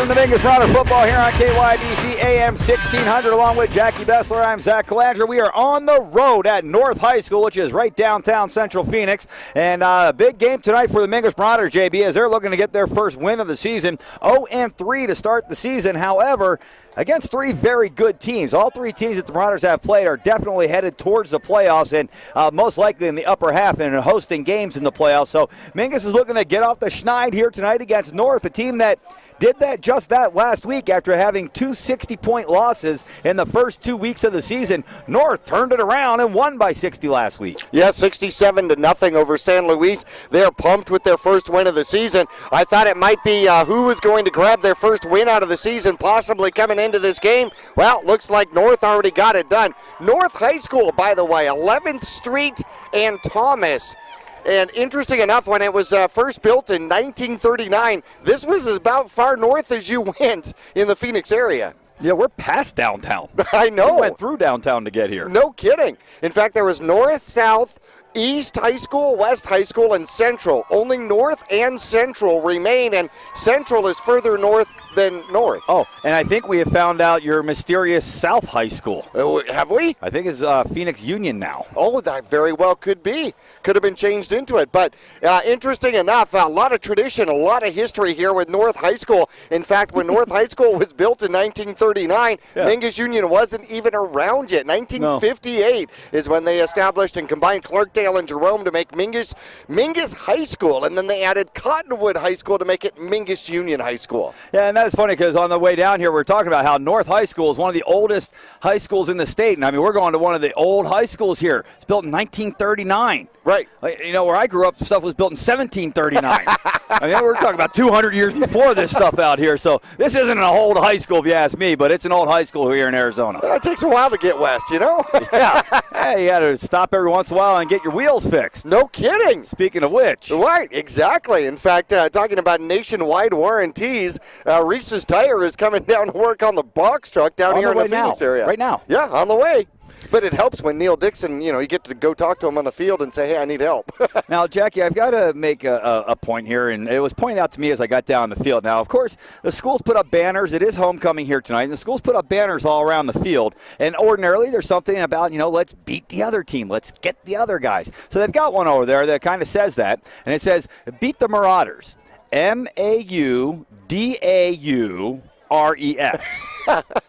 Welcome to Mingus Marauder Football here on KYBC AM 1600. Along with Jackie Bessler, I'm Zach Calandra. We are on the road at North High School, which is right downtown Central Phoenix. And a big game tonight for the Mingus Marauders, JB, as they're looking to get their first win of the season. 0-3 to start the season. However, against three very good teams. All three teams that the Marauders have played are definitely headed towards the playoffs and most likely in the upper half and hosting games in the playoffs. So Mingus is looking to get off the schneid here tonight against North, a team that did just that last week after having two 60-point losses in the first 2 weeks of the season. North turned it around and won by 60 last week. Yeah, 67-0 over San Luis. They're pumped with their first win of the season. I thought it might be who was going to grab their first win out of the season, possibly coming into this game. Well, looks like North already got it done. North High School, by the way, 11th Street and Thomas. And interesting enough, when it was first built in 1939, this was about far north as you went in the Phoenix area. Yeah, we're past downtown. I know. We went through downtown to get here. No kidding. In fact, there was north, south, East High School, West High School, and Central. Only North and Central remain, and Central is further north than North. Oh, and I think we have found out your mysterious South High School. Have we? I think it's Phoenix Union now. Oh, that very well could be. Could have been changed into it. But interesting enough, a lot of tradition, a lot of history here with North High School. In fact, when North High School was built in 1939, Mingus Union wasn't even around yet. 1958 is when they established and combined Clarkdale and Jerome to make Mingus High School. And then they added Cottonwood High School to make it Mingus Union High School. Yeah, and that's funny because on the way down here, we're talking about how North High School is one of the oldest high schools in the state. And I mean, we're going to one of the old high schools here. It's built in 1939. Right. You know, where I grew up, stuff was built in 1739. I mean, we're talking about 200 years before this stuff out here. So this isn't an old high school, if you ask me, but it's an old high school here in Arizona. It takes a while to get west, you know? Yeah. Hey, you got to stop every once in a while and get your wheels fixed. No kidding. Speaking of which. Right, exactly. In fact, talking about nationwide warranties, Reese's Tire is coming down to work on the box truck down here in the Phoenix area. Right now. Yeah, on the way. But it helps when Neil Dixon, you get to go talk to him on the field and say, hey, I need help. Now, Jackie, I've got to make a point here, and it was pointed out to me as I got down the field. Now, of course, the schools put up banners. It is homecoming here tonight, and the schools put up banners all around the field. And ordinarily, there's something about, let's beat the other team. Let's get the other guys. So they've got one over there that kind of says that, and it says, beat the Marauders. Maudaures.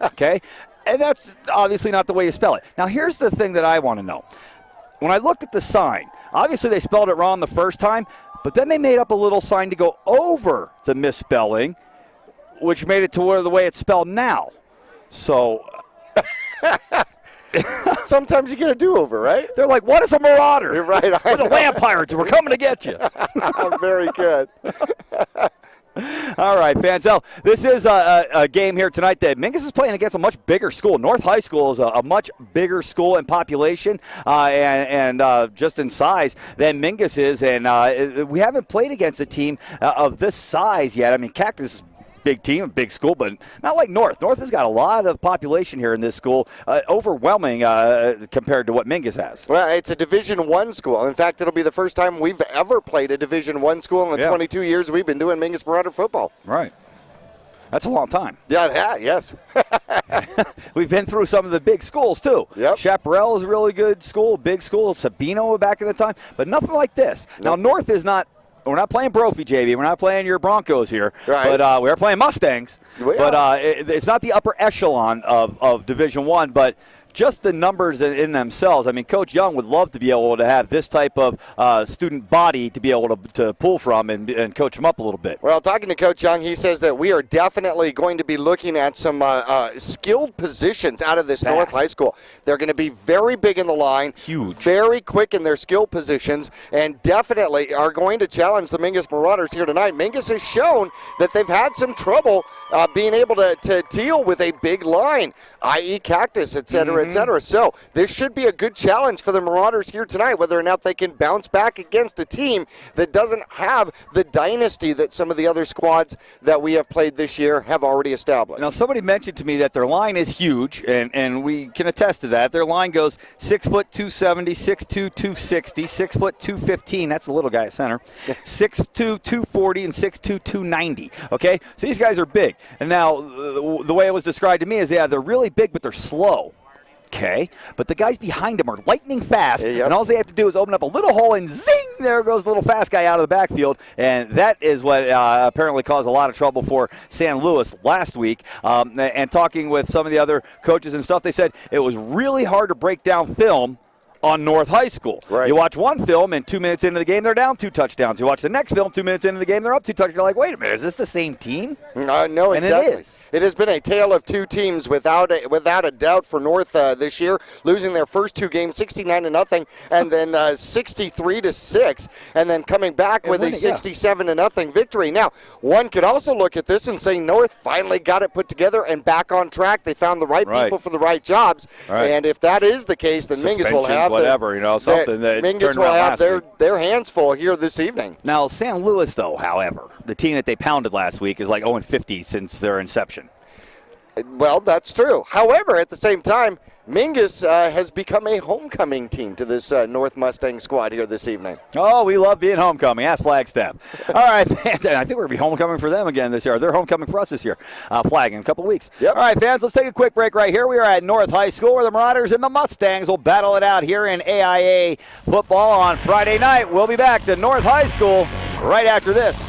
Okay? And that's obviously not the way you spell it. Now, here's the thing that I want to know. When I looked at the sign, obviously they spelled it wrong the first time, but then they made up a little sign to go over the misspelling, which made it to the way it's spelled now. So sometimes you get a do-over, right? They're like, what is a marauder? You're right. We're the land pirates. We're coming to get you. Very good. All right, fans. So this is a game here tonight that Mingus is playing against a much bigger school. North High School is a much bigger school in population and just in size than Mingus is. And we haven't played against a team of this size yet. I mean, Cactus is big team, a big school, but not like North. North has got a lot of population here in this school, overwhelming compared to what Mingus has. Well, it's a Division I school. In fact, it'll be the first time we've ever played a Division I school in the 22 years we've been doing Mingus Marauder football. Right. That's a long time. Yeah, yes. We've been through some of the big schools, too. Yep. Chaparral is a really good school, big school. Sabino back in the time, but nothing like this. Nope. Now, North is not. We're not playing Brophy, JV. We're not playing your Broncos here. Right. But we're playing Mustangs. But it's not the upper echelon of Division I, but just the numbers in themselves. I mean, Coach Young would love to be able to have this type of student body to be able to pull from and coach them up a little bit. Well, talking to Coach Young, he says that we are definitely going to be looking at some skilled positions out of this North High School. They're going to be very big in the line. Huge. Very quick in their skill positions, and definitely are going to challenge the Mingus Marauders here tonight. Mingus has shown that they've had some trouble being able to deal with a big line, i.e. Cactus, et cetera, etc. So this should be a good challenge for the Marauders here tonight, whether or not they can bounce back against a team that doesn't have the dynasty that some of the other squads that we have played this year have already established. Now, somebody mentioned to me that their line is huge, and we can attest to that. Their line goes 6 foot 270, 6'2", 260, 6 foot 215. That's a little guy at center. 6'2", 240, and 6'2", 290. Okay, so these guys are big. And now the way it was described to me is, yeah, they're really big, but they're slow. Okay, but the guys behind them are lightning fast, and all they have to do is open up a little hole, and zing, there goes the little fast guy out of the backfield, and that is what apparently caused a lot of trouble for San Luis last week. And talking with some of the other coaches and stuff, they said it was really hard to break down film on North High School. Right. You watch one film, and 2 minutes into the game, they're down 2 touchdowns. You watch the next film, 2 minutes into the game, they're up 2 touchdowns. You're like, wait a minute, is this the same team? No, and exactly. it is. It has been a tale of two teams without a doubt for North this year, losing their first 2 games 69-0, and then 63-6, and then coming back with a 67-0 victory. Now, one could also look at this and say North finally got it put together and back on track. They found the right people for the right jobs, and if that is the case, then Mingus will have whatever, something that Mingus will have their hands full here this evening. Now, San Luis, though, however, the team that they pounded last week is like 0-50 since their inception. Well, that's true. However, at the same time, Mingus has become a homecoming team to this North Mustang squad here this evening. Oh, we love being homecoming. Ask Flagstaff. All right, fans, I think we're going to be homecoming for them again this year. They're homecoming for us this year. Flag in a couple weeks. Yep. All right, fans, let's take a quick break right here. We are at North High School where the Marauders and the Mustangs will battle it out here in AIA football on Friday night. We'll be back to North High School right after this.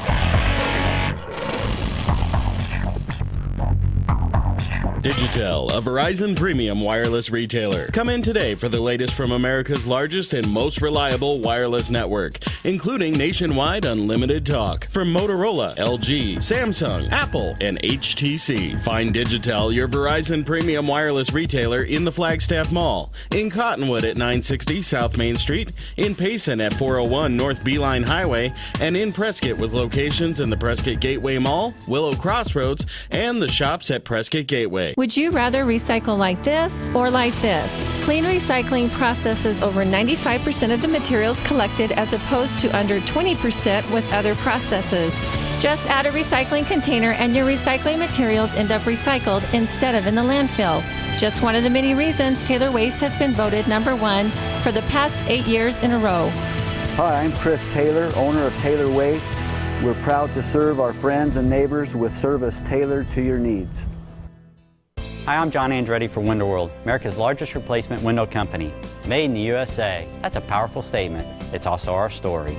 Digitel, a Verizon premium wireless retailer. Come in today for the latest from America's largest and most reliable wireless network, including nationwide unlimited talk from Motorola, LG, Samsung, Apple, and HTC. Find Digitel, your Verizon premium wireless retailer, in the Flagstaff Mall, in Cottonwood at 960 South Main Street, in Payson at 401 North Beeline Highway, and in Prescott with locations in the Prescott Gateway Mall, Willow Crossroads, and the shops at Prescott Gateway. Would you rather recycle like this or like this? Clean Recycling processes over 95% of the materials collected as opposed to under 20% with other processes. Just add a recycling container and your recycling materials end up recycled instead of in the landfill. Just one of the many reasons Taylor Waste has been voted #1 for the past 8 years in a row. Hi, I'm Chris Taylor, owner of Taylor Waste. We're proud to serve our friends and neighbors with service tailored to your needs. Hi, I'm John Andretti for Window World, America's largest replacement window company. Made in the USA. That's a powerful statement. It's also our story.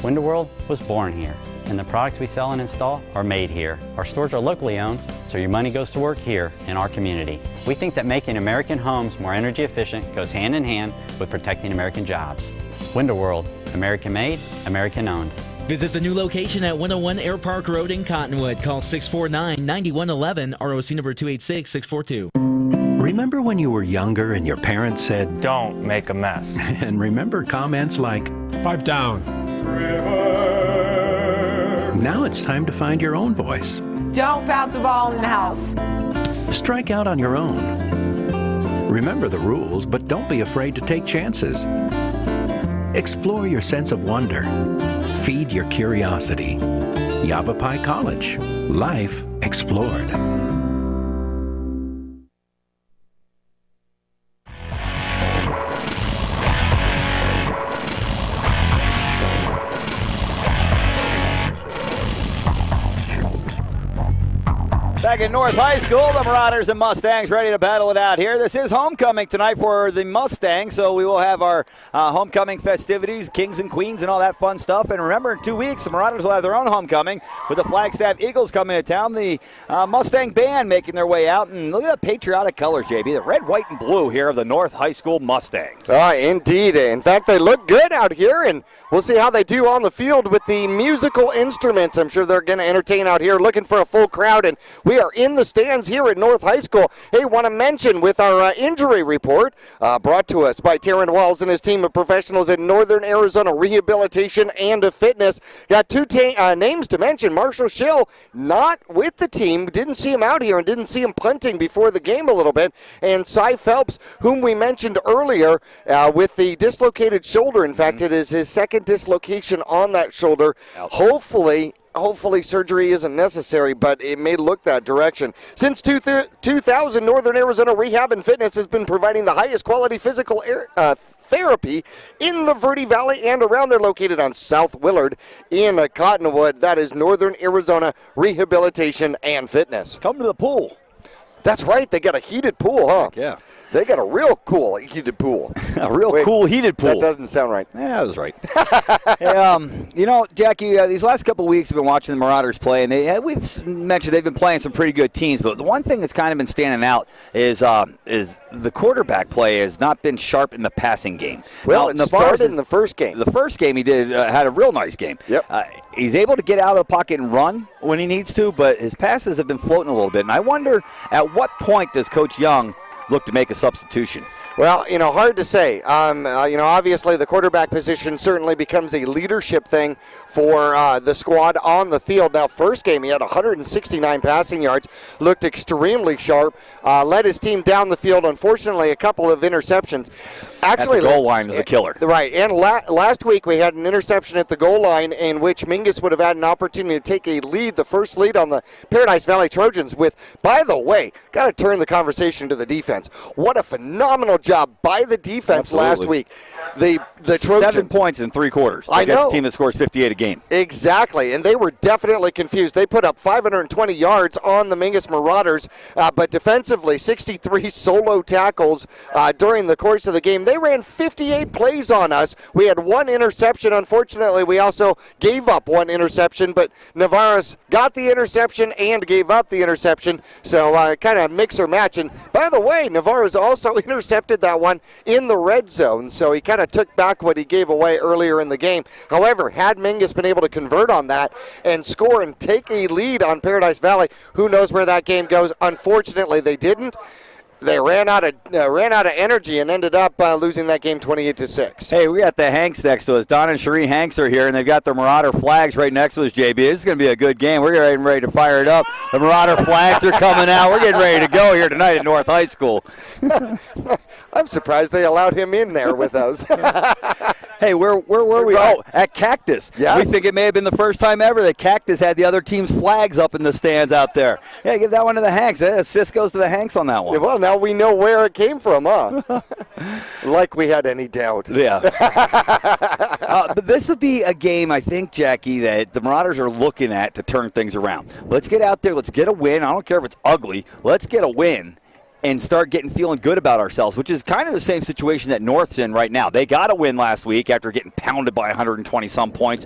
Window World was born here, and the products we sell and install are made here. Our stores are locally owned, so your money goes to work here in our community. We think that making American homes more energy efficient goes hand in hand with protecting American jobs. Window World, American made, American owned. Visit the new location at 101 Air Park Road in Cottonwood. Call 649-9111, ROC number 286642. Remember when you were younger and your parents said, "Don't make a mess"? And remember comments like, "Pipe down." Now it's time to find your own voice. Don't bounce the ball in the house. Strike out on your own. Remember the rules, but don't be afraid to take chances. Explore your sense of wonder. Feed your curiosity. Yavapai College. Life explored. Back at North High School, the Marauders and Mustangs ready to battle it out here. This is homecoming tonight for the Mustangs, so we will have our homecoming festivities, kings and queens and all that fun stuff. And remember, in 2 weeks, the Marauders will have their own homecoming with the Flagstaff Eagles coming to town, the Mustang Band making their way out. And look at the patriotic colors, JB, the red, white, and blue here of the North High School Mustangs. Indeed. In fact, they look good out here, and we'll see how they do on the field with the musical instruments. I'm sure they're going to entertain out here, looking for a full crowd, and we are in the stands here at North High School. Hey, want to mention with our injury report brought to us by Taryn Walls and his team of professionals at Northern Arizona Rehabilitation and Fitness. Got two names to mention. Marshall Schill, not with the team. Didn't see him out here and didn't see him punting before the game a little bit. And Cy Phelps, whom we mentioned earlier, with the dislocated shoulder. In fact, it is his second dislocation on that shoulder. Hopefully surgery isn't necessary, but it may look that direction. Since 2000, Northern Arizona Rehab and Fitness has been providing the highest quality physical therapy in the Verde Valley and around. They're located on South Willard in Cottonwood. That is Northern Arizona Rehabilitation and Fitness. Come to the pool. That's right. They got a heated pool, huh? Heck yeah. They got a real cool heated pool. Cool heated pool. That doesn't sound right. Yeah, that was right. Hey, Jackie, these last couple of weeks I've been watching the Marauders play, and we've mentioned they've been playing some pretty good teams, but the one thing that's kind of been standing out is the quarterback play has not been sharp in the passing game. Well, it started in the first game. The first game he had a real nice game. Yep. He's able to get out of the pocket and run when he needs to, but his passes have been floating a little bit, and I wonder at what point does Coach Young look to make a substitution? Well, hard to say. Obviously the quarterback position certainly becomes a leadership thing for the squad on the field. Now, first game, he had 169 passing yards, looked extremely sharp, led his team down the field. Unfortunately, a couple of interceptions. Actually, at the goal line is a killer. Right, and last week we had an interception at the goal line in which Mingus would have had an opportunity to take a lead, the first lead on the Paradise Valley Trojans with, by the way, got to turn the conversation to the defense. What a phenomenal job by the defense last week. The Trojans. 7 points in 3 quarters. I know. Against a team that scores 58 a game. Exactly, and they were definitely confused. They put up 520 yards on the Mingus Marauders, but defensively, 63 solo tackles during the course of the game. They ran 58 plays on us. We had 1 interception. Unfortunately, we also gave up 1 interception, but Navarez got the interception and gave up the interception, so kind of mix or match. And by the way, Navarez also intercepted that one in the red zone, so he kind of took back what he gave away earlier in the game. However, had Mingus been able to convert on that and score and take a lead on Paradise Valley, who knows where that game goes. Unfortunately, they didn't. They ran out of energy and ended up losing that game 28-6. Hey, we got the Hanks next to us. Don and Cherie Hanks are here, and they've got the Marauder flags right next to us, JB. This is going to be a good game. We're getting ready to fire it up. The Marauder flags are coming out. We're getting ready to go here tonight at North High School. I'm surprised they allowed him in there with us. Hey, where were we? Oh, at Cactus. Yes. We think it may have been the first time ever that Cactus had the other team's flags up in the stands out there. Yeah, give that one to the Hanks. Assist goes to the Hanks on that one. Yeah, well, now we know where it came from, huh? Like we had any doubt. Yeah. But this would be a game, I think, Jackie, that the Marauders are looking at to turn things around. Let's get out there. Let's get a win. I don't care if it's ugly. Let's get a win and start feeling good about ourselves, which is kind of the same situation that North's in right now. They got a win last week after getting pounded by 120-some points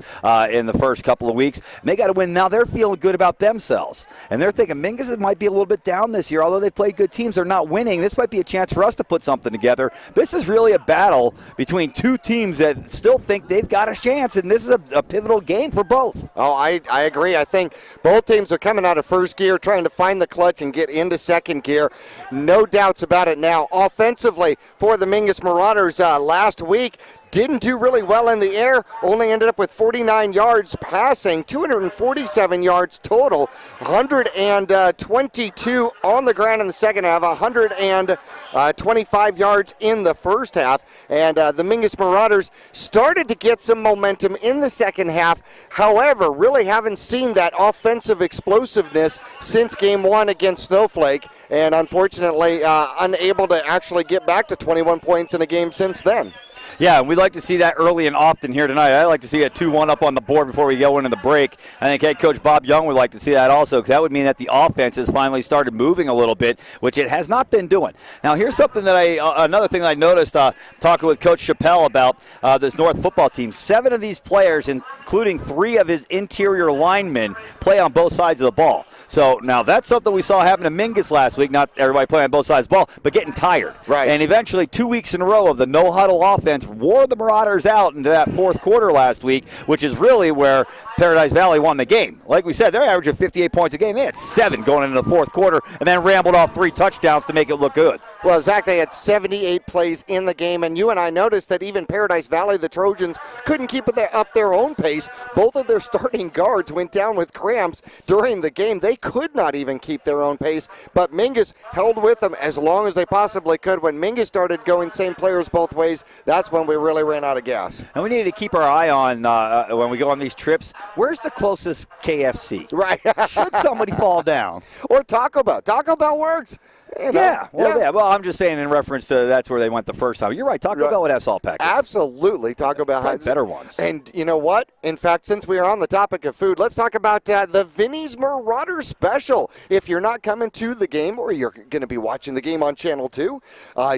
in the first couple of weeks. And they got a win. Now they're feeling good about themselves. And they're thinking, Mingus might be a little bit down this year. Although they played good teams, they're not winning. This might be a chance for us to put something together. This is really a battle between 2 teams that still think they've got a chance, and this is a pivotal game for both. Oh, I agree. I think both teams are coming out of first gear, trying to find the clutch and get into second gear. No doubts about it now. Offensively for the Mingus Marauders last week, didn't do really well in the air, only ended up with 49 yards passing, 247 yards total, 122 on the ground in the second half, 125 yards in the first half, and the Mingus Marauders started to get some momentum in the second half. However, really haven't seen that offensive explosiveness since game 1 against Snowflake, and unfortunately unable to actually get back to 21 points in a game since then. Yeah, and we'd like to see that early and often here tonight. I'd like to see a 2-1 up on the board before we go into the break. I think head coach Bob Young would like to see that also, because that would mean that the offense has finally started moving a little bit, which it has not been doing. Now, here's something that another thing that I noticed talking with Coach Chappelle about this North football team. 7 of these players, including 3 of his interior linemen, play on both sides of the ball. So now that's something we saw happen to Mingus last week. Not everybody playing on both sides of the ball, but getting tired. Right. And eventually 2 weeks in a row of the no-huddle offense Trojans wore the Marauders out into that fourth quarter last week, which is really where Paradise Valley won the game. Like we said, they're averaging 58 points a game. They had 7 going into the fourth quarter and then rambled off 3 touchdowns to make it look good. Well, Zach, they had 78 plays in the game, and you and I noticed that even Paradise Valley, the Trojans, couldn't keep up their own pace. Both of their starting guards went down with cramps during the game. They could not even keep their own pace, but Mingus held with them as long as they possibly could. When Mingus started going same players both ways, that's when we really ran out of gas. And we need to keep our eye on, when we go on these trips, where's the closest KFC? Right. Should somebody fall down? Or Taco Bell. Taco Bell works. You know, yeah. Well, I'm just saying in reference to that's where they went the first time. You're right. Taco Bell would have salt packets. Absolutely. Taco Bell has better ones. And you know what? In fact, since we are on the topic of food, let's talk about the Vinny's Marauder Special. If you're not coming to the game or you're going to be watching the game on Channel 2,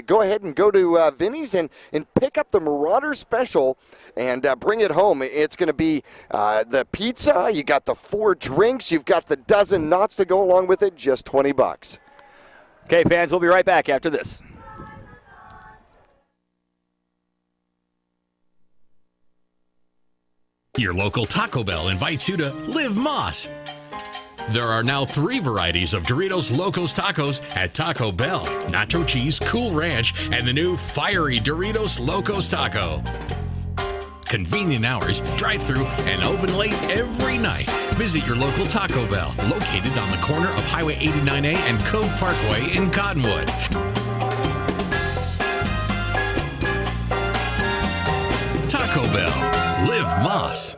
go ahead and go to Vinny's and pick up the Marauder Special and bring it home. It's going to be the pizza. You got the 4 drinks. You've got the dozen knots to go along with it. Just $20. Okay, fans, we'll be right back after this. Your local Taco Bell invites you to Live Moss. There are now 3 varieties of Doritos Locos Tacos at Taco Bell: Nacho Cheese, Cool Ranch, and the new Fiery Doritos Locos Taco. Convenient hours, drive-through, and open late every night. Visit your local Taco Bell, located on the corner of Highway 89A and Cove Parkway in Cottonwood. Taco Bell. Live Moss.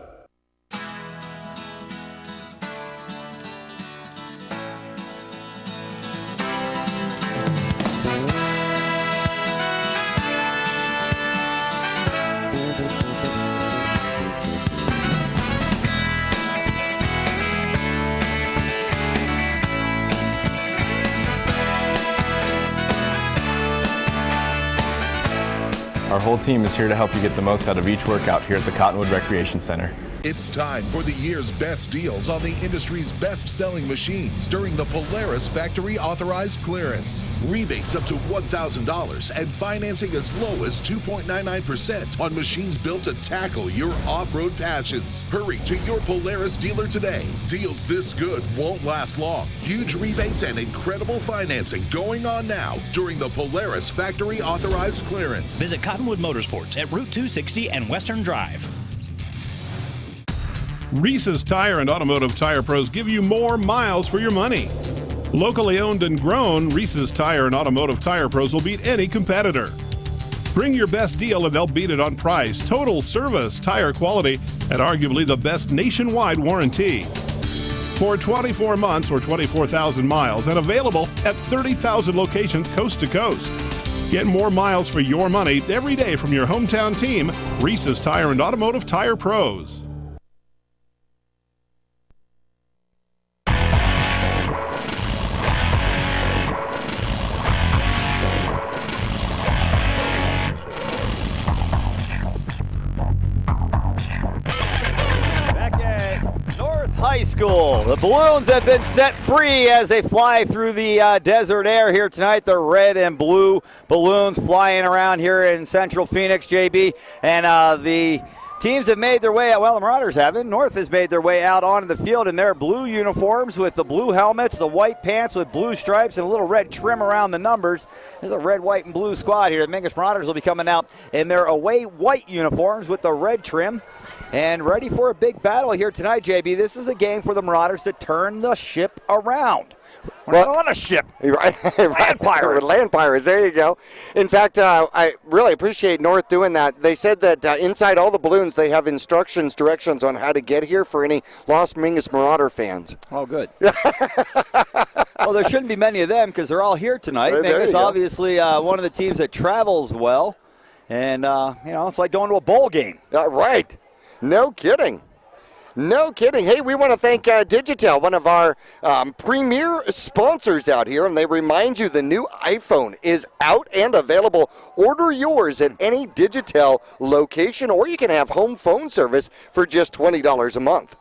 Our whole team is here to help you get the most out of each workout here at the Cottonwood Recreation Center. It's time for the year's best deals on the industry's best-selling machines during the Polaris Factory Authorized Clearance. Rebates up to $1,000 and financing as low as 2.99% on machines built to tackle your off-road passions. Hurry to your Polaris dealer today. Deals this good won't last long. Huge rebates and incredible financing going on now during the Polaris Factory Authorized Clearance. Visit Cottonwood Motorsports at Route 260 and Western Drive. Reese's Tire and Automotive Tire Pros give you more miles for your money. Locally owned and grown, Reese's Tire and Automotive Tire Pros will beat any competitor. Bring your best deal and they'll beat it on price, total service, tire quality, and arguably the best nationwide warranty. For 24 months or 24,000 miles and available at 30,000 locations coast to coast. Get more miles for your money every day from your hometown team, Reese's Tire and Automotive Tire Pros. High School. The balloons have been set free as they fly through the desert air here tonight. The red and blue balloons flying around here in Central Phoenix, JB. And the teams have made their way out. Well, the Marauders haven't. North has made their way out onto the field in their blue uniforms with the blue helmets, the white pants with blue stripes, and a little red trim around the numbers. There's a red, white, and blue squad here. The Mingus Marauders will be coming out in their away white uniforms with the red trim. And ready for a big battle here tonight, JB. This is a game for the Marauders to turn the ship around. We're not on a ship. Right. Land Pirates. Land Pirates, there you go. In fact, I really appreciate North doing that. They said that inside all the balloons they have directions on how to get here for any Lost Mingus Marauder fans. Oh, good. Well, there shouldn't be many of them because they're all here tonight. Mingus obviously one of the teams that travels well. And, it's like going to a bowl game. Right. No kidding. No kidding. Hey, we want to thank Digitel, one of our premier sponsors out here, and they remind you the new iPhone is out and available. Order yours at any Digitel location, or you can have home phone service for just $20 a month.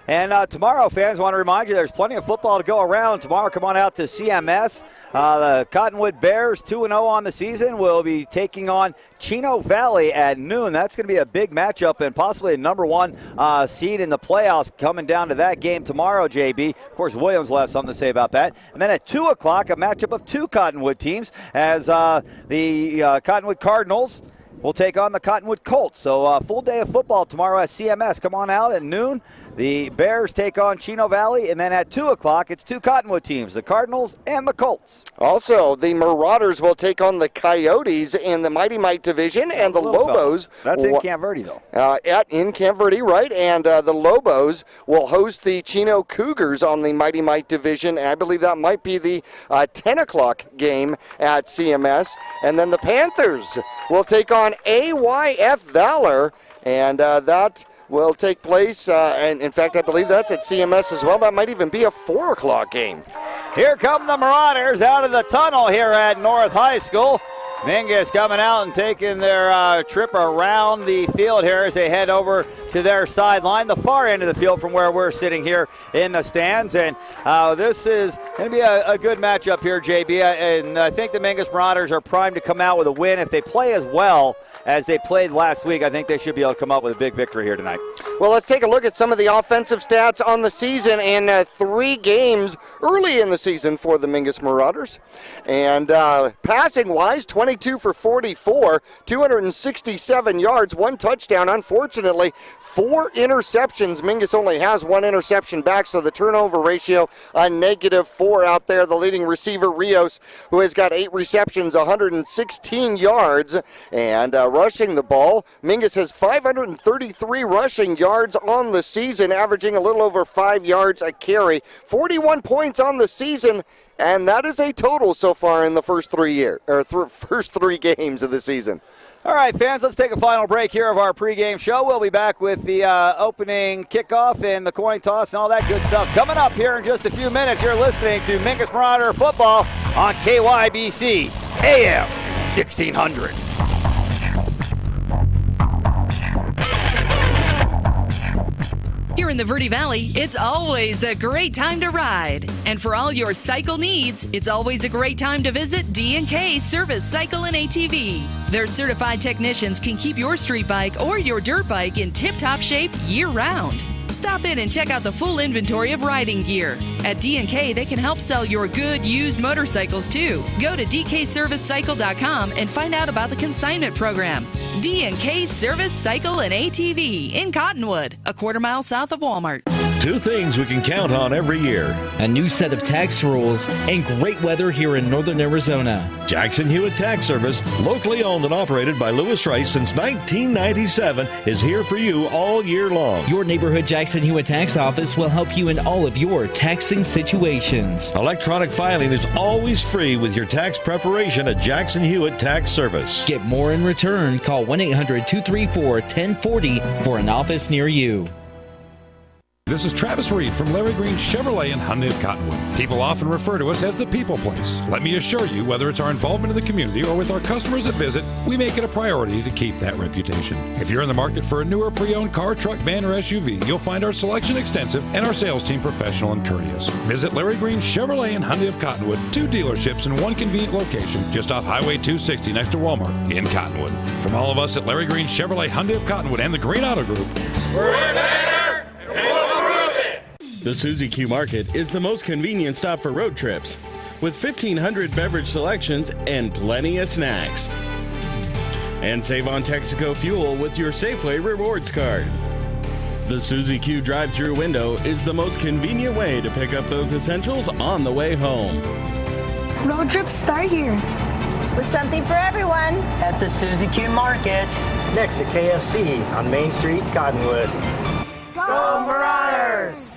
And tomorrow, fans, want to remind you there's plenty of football to go around. Tomorrow, come on out to CMS. The Cottonwood Bears, 2-0 on the season, will be taking on Chino Valley at noon. That's going to be a big matchup and possibly a #1 seed in the playoffs coming down to that game tomorrow, JB. Of course, Williams will have something to say about that. And then at 2 o'clock, a matchup of 2 Cottonwood teams as the Cottonwood Cardinals will take on the Cottonwood Colts. So a full day of football tomorrow at CMS. Come on out at noon. The Bears take on Chino Valley, and then at 2 o'clock, it's 2 Cottonwood teams, the Cardinals and the Colts. Also, the Marauders will take on the Coyotes in the Mighty Mite division, and the Lobos. That's in Camp Verde, though. In Camp Verde, right, and the Lobos will host the Chino Cougars on the Mighty Mite division. I believe that might be the 10 o'clock game at CMS. And then the Panthers will take on AYF Valor, and that will take place, and in fact, I believe that's at CMS as well. That might even be a 4 o'clock game. Here come the Marauders out of the tunnel here at North High School. Mingus coming out and taking their trip around the field here as they head over to their sideline, the far end of the field from where we're sitting here in the stands. And this is going to be a good matchup here, JB. And I think the Mingus Marauders are primed to come out with a win. If they play as well as they played last week, I think they should be able to come up with a big victory here tonight. Well, let's take a look at some of the offensive stats on the season in 3 games early in the season for the Mingus Marauders. And passing-wise, 22 for 44, 267 yards, 1 touchdown. Unfortunately, 4 interceptions. Mingus only has 1 interception back, so the turnover ratio a -4 out there. The leading receiver, Rios, who has got 8 receptions, 116 yards, and rushing the ball, Mingus has 533 rushing yards on the season, averaging a little over 5 yards a carry, 41 points on the season. And that is a total so far in the first 3 games of the season. All right, fans, let's take a final break here of our pregame show. We'll be back with the opening kickoff and the coin toss and all that good stuff coming up here in just a few minutes. You're listening to Mingus Marauder Football on KYBC AM 1600. Here in the Verde Valley, it's always a great time to ride. And for all your cycle needs, it's always a great time to visit D&K Service Cycle and ATV. Their certified technicians can keep your street bike or your dirt bike in tip-top shape year-round. Stop in and check out the full inventory of riding gear. At D&K, they can help sell your good used motorcycles too. Go to dkservicecycle.com and find out about the consignment program. D&K Service Cycle and ATV in Cottonwood, a quarter-mile south of Walmart. 2 things we can count on every year: a new set of tax rules and great weather here in northern Arizona. Jackson Hewitt Tax Service, locally owned and operated by Lewis Rice since 1997, is here for you all year long. Your neighborhood Jackson Hewitt Tax Office will help you in all of your taxing situations. Electronic filing is always free with your tax preparation at Jackson Hewitt Tax Service. Get more in return. Call 1-800-234-1040 for an office near you. This is Travis Reed from Larry Green Chevrolet and Hyundai of Cottonwood. People often refer to us as the people place. Let me assure you, whether it's our involvement in the community or with our customers that visit, we make it a priority to keep that reputation. If you're in the market for a newer pre-owned car, truck, van, or SUV, you'll find our selection extensive and our sales team professional and courteous. Visit Larry Green Chevrolet and Hyundai of Cottonwood, 2 dealerships in 1 convenient location just off Highway 260 next to Walmart in Cottonwood. From all of us at Larry Green Chevrolet, Hyundai of Cottonwood, and the Green Auto Group, we're better, and we'll prove it. The Suzy Q Market is the most convenient stop for road trips, with 1,500 beverage selections and plenty of snacks. And save on Texaco fuel with your Safeway Rewards card. The Suzy Q drive-thru window is the most convenient way to pick up those essentials on the way home. Road trips start here, with something for everyone at the Suzy Q Market, next to KFC on Main Street, Cottonwood. Go Marauders!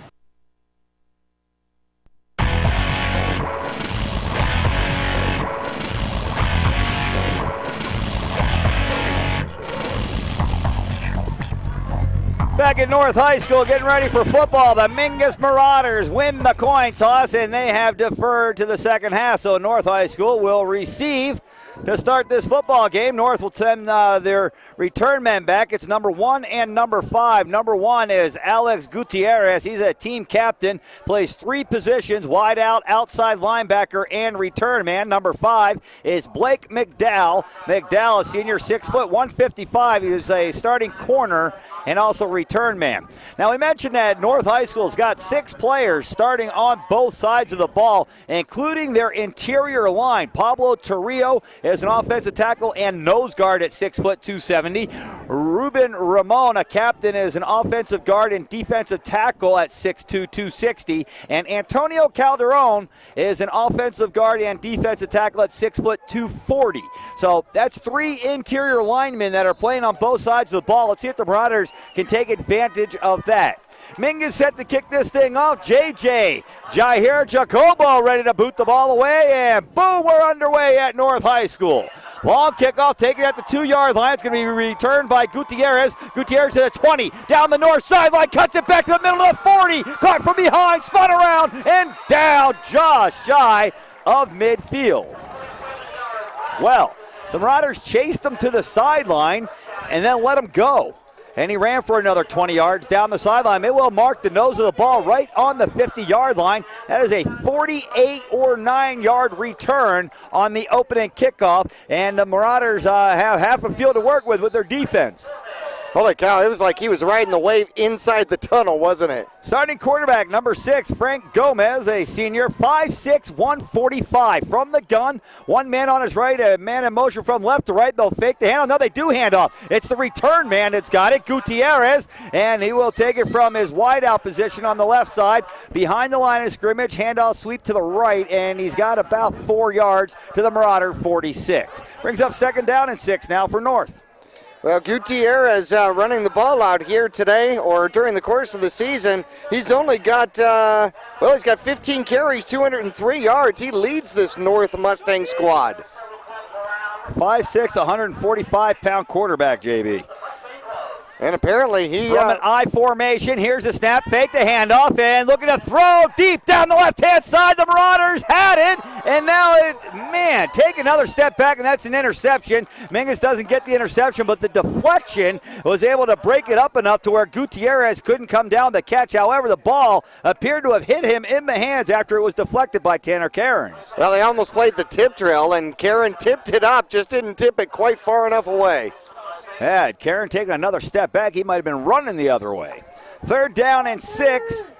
Back at North High School, getting ready for football. The Mingus Marauders win the coin toss, and they have deferred to the second half. So North High School will receive To start this football game, North will send their return men back. It's number 1 and number 5. Number 1 is Alex Gutierrez. He's a team captain, plays 3 positions, wide out, outside linebacker, and return man. Number 5 is Blake McDowell. McDowell, a senior, 6 foot, 155. He's a starting corner and also return man. Now, we mentioned that North High School's got 6 players starting on both sides of the ball, including their interior line. Pablo Torrio is an offensive tackle and nose guard at 6 foot, 270. Ruben Ramon, a captain, is an offensive guard and defensive tackle at 6'2", 260. And Antonio Calderon is an offensive guard and defensive tackle at 6 foot, 240. So that's 3 interior linemen that are playing on both sides of the ball. Let's see if the Marauders can take advantage of that. Mingus set to kick this thing off. JJ Jair Jacobo ready to boot the ball away, and boom, we're underway at North High School. Long kickoff taken at the 2-yard line. It's going to be returned by Gutierrez. Gutierrez to the 20, down the north sideline, cuts it back to the middle of the 40, caught from behind, spun around, and down just shy of midfield. Well, the Marauders chased him to the sideline and then let him go. And he ran for another 20 yards down the sideline. It will mark the nose of the ball right on the 50-yard line. That is a 48 or 9-yard return on the opening kickoff. And the Marauders have half a field to work with their defense. Holy cow, it was like he was riding the wave inside the tunnel, wasn't it? Starting quarterback, number 6, Frank Gomez, a senior, 5'6", 145. From the gun, 1 man on his right, a man in motion from left to right. They'll fake the handoff. No, they do hand off. It's the return man that's got it, Gutierrez, and he will take it from his wideout position on the left side, behind the line of scrimmage, handoff sweep to the right, and he's got about 4 yards to the Marauder 46. Brings up 2nd down and 6 now for North. Well, Gutierrez running the ball out here today, or during the course of the season. He's only got, he's got 15 carries, 203 yards. He leads this North Mustang squad. 5'6", 145-pound quarterback, JB. And apparently he... From an I formation, here's a snap, fake the handoff, and looking to throw deep down the left-hand side. The Marauders had it, and now take another step back, and that's an interception. Mingus doesn't get the interception, but the deflection was able to break it up enough to where Gutierrez couldn't come down the catch. However, the ball appeared to have hit him in the hands after it was deflected by Tanner Karen. Well, they almost played the tip drill, and Karen tipped it up, just didn't tip it quite far enough away. Had Karen taken another step back, he might have been running the other way. 3rd down and 6.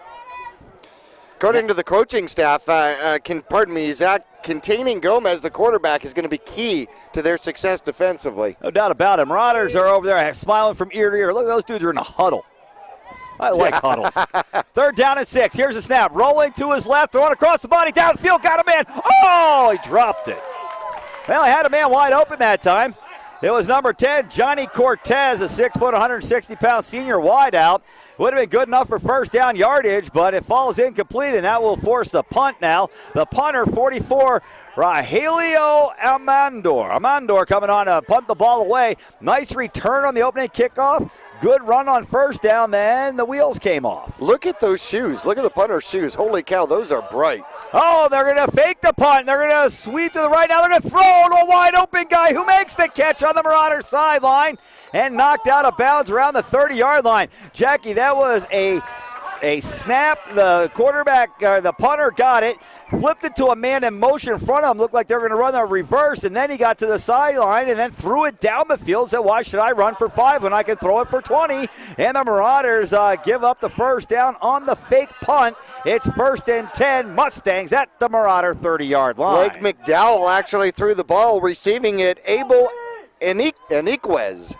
According to the coaching staff, Zach, containing Gomez, the quarterback, is going to be key to their success defensively. No doubt about it. Marauders are over there smiling from ear to ear. Look, those dudes are in a huddle. I like huddles. 3rd down and 6. Here's a snap. Rolling to his left, throwing across the body, downfield, got a man. Oh, he dropped it. Well, he had a man wide open that time. It was number 10, Johnny Cortez, a 6 foot, 160-pound senior wideout. Would have been good enough for 1st down yardage, but it falls incomplete, and that will force the punt now. The punter, 44, Rahelio Amandor. Amandor coming on to punt the ball away. Nice return on the opening kickoff. Good run on 1st down, then the wheels came off. Look at those shoes. Look at the punter's shoes. Holy cow, those are bright. Oh, they're going to fake the punt. They're going to sweep to the right. Now they're going to throw to a wide open guy who makes the catch on the Marauder sideline and knocked out of bounds around the 30-yard line. Jackie, that was a snap. The quarterback, the punter got it, flipped it to a man in motion in front of him. Looked like they were going to run a reverse, and then he got to the sideline and then threw it down the field. Said, why should I run for 5 when I can throw it for 20? And the Marauders give up the 1st down on the fake punt. It's 1st and 10, Mustangs at the Marauder 30-yard line. Blake McDowell actually threw the ball, receiving it, Abel Eniquez.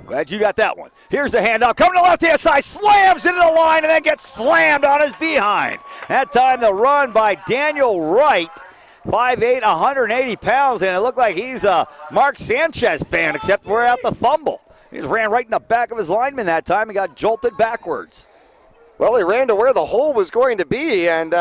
Glad you got that one. Here's the handoff. Coming to the left-hand side, slams into the line, and then gets slammed on his behind. That time the run by Daniel Wright, 5'8", 180 pounds, and it looked like he's a Mark Sanchez fan, except we're out the fumble. He just ran right in the back of his lineman that time and got jolted backwards. Well, he ran to where the hole was going to be, and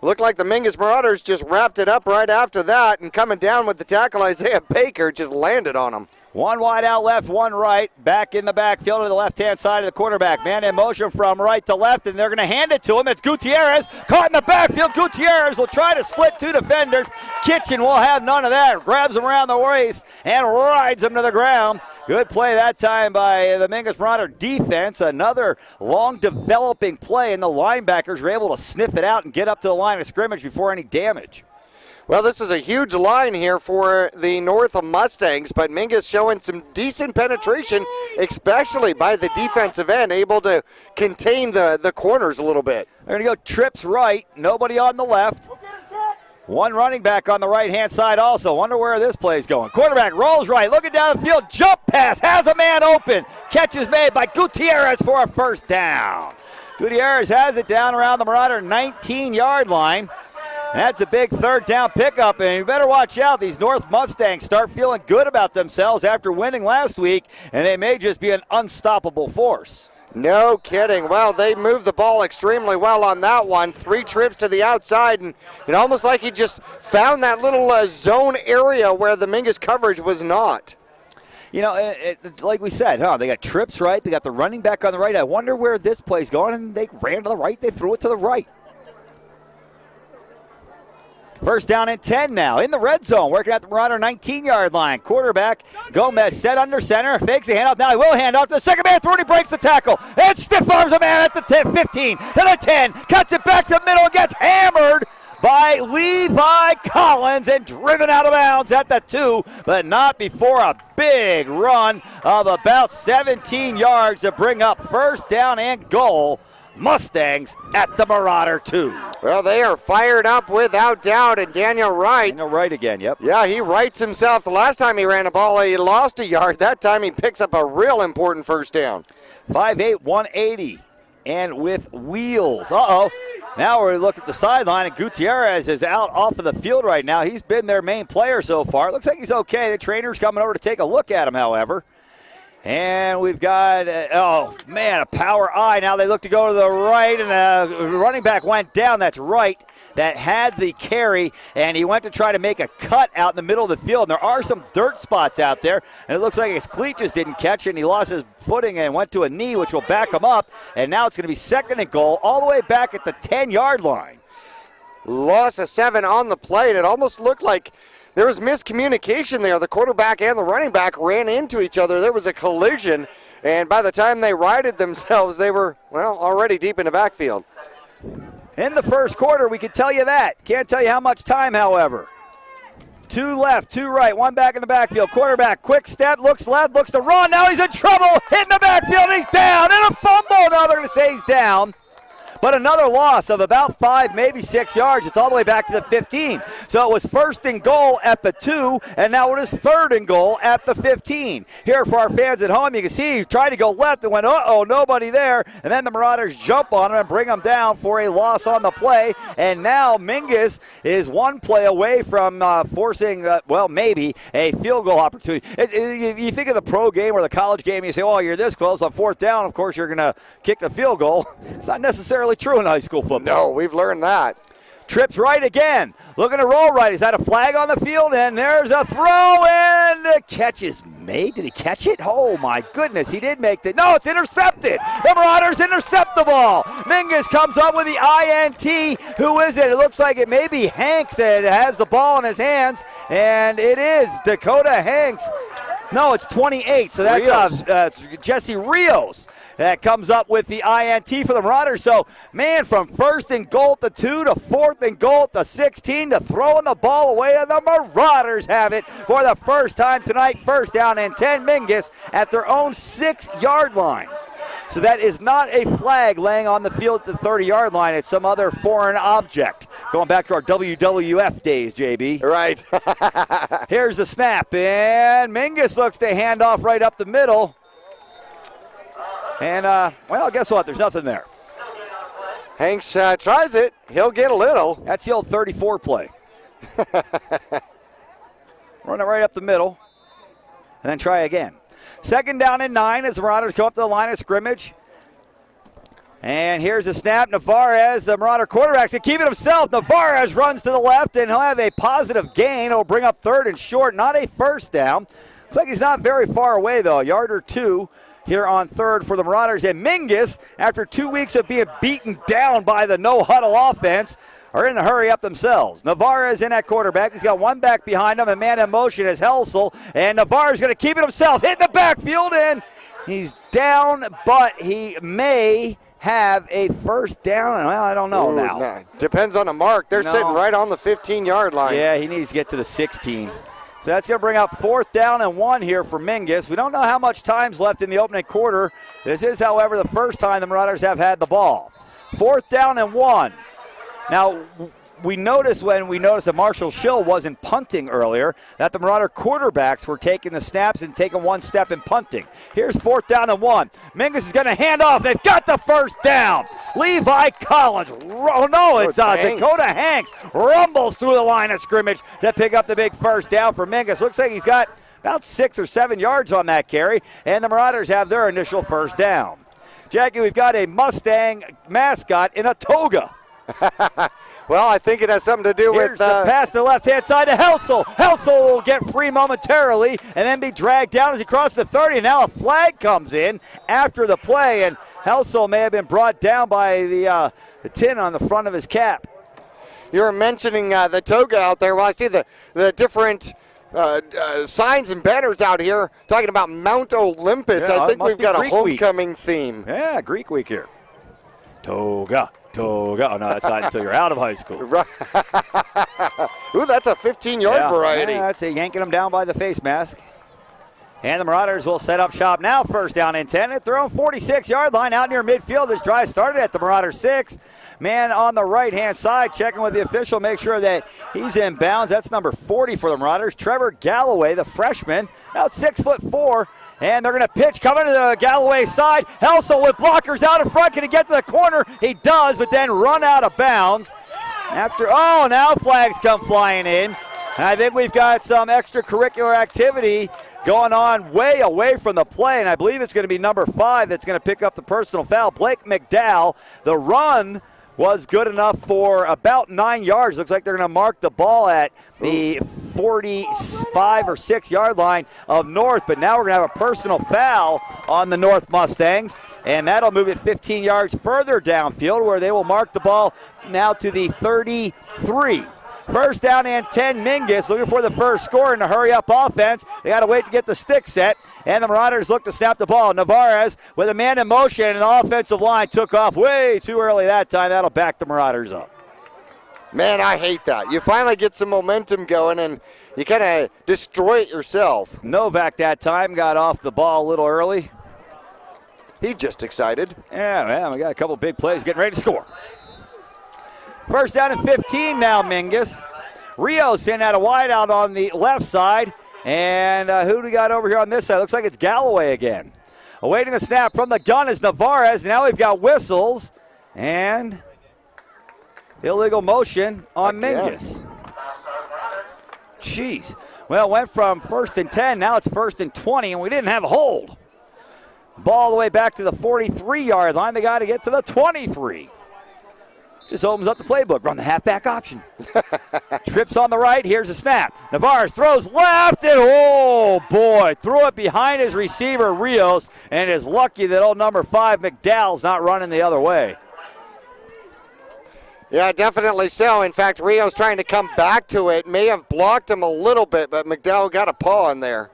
looked like the Mingus Marauders just wrapped it up right after that, and coming down with the tackle, Isaiah Baker just landed on him. One wide out left, one right. Back in the backfield to the left-hand side of the quarterback. Man in motion from right to left, and they're going to hand it to him. It's Gutierrez caught in the backfield. Gutierrez will try to split two defenders. Kitchen will have none of that. Grabs him around the waist and rides him to the ground. Good play that time by the Mingus Marauder defense. Another long developing play, and the linebackers were able to sniff it out and get up to the line of scrimmage before any damage. Well, this is a huge line here for the North Mustangs, but Mingus showing some decent penetration, especially by the defensive end, able to contain the corners a little bit. They're going to go trips right, nobody on the left. One running back on the right-hand side also. Wonder where this play's going. Quarterback rolls right, looking down the field, jump pass, has a man open. Catch is made by Gutierrez for a first down. Gutierrez has it down around the Marauder 19-yard line. That's a big third down pickup, and you better watch out. These North Mustangs start feeling good about themselves after winning last week, and they may just be an unstoppable force. No kidding. Well, they moved the ball extremely well on that one. 3 trips to the outside, and it almost like he just found that little zone area where the Mingus coverage was not. You know, like we said, they got trips right. They got the running back on the right. I wonder where this play's going, and they ran to the right. They threw it to the right. First down and 10 now in the red zone, working at the Marauder 19-yard line. Quarterback Gomez set under center, fakes the handoff. Now he will hand off to the second man through, and he breaks the tackle. And stiff arms a man at the 10, 15 to the 10, cuts it back to the middle, and gets hammered by Levi Collins and driven out of bounds at the 2, but not before a big run of about 17 yards to bring up first down and goal. Mustangs at the Marauder 2. Well, they are fired up without doubt, and Daniel Wright. Daniel Wright again, yep. Yeah, he writes himself. The last time he ran a ball, he lost a yard. That time he picks up a real important first down. 5'8", 180, and with wheels. Uh-oh. Now we look at the sideline, and Gutierrez is out off of the field right now. He's been their main player so far. Looks like he's okay. The trainer's coming over to take a look at him, however. And we've got, a power eye. Now they look to go to the right, and the running back went down. That's right. That had the carry, and he went to try to make a cut out in the middle of the field. And there are some dirt spots out there, and it looks like his cleat just didn't catch it, and he lost his footing and went to a knee, which will back him up. And now it's going to be second and goal all the way back at the 10-yard line. Loss of 7 on the play, and it almost looked like there was miscommunication there. The quarterback and the running back ran into each other. There was a collision, and by the time they righted themselves, they were, already deep in the backfield. In the first quarter, we could tell you that. Can't tell you how much time, however. 2 left, 2 right, 1 back in the backfield. Quarterback, quick step, looks left, looks to run. Now he's in trouble, hitting the backfield, and he's down, and a fumble. Now they're going to say he's down. But another loss of about 5, maybe 6 yards. It's all the way back to the 15. So it was first and goal at the 2, and now it is third and goal at the 15. Here for our fans at home, you can see he tried to go left and went, nobody there. And then the Marauders jump on him and bring him down for a loss on the play. And now Mingus is 1 play away from forcing, maybe a field goal opportunity. You think of the pro game or the college game, you say, you're this close on 4th down. Of course, you're going to kick the field goal. It's not necessarily true in high school football. No, we've learned that. Trips right again. Looking to roll right. Is that a flag on the field? And there's a throw, and the catch is made. Did he catch it? Oh, my goodness. He did make it. No, it's intercepted. The Marauders intercept the ball. Mingus comes up with the INT. Who is it? It looks like it may be Hanks that has the ball in his hands, and it is Dakota Hanks. No, it's 28, so that's Jesse Rios that comes up with the INT for the Marauders. So, man, from first and goal to 2 to 4th and goal to 16 to throwing the ball away, and the Marauders have it for the first time tonight. First down and 10, Mingus at their own 6-yard line. So that is not a flag laying on the field at the 30-yard line. It's some other foreign object. Going back to our WWF days, JB. Right. Here's the snap, and Mingus looks to hand off right up the middle. And, guess what? There's nothing there. Hanks tries it. He'll get a little. That's the old 34 play. Run it right up the middle, and then try again. Second down and 9 as the Marauders come up to the line of scrimmage. And here's the snap. Navarez, the Marauder quarterback, to keep it himself. Navarez runs to the left, and he'll have a positive gain. It'll bring up 3rd and short, not a first down. Looks like he's not very far away, though. A yard or two here on third for the Marauders. And Mingus, after 2 weeks of being beaten down by the no-huddle offense, are in a hurry up themselves. Navarez in at quarterback. He's got one back behind him. A man in motion is Helsel. And Navarez going to keep it himself. Hitting the backfield, and he's down, but he may have a first down. Well, I don't know now. No. Depends on the mark. They're sitting right on the 15-yard line. Yeah, he needs to get to the 16. So that's going to bring up 4th down and 1 here for Mingus. We don't know how much time's left in the opening quarter. This is, however, the first time the Marauders have had the ball. 4th down and 1. Now, we noticed that Marshall Schill wasn't punting earlier, that the Marauder quarterbacks were taking the snaps and taking one step and punting. Here's 4th down and 1. Mingus is going to hand off. They've got the first down. Levi Collins. Oh, no, it's Dakota Hanks. Rumbles through the line of scrimmage to pick up the big first down for Mingus. Looks like he's got about 6 or 7 yards on that carry, and the Marauders have their initial first down. Jackie, we've got a Mustang mascot in a toga. Well, I think it has something to do with the pass to the left-hand side to Helsel. Helsel will get free momentarily and then be dragged down as he crosses the 30. And now a flag comes in after the play, and Helsel may have been brought down by the tin on the front of his cap. You were mentioning the toga out there. Well, I see the different signs and banners out here talking about Mount Olympus. Yeah, I think we've got Greek a homecoming week. Theme. Yeah, Greek week here. Toga. Toga. Oh, no, that's not until you're out of high school. Right. Ooh, that's a 15-yard variety. Yeah, that's yanking them down by the face mask. And the Marauders will set up shop now. First down and 10 at their own 46-yard line out near midfield. This drive started at the Marauders 6. Man on the right-hand side checking with the official, make sure that he's in bounds. That's number 40 for the Marauders. Trevor Galloway, the freshman, about 6'4". And they're going to pitch coming to the Galloway side. Helsel with blockers out in front. Can he get to the corner? He does, but then run out of bounds. Now flags come flying in. And I think we've got some extracurricular activity going on way away from the play, and I believe it's going to be number 5 that's going to pick up the personal foul. Blake McDowell. The run was good enough for about 9 yards. Looks like they're going to mark the ball at the 45 or 6 yard line of North, but now we're going to have a personal foul on the North Mustangs, and that'll move it 15 yards further downfield where they will mark the ball now to the 33. First down and 10, Mingus looking for the first score in the hurry-up offense. They got to wait to get the stick set, and the Marauders look to snap the ball. Navarez with a man in motion, and the offensive line took off way too early that time. That'll back the Marauders up. Man, I hate that. You finally get some momentum going, and you kind of destroy it yourself. Novak that time got off the ball a little early. He's just excited. Yeah, man, we got a couple big plays getting ready to score. First down and 15 now, Mingus. Rios in at a wideout on the left side. And who do we got over here on this side? Looks like it's Galloway again. Awaiting the snap from the gun is Navarez. Now we've got whistles and illegal motion on Mingus. Jeez. Well, went from 1st and 10, now it's 1st and 20, and we didn't have a hold. Ball all the way back to the 43-yard line. They got to get to the 23. Just opens up the playbook. Run the halfback option. Trips on the right. Here's a snap. Navarez throws left, and oh boy, threw it behind his receiver, Rios, and is lucky that old number 5, McDowell's not running the other way. Yeah, definitely so. In fact, Rios trying to come back to it. May have blocked him a little bit, but McDowell got a paw in there.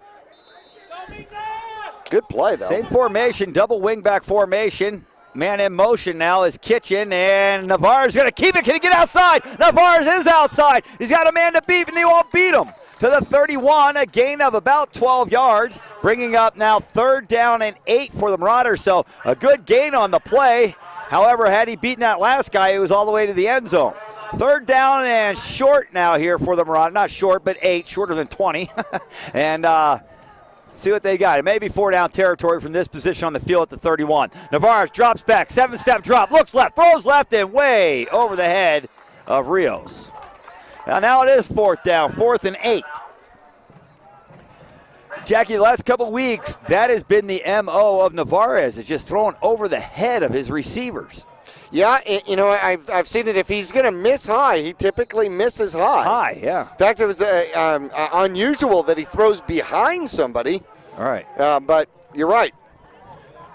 Good play, though. Same formation, double wingback formation. Man in motion now is Kitchen, and Navarre's going to keep it. Can he get outside? Navarre is outside. He's got a man to beat, and he won't beat him. To the 31, a gain of about 12 yards, bringing up now 3rd down and 8 for the Marauders. So a good gain on the play. However, had he beaten that last guy, he was all the way to the end zone. 3rd down and short now here for the Marauders. Not short, but 8, shorter than 20. And see what they got. It may be 4-down territory from this position on the field at the 31. Navarre drops back, 7-step drop, looks left, throws left, and way over the head of Rios. Now it is 4th down, 4th and 8. Jackie, the last couple weeks, that has been the MO of Navarez. It's just throwing over the head of his receivers. Yeah, you know, I've seen it. If he's going to miss high, he typically misses high. High, yeah. In fact, it was unusual that he throws behind somebody. All right. But you're right.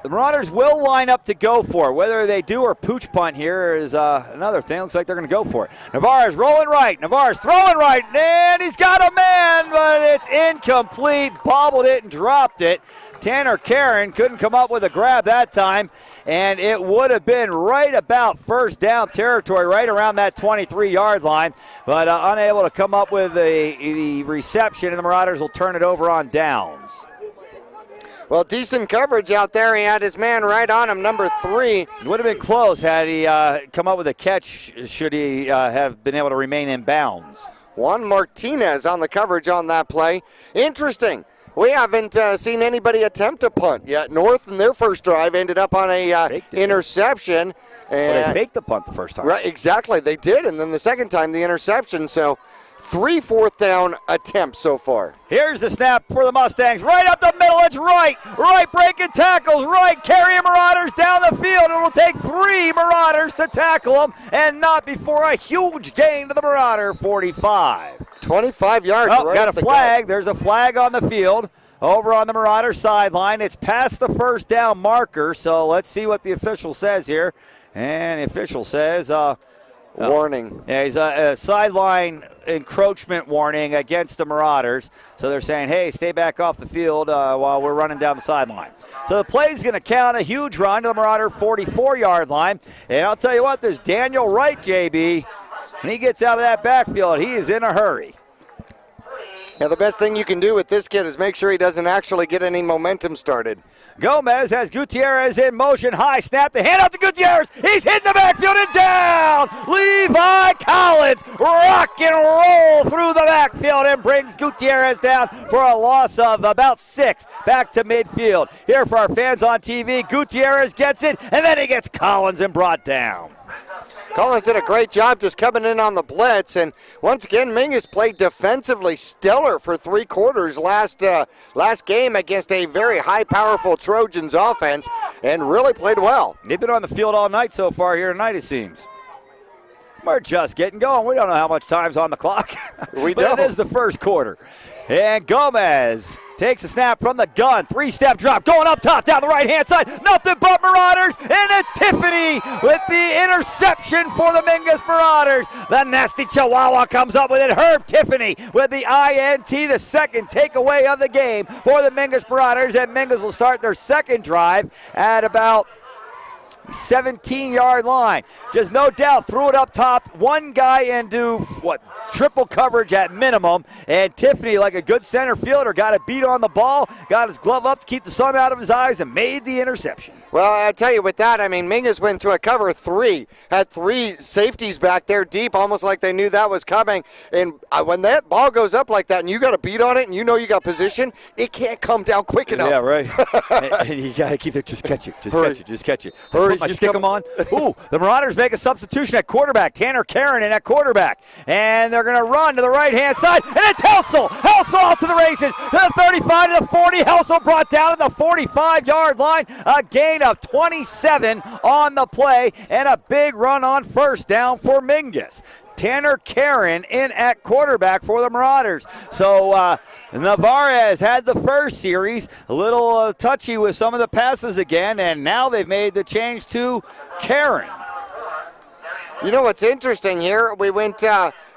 The Marauders will line up to go for it. Whether they do or pooch punt here is another thing. Looks like they're going to go for it. Navarre's rolling right. Navarre's throwing right, and he's got a man, but it's incomplete. Bobbled it and dropped it. Tanner Karen couldn't come up with a grab that time, and it would have been right about first down territory, right around that 23-yard line, but unable to come up with the reception, and the Marauders will turn it over on downs. Well, decent coverage out there. He had his man right on him, number 3. It would have been close had he come up with a catch, should he have been able to remain in bounds. Juan Martinez on the coverage on that play. Interesting. We haven't seen anybody attempt to punt yet. North in their first drive ended up on a interception. Well, they faked the punt the first time. Right, exactly. They did, and then the second time the interception. So 3 fourth down attempts so far. Here's the snap for the Mustangs. Right up the middle. It's right. Right breaking tackles. Right carrying Marauders down the field. It will take 3 Marauders to tackle them, and not before a huge gain to the Marauder 45. 25 yards. Oh, right got a flag. goal. There's a flag on the field over on the Marauder sideline. It's past the first down marker, so let's see what the official says here. And the official says warning. Yeah, he's a sideline encroachment warning against the Marauders. So they're saying, hey, stay back off the field while we're running down the sideline. So the play's going to count a huge run to the Marauder 44-yard line. And I'll tell you what, there's Daniel Wright, JB. When he gets out of that backfield, he is in a hurry. Now, the best thing you can do with this kid is make sure he doesn't actually get any momentum started. Gomez has Gutierrez in motion. High snap. The hand out to Gutierrez. He's hitting the backfield and down. Levi Collins rock and roll through the backfield and brings Gutierrez down for a loss of about 6 back to midfield. Here for our fans on TV, Gutierrez gets it, and then he gets Collins and brought down. Collins did a great job just coming in on the blitz, and once again, Mingus played defensively stellar for 3 quarters last game against a very high, powerful Trojans offense, and really played well. They've been on the field all night so far here tonight, it seems. We're just getting going. We don't know how much time's on the clock. We but don't. It is the first quarter. And Gomez takes a snap from the gun. 3-step drop going up top down the right-hand side. Nothing but Marauders. And it's Tiffany with the interception for the Mingus Marauders. The nasty Chihuahua comes up with it. Herb Tiffany with the INT, the second takeaway of the game for the Mingus Marauders. And Mingus will start their second drive at about 17-yard line. Just no doubt threw it up top. One guy into triple coverage at minimum. And Tiffany, like a good center fielder, got a beat on the ball, got his glove up to keep the sun out of his eyes, and made the interception. Well, I tell you, with that, I mean, Mingus went to a cover 3, had 3 safeties back there deep, almost like they knew that was coming. And when that ball goes up like that and you got a beat on it and you know you got position, it can't come down quick enough. Yeah, right. and you got to keep it, just catch it, just catch it. Put my stick 'em on. Ooh, the Marauders make a substitution at quarterback. Tanner Karen in at quarterback. And they're going to run to the right-hand side, and it's Helsel. Helsel out to the races, to the 35, to the 40. Helsel brought down at the 45-yard line. A gain of 27 on the play, and a big run on first down for Mingus. Tanner Karen in at quarterback for the Marauders. So Navarez had the first series, a little touchy with some of the passes again, and now they've made the change to Karen. You know what's interesting here? We went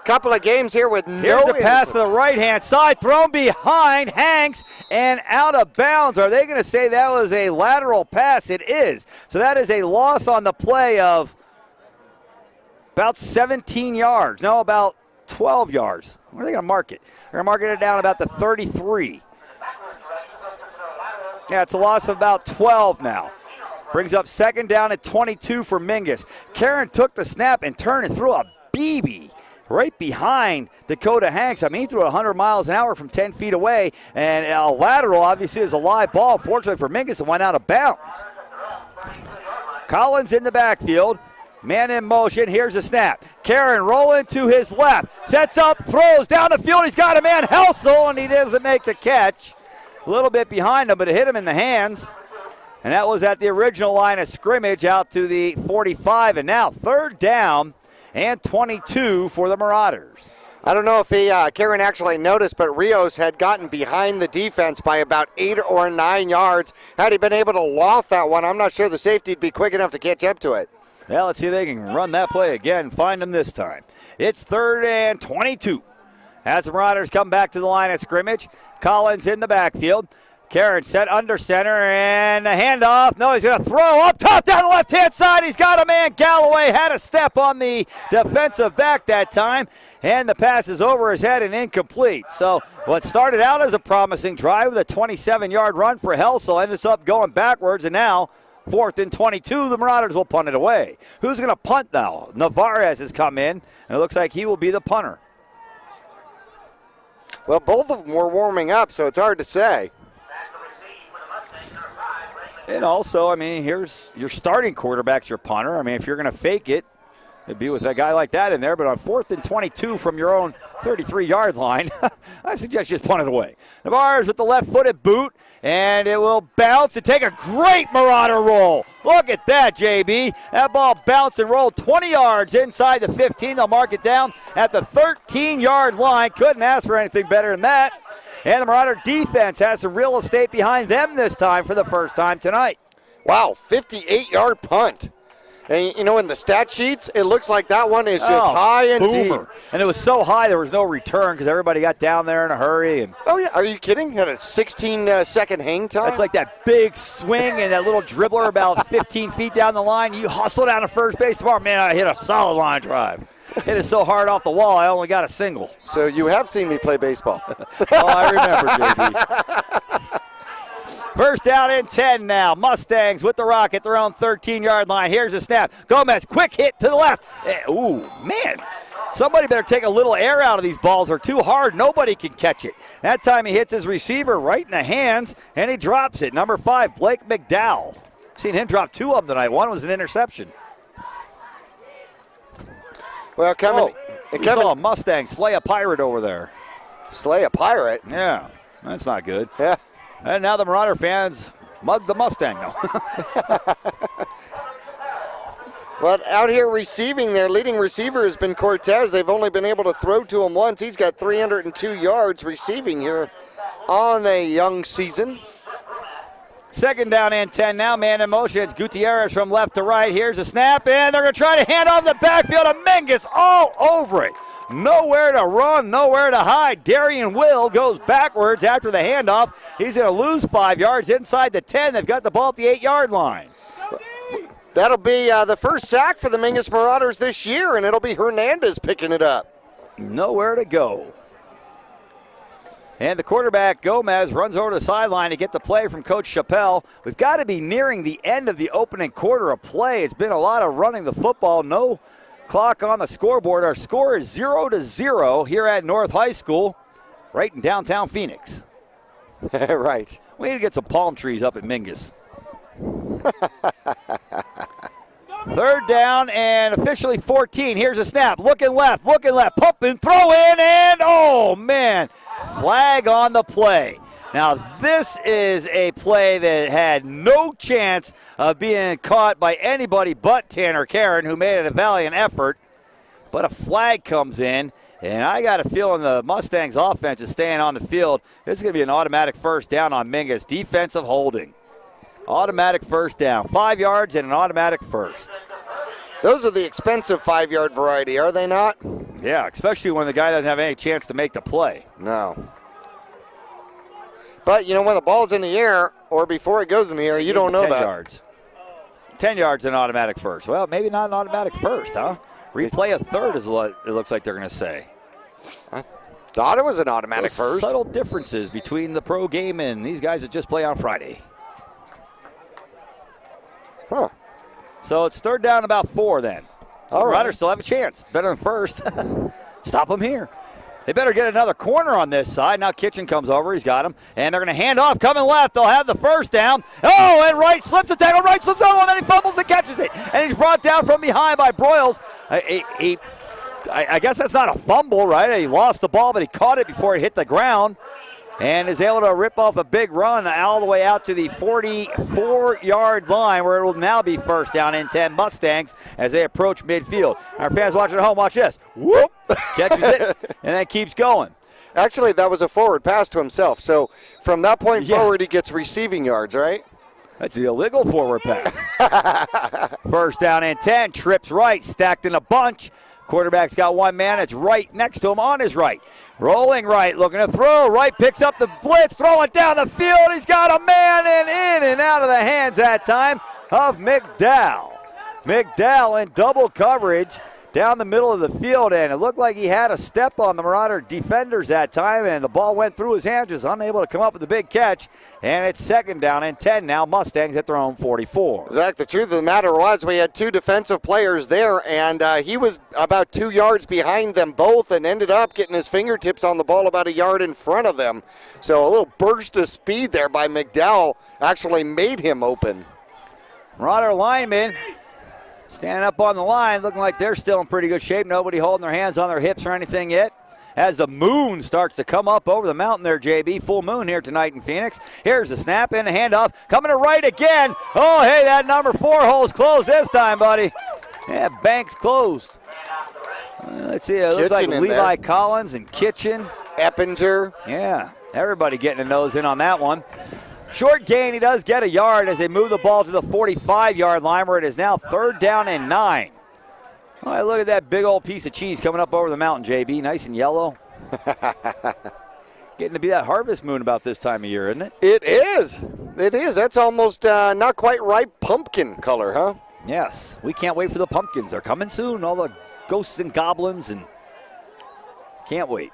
couple of games here with Here's the pass to the right-hand side, thrown behind Hanks and out of bounds. Are they going to say that was a lateral pass? It is. So that is a loss on the play of about 17 yards. No, about 12 yards. Where are they going to mark it? They're going to mark it down about the 33. Yeah, it's a loss of about 12 now. Brings up second down at 22 for Mingus. Karen took the snap and turned and threw a BB right behind Dakota Hanks. I mean, he threw 100 miles an hour from 10 feet away, and a lateral obviously is a live ball. Fortunately for Mingus, it went out of bounds. Collins in the backfield. Man in motion. Here's a snap. Karen rolling to his left. Sets up, throws down the field. He's got a man, Helsel, and he doesn't make the catch. A little bit behind him, but it hit him in the hands. And that was at the original line of scrimmage out to the 45. And now 3rd down and 22 for the Marauders. I don't know if Karen actually noticed, but Rios had gotten behind the defense by about 8 or 9 yards. Had he been able to loft that one, I'm not sure the safety would be quick enough to catch up to it. Well, let's see if they can run that play again, find them this time. It's 3rd and 22. As the Marauders come back to the line of scrimmage, Collins in the backfield. Karen set under center, and a handoff. No, he's going to throw up top down the left-hand side. He's got a man. Galloway had a step on the defensive back that time, and the pass is over his head and incomplete. So what started out as a promising drive with a 27-yard run for Helsel ends up going backwards, and now 4th and 22, the Marauders will punt it away. Who's going to punt now? Navarez has come in, and it looks like he will be the punter. Well, both of them were warming up, so it's hard to say. And also, I mean, here's your starting quarterback's your punter. I mean, if you're going to fake it, it'd be with a guy like that in there. But on 4th and 22 from your own 33-yard line, I suggest you just punt it away. Navarez with the left-footed boot, and it will bounce and take a great Marauder roll. Look at that, JB. That ball bounced and rolled 20 yards inside the 15. They'll mark it down at the 13-yard line. Couldn't ask for anything better than that. And the Marauder defense has some real estate behind them this time for the first time tonight. Wow, 58-yard punt. And, you know, in the stat sheets, it looks like that one is just high and boomer. deep. And it was so high there was no return because everybody got down there in a hurry. And oh, yeah. Are you kidding? Had a 16-second hang time? That's like that big swing and that little dribbler about 15 feet down the line. You hustle down to first base tomorrow. Man, I hit a solid line drive. Hit it so hard off the wall, I only got a single. So you have seen me play baseball. Oh, I remember, JB. First down and 10 now. Mustangs with the rock at their own 13-yard line. Here's a snap. Gomez, quick hit to the left. Ooh, man. Somebody better take a little air out of these balls. They're too hard. Nobody can catch it. That time he hits his receiver right in the hands, and he drops it. Number 5, Blake McDowell. Seen him drop 2 of them tonight. One was an interception. Well, coming. We saw a Mustang slay a pirate over there. Slay a pirate? Yeah, that's not good. Yeah. And now the Marauder fans mug the Mustang now. Well, out here receiving, their leading receiver has been Cortez. They've only been able to throw to him once. He's got 302 yards receiving here on a young season. Second down and 10 now, man in motion. It's Gutierrez from left to right. Here's a snap, and they're going to try to hand off the backfield to Mingus all over it. Nowhere to run, nowhere to hide. Darian Will goes backwards after the handoff. He's going to lose 5 yards inside the 10. They've got the ball at the 8-yard line. That'll be the first sack for the Mingus Marauders this year, and it'll be Hernandez picking it up. Nowhere to go. And the quarterback, Gomez, runs over to the sideline to get the play from Coach Chappelle. We've got to be nearing the end of the opening quarter of play. It's been a lot of running the football. No clock on the scoreboard. Our score is 0-0 here at North High School, right in downtown Phoenix. Right. We need to get some palm trees up at Mingus. Third down and officially 14. Here's a snap. Looking left, pumping, throw in, and oh, man. Flag on the play. Now, this is a play that had no chance of being caught by anybody but Tanner Karen, who made it a valiant effort. But a flag comes in, and I got a feeling the Mustangs offense is staying on the field. This is going to be an automatic first down on Mingus. Defensive holding. Automatic first down. 5 yards and an automatic first. Those are the expensive 5-yard variety, are they not? Yeah, especially when the guy doesn't have any chance to make the play. No. But, you know, when the ball's in the air or before it goes in the air, you don't know 10 that. 10 yards. 10 yards and automatic first. Well, maybe not an automatic first, huh? Replay a third is what it looks like they're going to say. I thought it was an automatic first. Subtle differences between the pro game and these guys that just play on Friday. Huh. So it's third down about 4 then. So All the right. Riders still have a chance. Better than first. Stop them here. They better get another corner on this side. Now Kitchen comes over. He's got him. And they're going to hand off. Coming left. They'll have the first down. Oh, and Wright slips a tackle. Wright slips on one. Then he fumbles and catches it. And he's brought down from behind by Broyles. I guess that's not a fumble, right? He lost the ball, but he caught it before it hit the ground. and is able to rip off a big run all the way out to the 44-yard line, where it will now be first down and 10 Mustangs as they approach midfield. Our fans watching at home, watch this. Whoop! Catches it, and then keeps going. Actually, that was a forward pass to himself. So from that point forward, he gets receiving yards, right? That's the illegal forward pass. First down and 10. Trips right, stacked in a bunch. Quarterback's got one man. It's right next to him on his right. Rolling right, looking to throw. Right picks up the blitz, throwing down the field. He's got a man in and out of the hands that time of McDowell. McDowell in double coverage down the middle of the field, and it looked like he had a step on the Marauder defenders that time, and the ball went through his hands, just unable to come up with a big catch, and it's second down and 10 now. Mustangs at their own 44. Zach, the truth of the matter was we had two defensive players there, and he was about 2 yards behind them both and ended up getting his fingertips on the ball about a yard in front of them. So a little burst of speed there by McDowell actually made him open. Marauder linemen standing up on the line, looking like they're still in pretty good shape. Nobody holding their hands on their hips or anything yet. As the moon starts to come up over the mountain there, JB. Full moon here tonight in Phoenix. Here's the snap and the handoff. Coming to right again. Oh, hey, that number 4 hole's closed this time, buddy. Yeah, bank's closed. Let's see. It looks like Levi Collins and Kitchen. Eppinger. Yeah, everybody getting a nose in on that one. Short gain, he does get a yard as they move the ball to the 45-yard line, where it is now third down and 9. All right, look at that big old piece of cheese coming up over the mountain, JB. Nice and yellow. Getting to be that harvest moon about this time of year, isn't it? It is. It is. That's almost not quite ripe pumpkin color, huh? Yes. We can't wait for the pumpkins. They're coming soon. All the ghosts and goblins, and can't wait.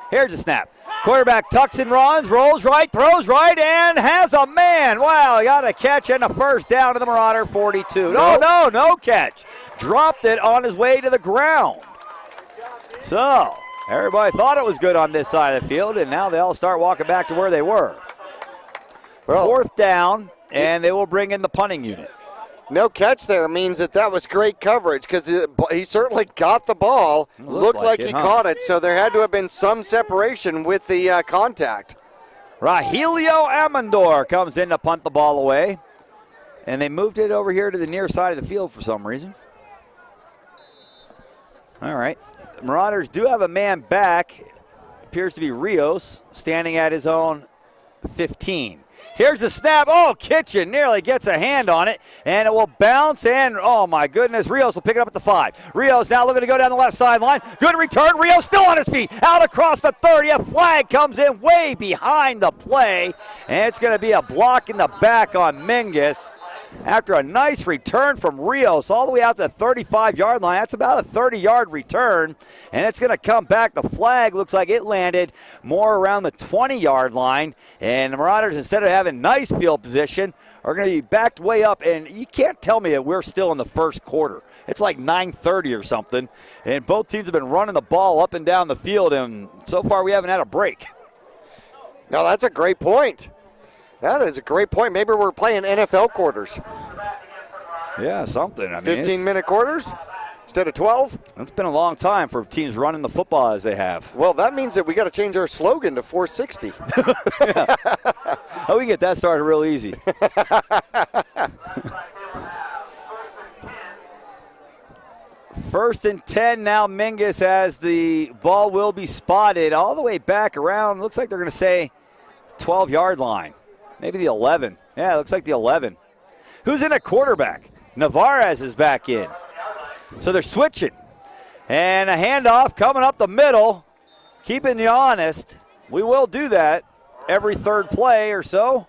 Here's the snap. Quarterback tucks and runs, rolls right, throws right, and has a man. Wow, he got a catch and a first down to the Marauder 42. No catch. Dropped it on his way to the ground. So, everybody thought it was good on this side of the field, and now they all start walking back to where they were. Fourth down, and they will bring in the punting unit. No catch there means that was great coverage, because he certainly got the ball. Looked like he caught it, so there had to have been some separation with the contact. Rahilio Amandor comes in to punt the ball away, and they moved it over here to the near side of the field for some reason. All right. The Marauders do have a man back. Appears to be Rios, standing at his own 15. Here's the snap. Oh, Kitchen nearly gets a hand on it, and it will bounce, and oh my goodness, Rios will pick it up at the 5. Rios now looking to go down the left sideline. Good return. Rios still on his feet. Out across the 30. A flag comes in way behind the play, and it's going to be a block in the back on Mingus. After a nice return from Rios all the way out to the 35-yard line. That's about a 30-yard return, and it's going to come back. The flag looks like it landed more around the 20-yard line, and the Marauders, instead of having nice field position, are going to be backed way up, and you can't tell me that we're still in the first quarter. It's like 9:30 or something, and both teams have been running the ball up and down the field, and so far we haven't had a break. No, that's a great point. That is a great point. Maybe we're playing NFL quarters. Yeah, something. I mean, 15-minute quarters instead of 12? It's been a long time for teams running the football as they have. Well, that means that we got to change our slogan to 460. Yeah. Oh, we can get that started real easy. First and 10 now. Mingus, as the ball will be spotted all the way back around. Looks like they're going to say 12-yard line. Maybe the 11. Yeah, it looks like the 11. Who's in at quarterback? Navarez is back in. So they're switching. And a handoff coming up the middle. Keeping you honest, we will do that every third play or so.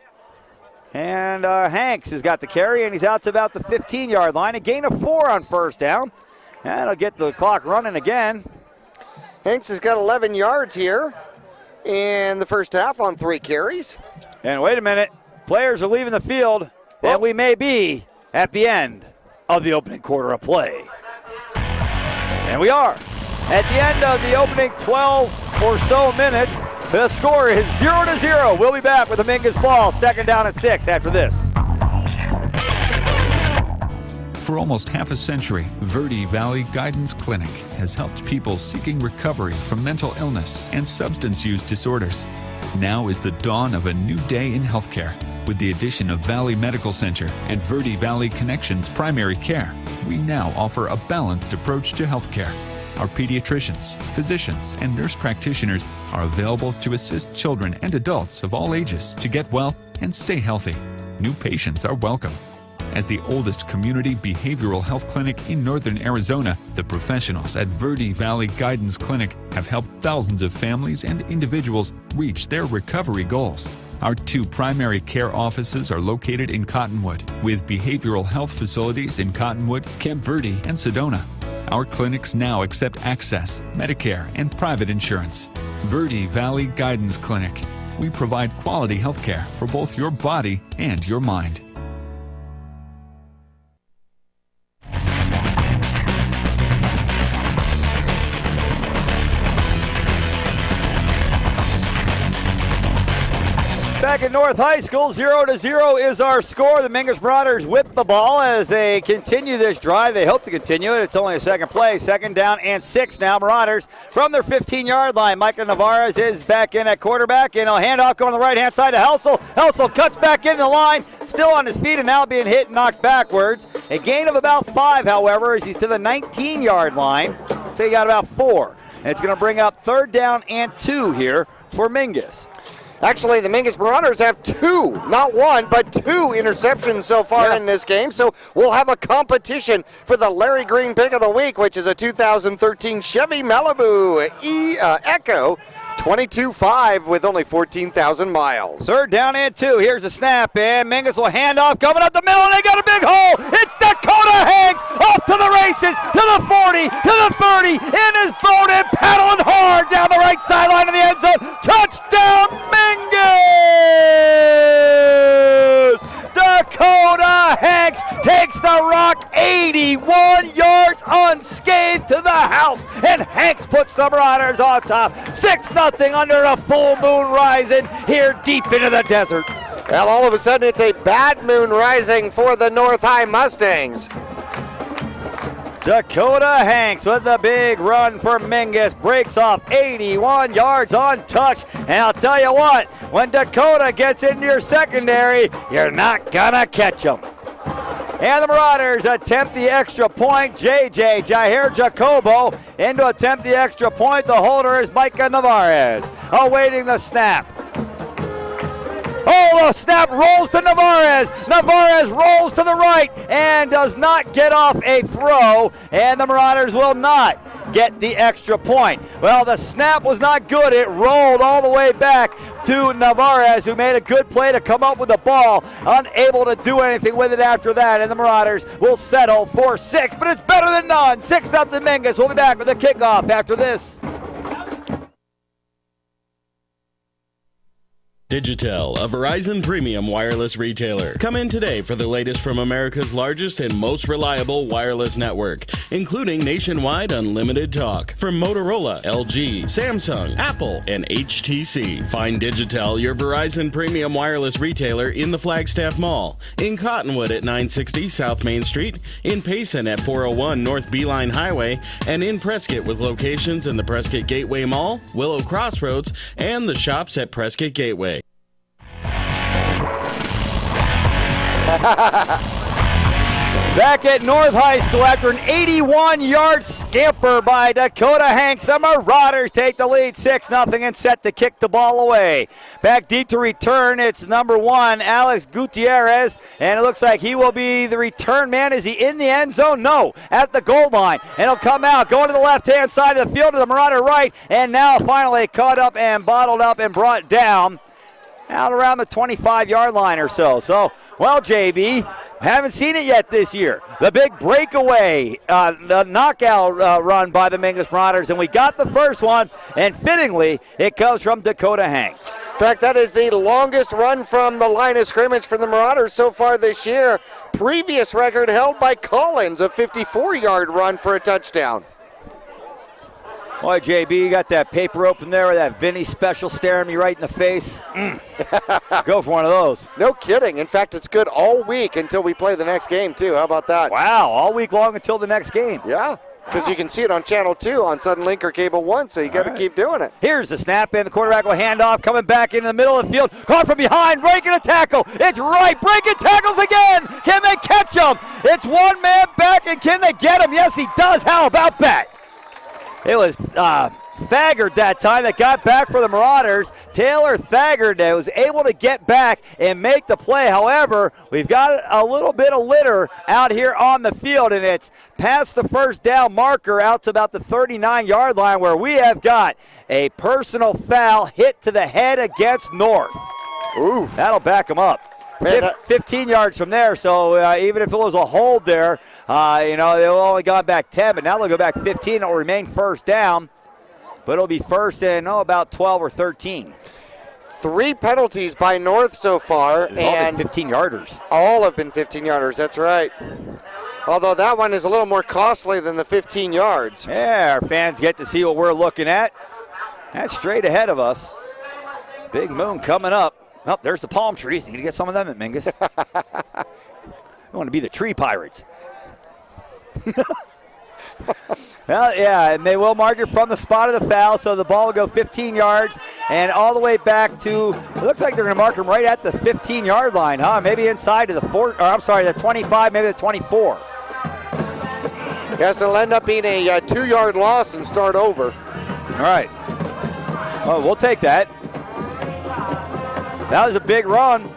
And Hanks has got the carry, and he's out to about the 15-yard line. A gain of 4 on first down. That'll get the clock running again. Hanks has got 11 yards here in the first half on 3 carries. And wait a minute, players are leaving the field, and we may be at the end of the opening quarter of play. And we are. At the end of the opening 12 or so minutes, the score is 0-0. We'll be back with the Mingus ball, second down at 6 after this. For almost half a century, Verde Valley Guidance Clinic has helped people seeking recovery from mental illness and substance use disorders. Now is the dawn of a new day in healthcare. With the addition of Valley Medical Center and Verde Valley Connections Primary Care, we now offer a balanced approach to healthcare. Our pediatricians, physicians, and nurse practitioners are available to assist children and adults of all ages to get well and stay healthy. New patients are welcome. As the oldest community behavioral health clinic in northern Arizona, the professionals at Verde Valley Guidance Clinic have helped thousands of families and individuals reach their recovery goals. Our 2 primary care offices are located in Cottonwood, with behavioral health facilities in Cottonwood, Camp Verde, and Sedona. Our clinics now accept Access, Medicare, and private insurance. Verde Valley Guidance Clinic. We provide quality health care for both your body and your mind. Back at North High School, 0-0 is our score. The Mingus Marauders whip the ball as they continue this drive. They hope to continue it. It's only a second play. 2nd down and 6 now. Marauders from their 15-yard line. Micah Navarez is back in at quarterback, and a handoff going on the right-hand side to Helsel. Helsel cuts back in the line, still on his feet and now being hit and knocked backwards. A gain of about 5, however, as he's to the 19-yard line. So he got about 4. And it's going to bring up 3rd down and 2 here for Mingus. Actually, the Mingus Marauders have 2, not 1, but 2 interceptions so far in this game. So we'll have a competition for the Larry Green Pick of the Week, which is a 2013 Chevy Malibu Echo 22.5 with only 14,000 miles. 3rd down and 2. Here's the snap, and Mingus will hand off, coming up the middle, and they got a big hole. It's Dakota Hanks off to the races, to the 40, to the 30, in his boat and paddling hard down the right sideline of the end zone. Touchdown, Mingus! Dakota Hanks takes the rock 81 yards unscathed to the house, and Hanks puts the Marauders on top. 6-0 under a full moon rising here deep into the desert. Well, all of a sudden it's a bad moon rising for the North High Mustangs. Dakota Hanks with the big run for Mingus, breaks off 81 yards untouched. And I'll tell you what, when Dakota gets into your secondary, you're not gonna catch him. And the Marauders attempt the extra point. Jair Jacobo in to attempt the extra point. The holder is Micah Navarez, awaiting the snap. Oh, the snap rolls to Navarez. Navarez rolls to the right and does not get off a throw, and the Marauders will not get the extra point. Well, the snap was not good. It rolled all the way back to Navarez, who made a good play to come up with the ball, unable to do anything with it after that, and the Marauders will settle for 6, but it's better than none. 6-0 Mingus. We'll be back with the kickoff after this. Digitel, a Verizon premium wireless retailer. Come in today for the latest from America's largest and most reliable wireless network, including nationwide unlimited talk from Motorola, LG, Samsung, Apple, and HTC. Find Digitel, your Verizon premium wireless retailer, in the Flagstaff Mall, in Cottonwood at 960 South Main Street, in Payson at 401 North Beeline Highway, and in Prescott with locations in the Prescott Gateway Mall, Willow Crossroads, and the shops at Prescott Gateway. Back at North High School after an 81-yard scamper by Dakota Hanks, the Marauders take the lead 6-0 and set to kick the ball away. Back deep to return, it's number 1, Alex Gutierrez, and it looks like he will be the return man. Is he in the end zone? No, at the goal line, and he'll come out, going to the left-hand side of the field to the Marauder right, and now finally caught up and bottled up and brought down out around the 25-yard line or so. So, well, JB, haven't seen it yet this year. The big breakaway, the knockout run by the Mingus Marauders, and we got the first one, and fittingly, it comes from Dakota Hanks. In fact, that is the longest run from the line of scrimmage for the Marauders so far this year. Previous record held by Collins, a 54-yard run for a touchdown. Boy, JB, you got that paper open there with that Vinny special staring me right in the face. Go for one of those. No kidding. In fact, it's good all week until we play the next game, too. How about that? Wow, all week long until the next game. Yeah. because you can see it on Channel 2 on Suddenlink or Cable 1, so you got to keep doing it. Here's the snap in. The quarterback will hand off, coming back into the middle of the field. Caught from behind, breaking a tackle. It's right, breaking tackles again. Can they catch him? It's one man back, and can they get him? Yes, he does. How about that? It was Thagard that time that got back for the Marauders. Taylor Thagard was able to get back and make the play. However, we've got a little bit of litter out here on the field, and it's past the first down marker out to about the 39-yard line, where we have got a personal foul hit to the head against North. Ooh, that'll back them up. 15 yards from there, so even if it was a hold there, they've only gone back 10, but now they'll go back 15. It'll remain first down. But it'll be first and about 12 or 13. 3 penalties by North so far. And 15-yarders. All have been 15-yarders, that's right. Although that one is a little more costly than the 15 yards. Yeah, our fans get to see what we're looking at. That's straight ahead of us. Big moon coming up. Oh, there's the palm trees. Need to get some of them at Mingus. We want to be the tree pirates. Well, yeah, and they will mark it from the spot of the foul, so the ball will go 15 yards and all the way back to, it looks like they're going to mark him right at the 15-yard line, huh? Maybe inside to the the 25, maybe the 24. Yes, it'll end up being a 2-yard loss and start over. All right. Oh, we'll take that. That was a big run.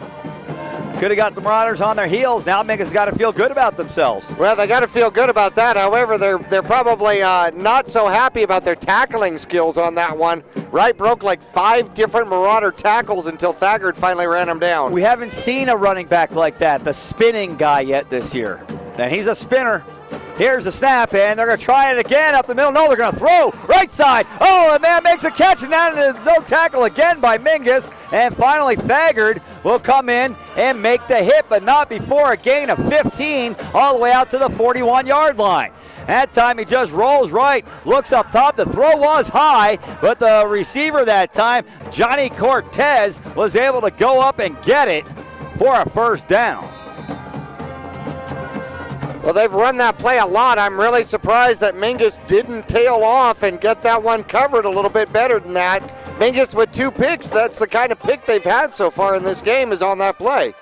Could have got the Marauders on their heels. Now Mingus has got to feel good about themselves. Well, they got to feel good about that. However, they're probably not so happy about their tackling skills on that one. Wright broke like 5 different Marauder tackles until Thagard finally ran him down. We haven't seen a running back like that, the spinning guy, yet this year. And he's a spinner. Here's the snap, and they're going to try it again up the middle. No, they're going to throw right side. Oh, the man makes a catch, and now no tackle again by Mingus. And finally, Thagard will come in and make the hit, but not before a gain of 15 all the way out to the 41-yard line. That time he just rolls right, looks up top. The throw was high, but the receiver that time, Johnny Cortez, was able to go up and get it for a first down. Well, they've run that play a lot. I'm really surprised that Mingus didn't tail off and get that one covered a little bit better than that. Mingus with 2 picks. That's the kind of pick they've had so far in this game, is on that play.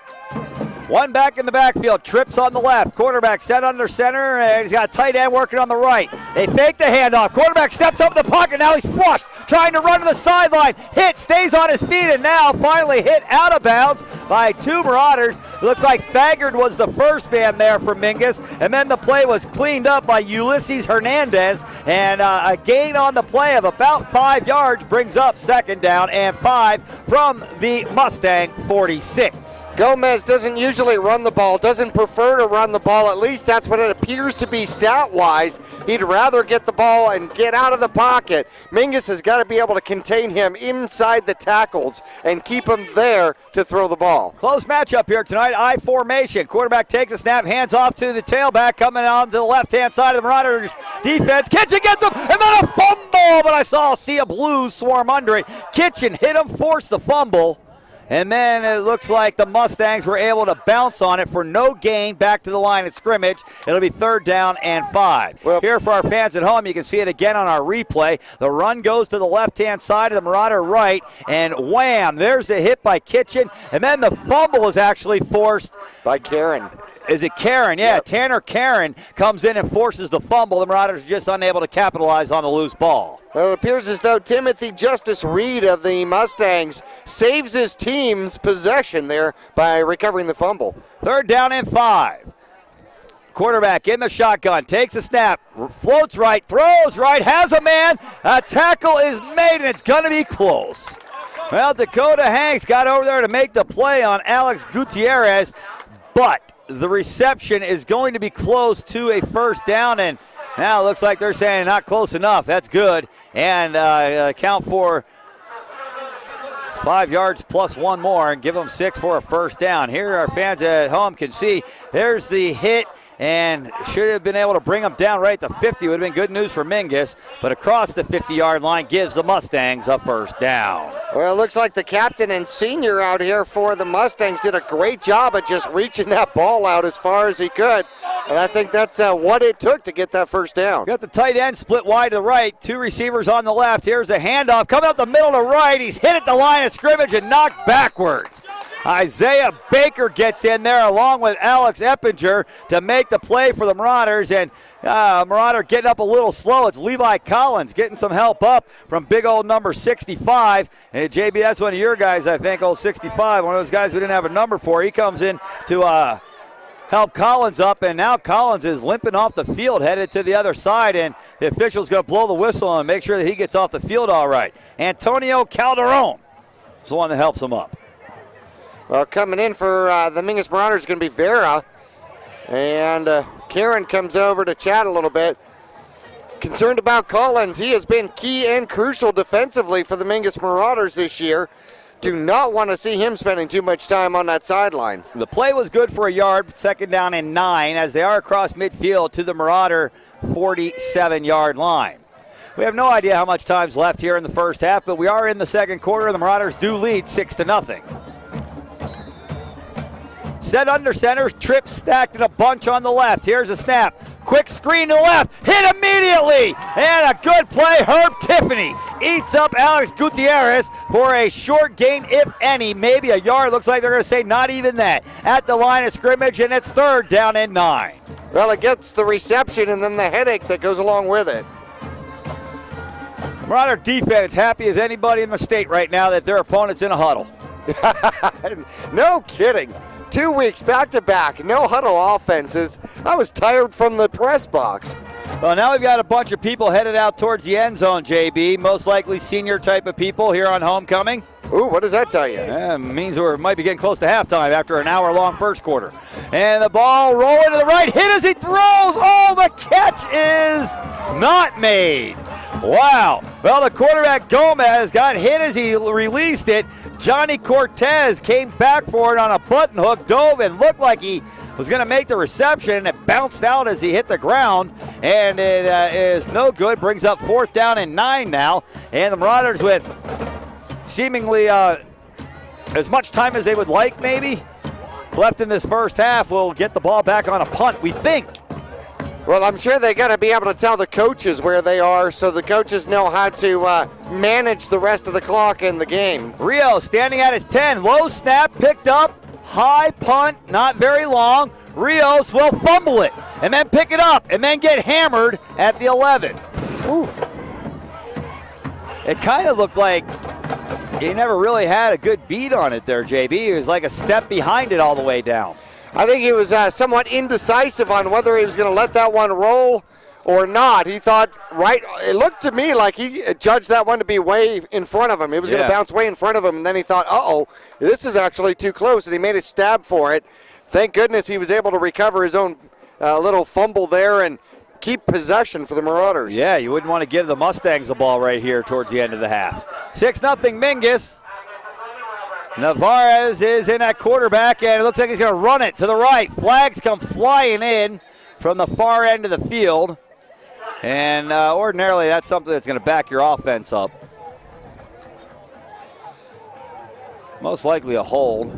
One back in the backfield, trips on the left. Quarterback set under center, and he's got a tight end working on the right. They fake the handoff. Quarterback steps up in the pocket. Now he's flushed, trying to run to the sideline. Hit, stays on his feet, and now finally hit out of bounds by 2 Marauders. It looks like Thagard was the first man there for Mingus, and then the play was cleaned up by Ulysses Hernandez, and a gain on the play of about 5 yards brings up second down and 5 from the Mustang 46. Gomez doesn't usually run the ball, doesn't prefer to run the ball. At least that's what it appears to be stat-wise. He'd rather get the ball and get out of the pocket. Mingus has got to be able to contain him inside the tackles and keep him there to throw the ball. Close matchup here tonight. I formation. Quarterback takes a snap, hands off to the tailback, coming on to the left-hand side of the Marauders defense. Kitchen gets him, and then a fumble, but I saw a sea of blue swarm under it. Kitchen hit him, forced the fumble. And then it looks like the Mustangs were able to bounce on it for no gain back to the line of scrimmage. It'll be third down and 5. Well, here for our fans at home, you can see it again on our replay. The run goes to the left-hand side of the Marauder right, and wham, there's a hit by Kitchen. And then the fumble is actually forced by Karen. Is it Karen? Yeah, yep. Tanner Karen comes in and forces the fumble. The Marauders are just unable to capitalize on the loose ball. Well, it appears as though Timothy Justice Reed of the Mustangs saves his team's possession there by recovering the fumble. Third down and 5. Quarterback in the shotgun, takes a snap, floats right, throws right, has a man. A tackle is made, and it's going to be close. Well, Dakota Hanks got over there to make the play on Alex Gutierrez, but the reception is going to be close to a first down, and now it looks like they're saying not close enough. That's good, and count for 5 yards plus 1 more and give them 6 for a first down. Here our fans at home can see there's the hit, and should have been able to bring them down right at the 50. Would have been good news for Mingus, but across the 50-yard line gives the Mustangs a first down. Well, it looks like the captain and senior out here for the Mustangs did a great job of just reaching that ball out as far as he could. And I think that's what it took to get that first down. Got the tight end split wide to the right, 2 receivers on the left. Here's a handoff coming up the middle to right. He's hit at the line of scrimmage and knocked backwards. Isaiah Baker gets in there along with Alex Eppinger to make the play for the Marauders. And Marauder getting up a little slow. It's Levi Collins getting some help up from big old number 65. And JB, that's one of your guys, I think, old 65, one of those guys we didn't have a number for. He comes in to help Collins up, and now Collins is limping off the field, headed to the other side, and the official's going to blow the whistle and make sure that he gets off the field all right. Antonio Calderon is the one that helps him up. Well, coming in for the Mingus Marauders is going to be Vera, and Karen comes over to chat a little bit. Concerned about Collins. He has been key and crucial defensively for the Mingus Marauders this year. Do not want to see him spending too much time on that sideline. The play was good for a yard, 2nd down and 9, as they are across midfield to the Marauder 47-yard line. We have no idea how much time's left here in the first half, but we are in the second quarter, and the Marauders do lead 6-0. Set under center, Tripp stacked in a bunch on the left. Here's a snap. Quick screen to the left, hit immediately, and a good play. Herb Tiffany eats up Alex Gutierrez for a short gain, if any, maybe a yard. Looks like they're going to say not even that. At the line of scrimmage, and it's 3rd down and 9. Well, it gets the reception and then the headache that goes along with it. Marauder defense happy as anybody in the state right now that their opponent's in a huddle. No kidding. 2 weeks back-to-back, no huddle offenses. I was tired from the press box. Well, now we've got a bunch of people headed out towards the end zone, JB. Most likely senior type of people here on homecoming. Ooh, what does that tell you? It means we might be getting close to halftime after an hour-long first quarter. And the ball rolling to the right, hit as he throws. Oh, the catch is not made. Wow. Well, the quarterback Gomez got hit as he released it. Johnny Cortez came back for it on a button hook, dove, and looked like he was going to make the reception, and it bounced out as he hit the ground, and it is no good. Brings up 4th down and 9 now, and the Marauders with seemingly as much time as they would like maybe left in this first half will get the ball back on a punt, we think. Well, I'm sure they got to be able to tell the coaches where they are so the coaches know how to manage the rest of the clock in the game. Rio standing at his 10. Low snap, picked up. High punt, not very long. Rios will fumble it and then pick it up and then get hammered at the 11. Oof. It kind of looked like he never really had a good beat on it there, JB. He was like a step behind it all the way down. I think he was somewhat indecisive on whether he was going to let that one roll or not. He thought, it looked to me like he judged that one to be way in front of him. It was going to bounce way in front of him, and then he thought, uh-oh, this is actually too close, and he made a stab for it. Thank goodness he was able to recover his own little fumble there and keep possession for the Marauders. Yeah, you wouldn't want to give the Mustangs the ball right here towards the end of the half. 6-0 Mingus. Navarez is in at quarterback, and it looks like he's going to run it to the right. Flags come flying in from the far end of the field. And ordinarily, that's something that's going to back your offense up. Most likely a hold.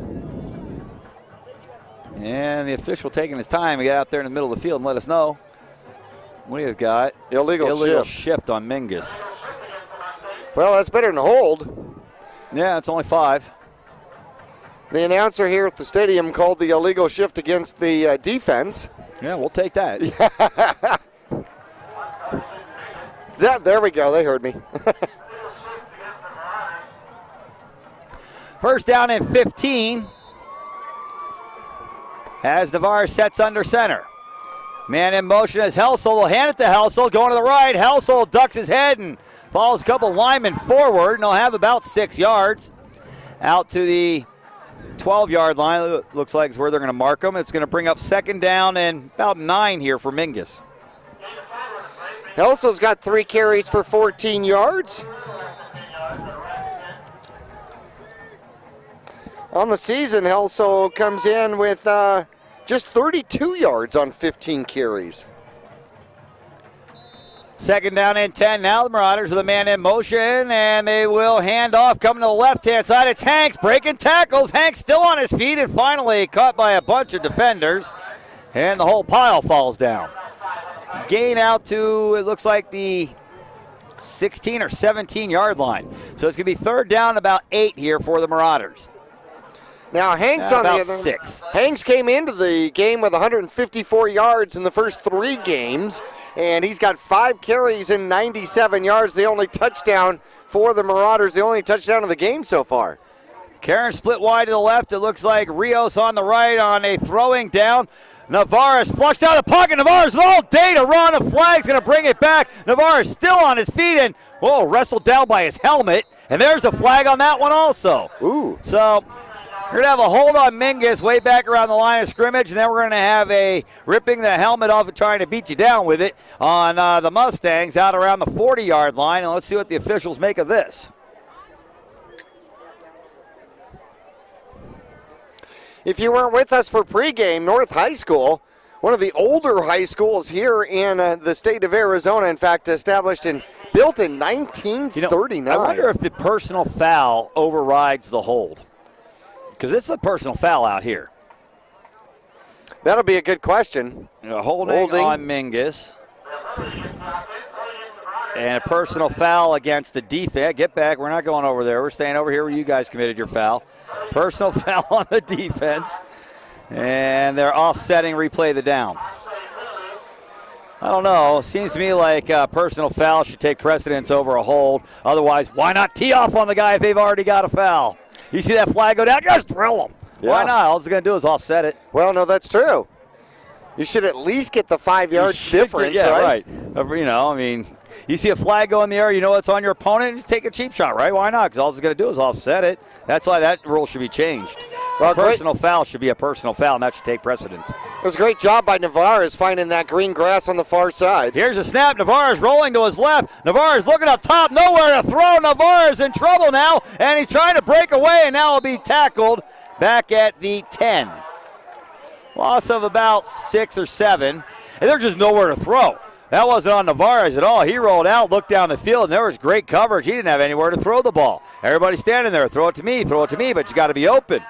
And the official taking his time to get out there in the middle of the field and let us know. What do you got? Illegal shift on Mingus. Well, that's better than a hold. Yeah, it's only 5. The announcer here at the stadium called the illegal shift against the defense. Yeah, we'll take that. There we go. They heard me. First down and 15 as Navarre sets under center. Man in motion as Helsel will hand it to Helsel, going to the right. Helsel ducks his head and follows a couple linemen forward, and he'll have about 6 yards. Out to the 12-yard line, looks like is where they're going to mark them. It's going to bring up 2nd down and about 9 here for Mingus. Helsel's got 3 carries for 14 yards. On the season, Helsel comes in with just 32 yards on 15 carries. 2nd down and 10. Now the Marauders with a man in motion, and they will hand off. Coming to the left-hand side, it's Hanks breaking tackles. Hanks still on his feet and finally caught by a bunch of defenders. and the whole pile falls down. Gain out to, it looks like the 16 or 17-yard line. So it's going to be third down, about 8 here for the Marauders. Now, Hanks on the other 6. Hanks came into the game with 154 yards in the first 3 games, and he's got 5 carries and 97 yards. The only touchdown for the Marauders, the only touchdown of the game so far. Karen split wide to the left. It looks like Rios on the right on a throwing down. Navarez flushed out of the pocket. Navarez all day to run. A flag's going to bring it back. Navarez still on his feet and, whoa, wrestled down by his helmet. And there's a flag on that one also. Ooh. So we're going to have a hold on Mingus way back around the line of scrimmage, and then we're going to have a ripping the helmet off and trying to beat you down with it on the Mustangs out around the 40-yard line. And let's see what the officials make of this. If you weren't with us for pregame, North High School, one of the older high schools here in the state of Arizona, in fact, established and built in 1939. I wonder if the personal foul overrides the hold, because it's a personal foul out here. That'll be a good question. Holding on Mingus. And a personal foul against the defense. Get back. We're not going over there. We're staying over here where you guys committed your foul. Personal foul on the defense. And they're offsetting replay the down. I don't know. Seems to me like personal foul should take precedence over a hold. Otherwise, why not tee off on the guy if they've already got a foul? You see that flag go down? Just drill them. Yeah. Why not? All it's going to do is offset it. Well, no, that's true. You should at least get the 5 yards difference, right? You know, I mean, you see a flag go in the air, you know it's on your opponent, and you take a cheap shot, right? Why not? Because all it's going to do is offset it. That's why that rule should be changed. Well, personal foul should be a personal foul, and that should take precedence. It was a great job by Navarez finding that green grass on the far side. Here's a snap. Navarez rolling to his left. Navarez looking up top, nowhere to throw. Navarez in trouble now, and he's trying to break away, and now he'll be tackled back at the 10. Loss of about 6 or 7, and there's just nowhere to throw. That wasn't on Navarez at all. He rolled out, looked down the field, and there was great coverage. He didn't have anywhere to throw the ball. Everybody standing there, throw it to me, but you got to be open.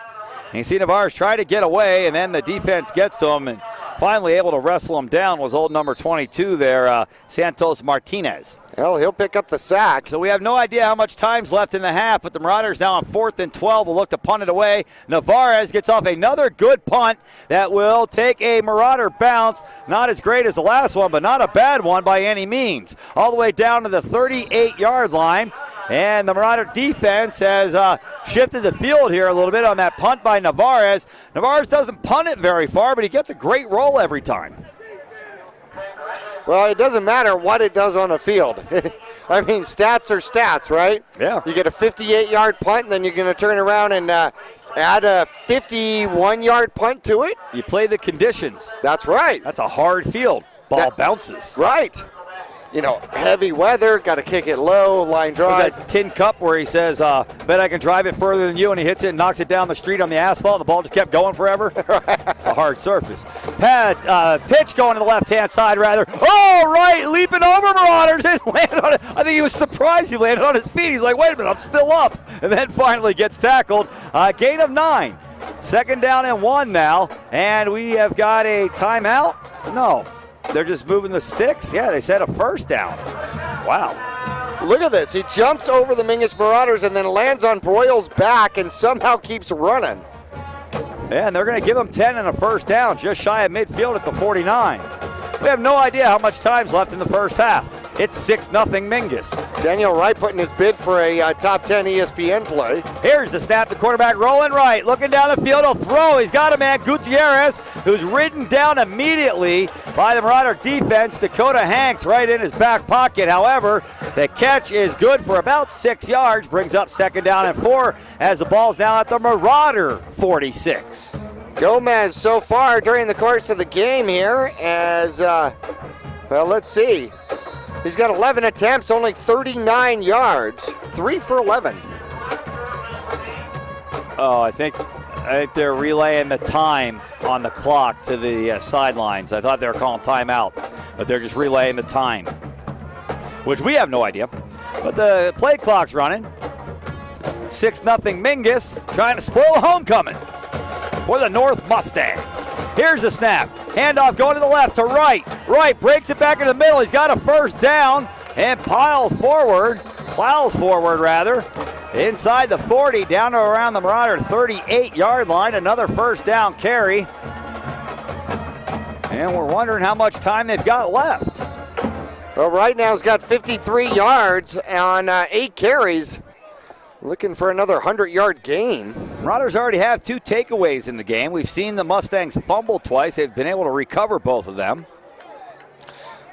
And you see Navarez try to get away, and then the defense gets to him, and finally able to wrestle him down was old number 22 there, Santos Martinez. Well, he'll pick up the sack. So we have no idea how much time's left in the half, but the Marauders now on 4th and 12 will look to punt it away. Navarez gets off another good punt that will take a Marauder bounce. Not as great as the last one, but not a bad one by any means. All the way down to the 38-yard line. And the Marauder defense has shifted the field here a little bit on that punt by Navarez. Navarez doesn't punt it very far, but he gets a great roll every time. Well, it doesn't matter what it does on the field. I mean, stats are stats, right? Yeah. You get a 58-yard punt, and then you're going to turn around and add a 51-yard punt to it. You play the conditions. That's right. That's a hard field. Ball bounces. Right. You know, heavy weather, got to kick it low, line drive. There's that Tin Cup where he says, bet I can drive it further than you, and he hits it and knocks it down the street on the asphalt, and the ball just kept going forever. It's a hard surface. Pitch going to the left-hand side, rather. Oh, right, leaping over Marauders. Landed on it. I think he was surprised he landed on his feet. He's like, wait a minute, I'm still up. And then finally gets tackled. Gain of 9. 2nd down and 1 now, and we have got a timeout. No. They're just moving the sticks? Yeah, they said a 1st down. Wow. Look at this. He jumps over the Mingus Marauders and then lands on Broyles' back and somehow keeps running. Yeah, and they're going to give him 10 and a 1st down, just shy of midfield at the 49. We have no idea how much time's left in the first half. It's 6-0 Mingus. Daniel Wright putting his bid for a top 10 ESPN play. Here's the snap. The quarterback rolling right. Looking down the field. He'll throw. He's got a man, Gutierrez, who's ridden down immediately by the Marauder defense. Dakota Hanks right in his back pocket. However, the catch is good for about 6 yards. Brings up 2nd down and 4 as the ball's now at the Marauder 46. Gomez so far during the course of the game here as, well, let's see. He's got 11 attempts, only 39 yards, 3 for 11. Oh, I think they're relaying the time on the clock to the sidelines. I thought they were calling timeout, but they're just relaying the time, which we have no idea. But the play clock's running. 6-0 Mingus trying to spoil the homecoming for the North Mustangs. Here's the snap. Handoff going to the left to right. Right breaks it back in the middle. He's got a first down and plows forward rather. Inside the 40, down to around the Marauder 38-yard line. Another first down carry. And we're wondering how much time they've got left. Well, right now he's got 53 yards on 8 carries. Looking for another 100-yard gain. Marauders already have 2 takeaways in the game. We've seen the Mustangs fumble twice. They've been able to recover both of them.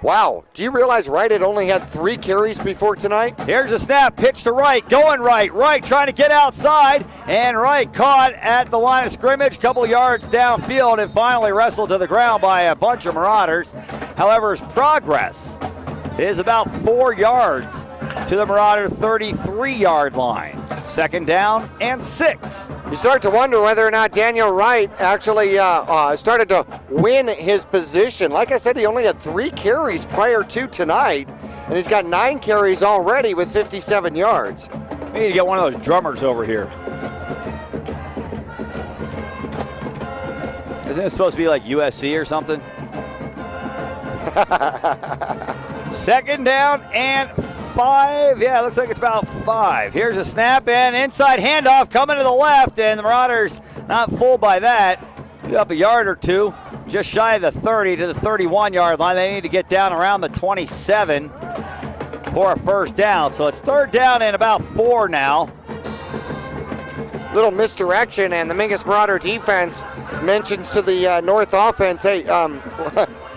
Wow, do you realize Wright had only had 3 carries before tonight? Here's a snap, pitch to Wright, going right trying to get outside, and Wright caught at the line of scrimmage, couple yards downfield, and finally wrestled to the ground by a bunch of Marauders. However, his progress is about 4 yards to the Marauder 33-yard line. Second down and 6. You start to wonder whether or not Daniel Wright actually started to win his position. Like I said, he only had 3 carries prior to tonight, and he's got 9 carries already with 57 yards. We need to get one of those drummers over here. Isn't it supposed to be like USC or something? Second down and 5. Yeah, it looks like it's about 5. Here's a snap and inside handoff coming to the left, and the Marauders not fooled by that. Up a yard or 2, just shy of the 30 to the 31-yard line. They need to get down around the 27 for a first down. So it's third down and about 4 now. Little misdirection, and the Mingus Marauder defense mentions to the North offense, hey,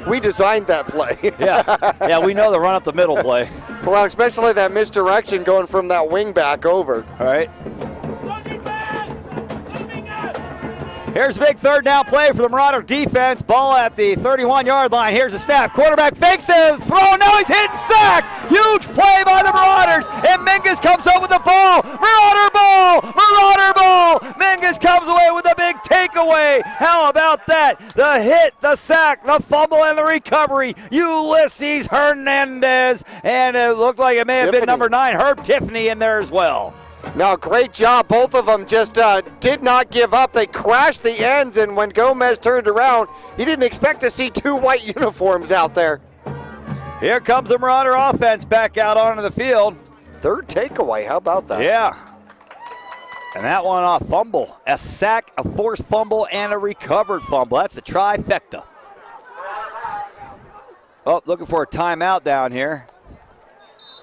we designed that play. yeah, we know the run up the middle play. Well, especially that misdirection going from that wing back over. All right. Here's a big third down play for the Marauder defense. Ball at the 31-yard line. Here's a snap. Quarterback fakes the throw. Now he's hit and sacked. Huge play by the Marauders. And Mingus comes up with the ball. Marauder ball. Marauder ball. Mingus comes away with a big takeaway. How about that? The hit, the sack, the fumble, and the recovery. Ulysses Hernandez. And it looked like it may have been number 9, Herb Tiffany, in there as well. No, great job. Both of them just did not give up. They crashed the ends, and when Gomez turned around, he didn't expect to see 2 white uniforms out there. Here comes the Marauder offense back out onto the field. Third takeaway. How about that? Yeah. And that one off fumble. A sack, a forced fumble, and a recovered fumble. That's a trifecta. Oh, looking for a timeout down here.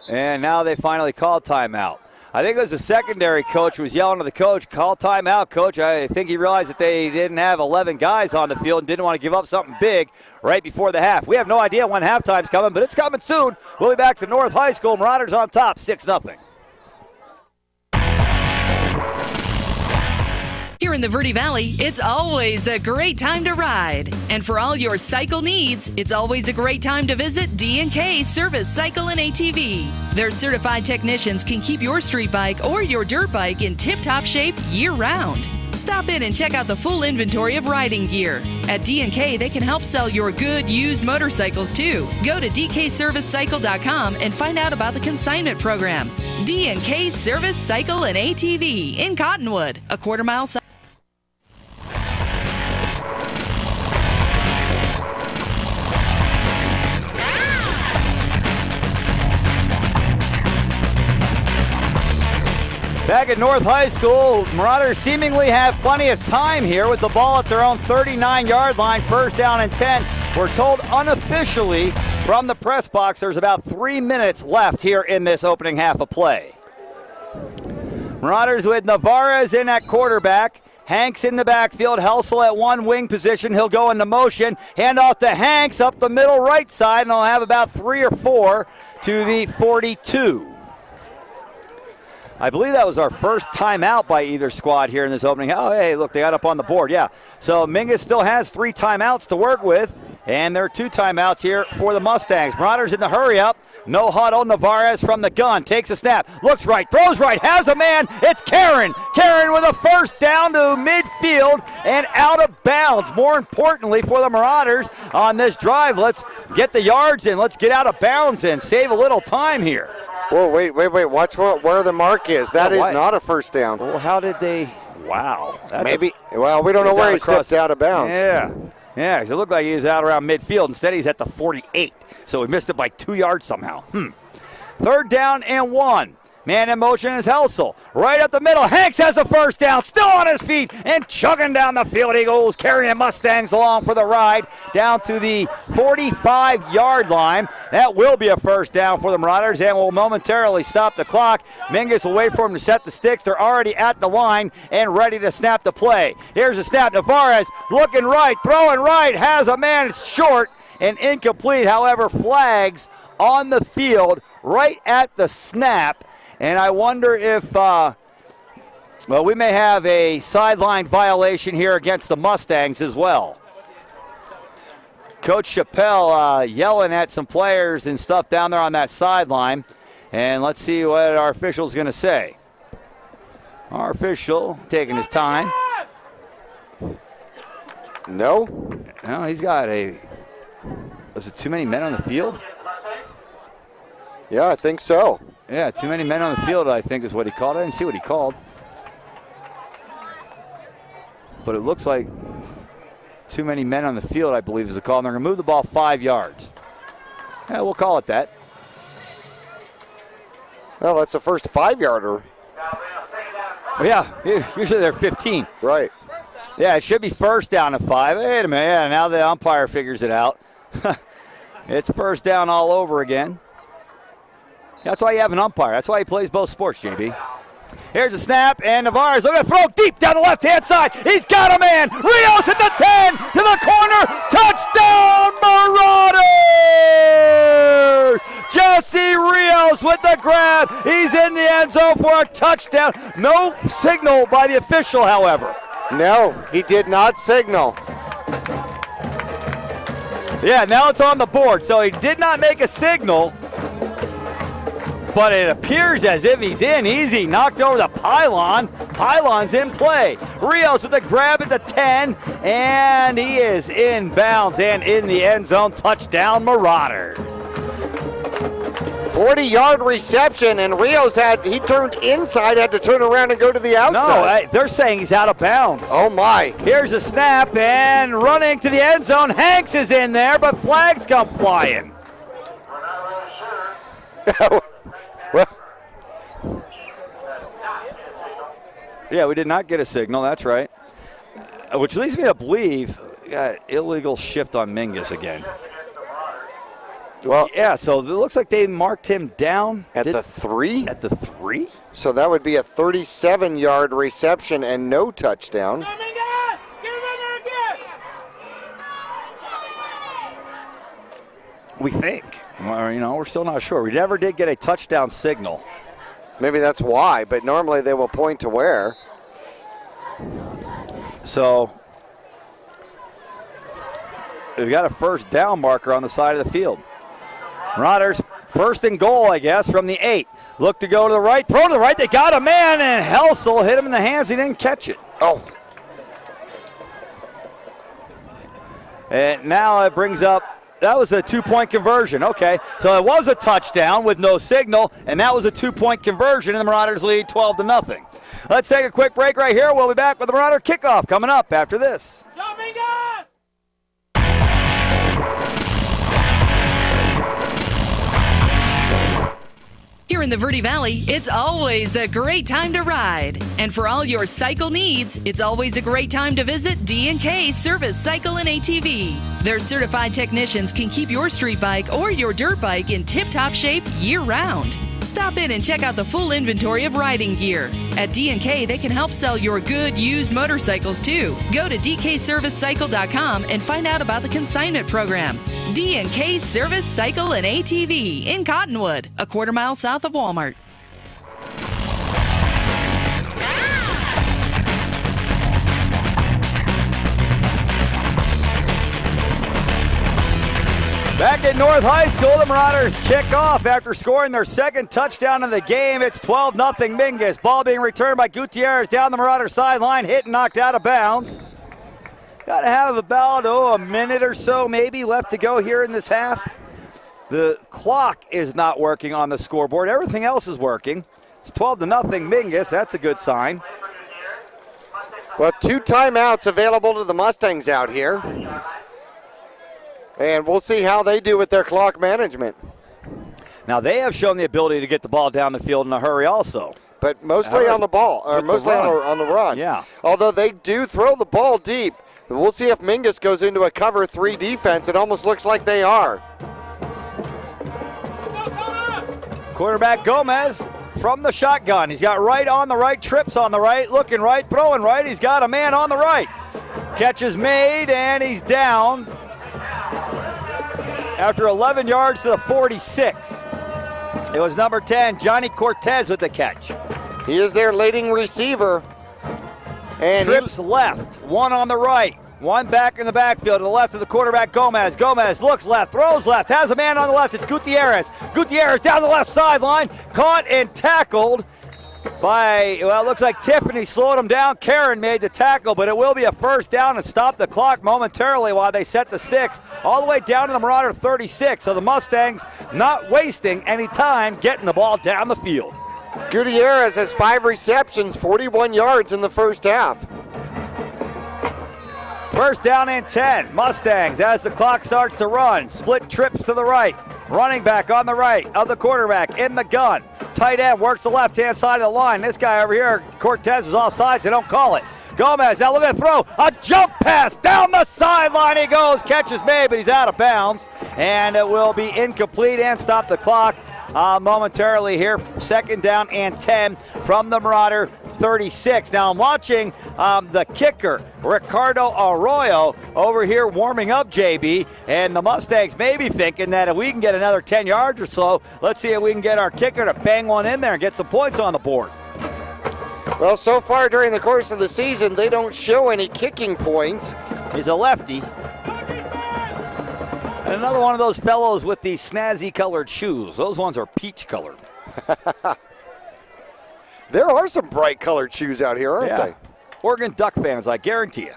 And now they finally called timeout. I think it was the secondary coach who was yelling to the coach, call timeout, coach. I think he realized that they didn't have 11 guys on the field and didn't want to give up something big right before the half. We have no idea when halftime's coming, but it's coming soon. We'll be back to North High School. Marauders on top, 6-0. Here in the Verde Valley, it's always a great time to ride. And for all your cycle needs, it's always a great time to visit D&K Service Cycle and ATV. Their certified technicians can keep your street bike or your dirt bike in tip-top shape year-round. Stop in and check out the full inventory of riding gear. At D&K, they can help sell your good used motorcycles too. Go to dkservicecycle.com and find out about the consignment program. D&K Service Cycle and ATV in Cottonwood, a quarter-mile south. Back at North High School, Marauders seemingly have plenty of time here with the ball at their own 39-yard line, first down and 10. We're told unofficially from the press box there's about 3 minutes left here in this opening half of play. Marauders with Navarez in at quarterback. Hanks in the backfield, Helsel at one wing position. He'll go into motion. Hand off to Hanks up the middle right side, and they'll have about 3 or 4 to the 42. I believe that was our first timeout by either squad here in this opening. Oh, hey, look, they got up on the board, yeah. So Mingus still has 3 timeouts to work with, and there are 2 timeouts here for the Mustangs. Marauders in the hurry-up. No huddle. Navarez from the gun. Takes a snap. Looks right. Throws right. Has a man. It's Karen. Karen with a first down to midfield and out of bounds. More importantly for the Marauders on this drive, let's get the yards in. Let's get out of bounds and save a little time here. Whoa, wait. Watch where the mark is. That is not a first down. Well, how did they? Wow. Maybe. Well, we don't know where he stepped out of bounds. Yeah. Yeah, because it looked like he was out around midfield. Instead, he's at the 48. So he missed it by 2 yards somehow. 3rd down and 1. Man in motion is Helsel. Right up the middle. Hanks has the first down. Still on his feet and chugging down the field. He goes, carrying Mustangs along for the ride down to the 45-yard line. That will be a first down for the Marauders and will momentarily stop the clock. Mingus will wait for him to set the sticks. They're already at the line and ready to snap the play. Here's the snap. Navarez looking right, throwing right, has a man short and incomplete. However, flags on the field right at the snap. And I wonder if, we may have a sideline violation here against the Mustangs as well. Coach Chappelle yelling at some players and stuff down there on that sideline. And let's see what our official's going to say. Our official taking his time. No, he's got was it too many men on the field? Yeah, I think so. Yeah, too many men on the field, I think, is what he called. I didn't see what he called. But it looks like too many men on the field, I believe, is the call. And they're going to move the ball 5 yards. Yeah, we'll call it that. Well, that's the first 5-yarder. Yeah, usually they're 15. Right. Yeah, it should be first down at 5. Wait a minute. Yeah, now the umpire figures it out. It's first down all over again. That's why you have an umpire. That's why he plays both sports, JB. Here's a snap, and Navarez looking to throw deep down the left-hand side. He's got a man. Rios at the 10, to the corner. Touchdown, Marauders! Jesse Rios with the grab. He's in the end zone for a touchdown. No signal by the official, however. No, he did not signal. Yeah, now it's on the board. So he did not make a signal. But it appears as if he's in easy. Knocked over the pylon. Pylon's in play. Rios with the grab at the 10. And he is in bounds and in the end zone. Touchdown, Marauders. 40-yard reception, and Rios he turned inside, had to turn around and go to the outside. No, they're saying he's out of bounds. Oh, my. Here's a snap, and running to the end zone. Hanks is in there, but flags come flying. Well, yeah, we did not get a signal. That's right. Which leads me to believe we got illegal shift on Mingus again. Well, yeah, so it looks like they marked him down. At the 3? At the 3? So that would be a 37-yard reception and no touchdown. We think. Well, we're still not sure. We never did get a touchdown signal. Maybe that's why, but normally they will point to where. So we've got a first down marker on the side of the field. Marauders first and goal, I guess, from the 8. Look to go to the right, throw to the right. They got a man, and Helsel hit him in the hands. He didn't catch it. Oh. And now it brings up, that was a 2-point conversion. Okay, so it was a touchdown with no signal, and that was a 2-point conversion, and the Marauders lead 12-0. Let's take a quick break right here. We'll be back with the Marauder kickoff coming up after this. Here in the Verde Valley, it's always a great time to ride. And for all your cycle needs, it's always a great time to visit D&K Service Cycle and ATV. Their certified technicians can keep your street bike or your dirt bike in tip-top shape year-round. Stop in and check out the full inventory of riding gear. At D&K, they can help sell your good used motorcycles too. Go to dkservicecycle.com and find out about the consignment program. D&K Service Cycle and ATV in Cottonwood, a quarter-mile south of Walmart. Back at North High School, the Marauders kick off after scoring their second touchdown of the game. It's 12-0 Mingus. Ball being returned by Gutierrez down the Marauder sideline, hit and knocked out of bounds. Got to have about, a minute or so maybe left to go here in this half. The clock is not working on the scoreboard. Everything else is working. It's 12-0 Mingus. That's a good sign. Well, 2 timeouts available to the Mustangs out here. And we'll see how they do with their clock management. Now, they have shown the ability to get the ball down the field in a hurry also. But mostly on the ball, or mostly on the run. Yeah. Although they do throw the ball deep. We'll see if Mingus goes into a cover 3 defense. It almost looks like they are. Quarterback Gomez from the shotgun. He's got right on the right, trips on the right, looking right, throwing right. He's got a man on the right. Catch is made, and he's down after 11 yards to the 46. It was number 10, Johnny Cortez, with the catch. He is their leading receiver. And trips left, one on the right, one back in the backfield to the left of the quarterback Gomez. Gomez looks left, throws left, has a man on the left. It's Gutierrez. Gutierrez down the left sideline, caught and tackled by, well, it looks like Tiffany slowed him down. Karen made the tackle, but it will be a first down and stop the clock momentarily while they set the sticks all the way down to the Marauder 36. So the Mustangs not wasting any time getting the ball down the field. Gutierrez has 5 receptions, 41 yards in the first half. First down and 10. Mustangs as the clock starts to run. Split trips to the right. Running back on the right of the quarterback in the gun. Tight end works the left-hand side of the line. This guy over here, Cortez, is offsides. They don't call it. Gomez, now look at the throw. A jump pass down the sideline. He goes. Catch is made, but he's out of bounds. And it will be incomplete and stop the clock momentarily here. Second down and 10 from the Marauder 36. Now I'm watching the kicker, Ricardo Arroyo, over here warming up, JB, and the Mustangs may be thinking that if we can get another 10 yards or so, let's see if we can get our kicker to bang one in there and get some points on the board. Well, so far during the course of the season, they don't show any kicking points. He's a lefty. And another one of those fellows with the snazzy colored shoes. Those ones are peach colored. There are some bright colored shoes out here, aren't they? Oregon Duck fans, I guarantee you.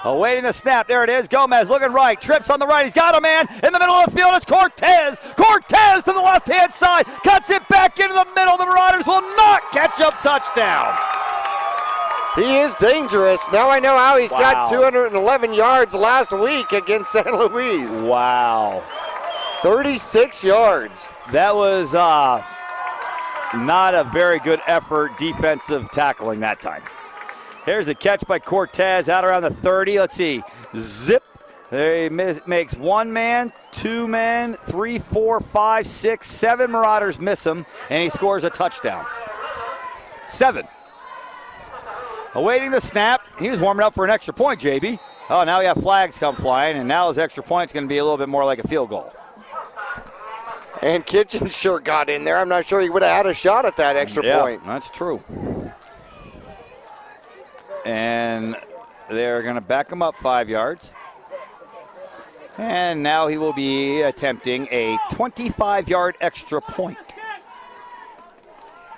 Awaiting the snap. There it is. Gomez looking right. Trips on the right. He's got a man in the middle of the field. It's Cortez. Cortez to the left-hand side. Cuts it back into the middle. The Marauders will not catch up. Touchdown. He is dangerous. Now I know how he's got 211 yards last week against San Luis. Wow. 36 yards. That was not a very good effort defensive tackling that time. Here's a catch by Cortez out around the 30. Let's see. Zip. There he makes 1 man, 2 men, 3, 4, 5, 6, 7 Marauders miss him, and he scores a touchdown. 7. Awaiting the snap. He was warming up for an extra point, JB. Oh, now we have flags come flying, and now his extra point's going to be a little bit more like a field goal. And Kitchen sure got in there. I'm not sure he would have had a shot at that extra point. Yeah, that's true. And they're going to back him up 5 yards. And now he will be attempting a 25-yard extra point.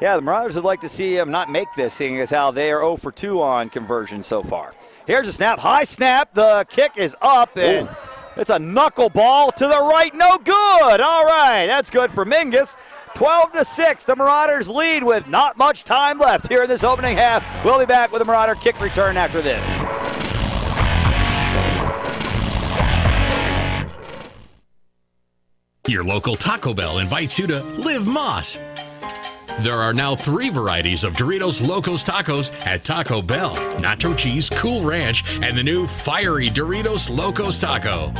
Yeah, the Marauders would like to see him not make this, seeing as how they are 0 for 2 on conversion so far. Here's a snap, high snap. The kick is up, and it's a knuckleball to the right, no good. All right, that's good for Mingus. 12-6, the Marauders lead with not much time left here in this opening half. We'll be back with a Marauder kick return after this. Your local Taco Bell invites you to Live Moss. There are now 3 varieties of Doritos Locos Tacos at Taco Bell. Nacho cheese, Cool Ranch, and the new fiery Doritos Locos Taco.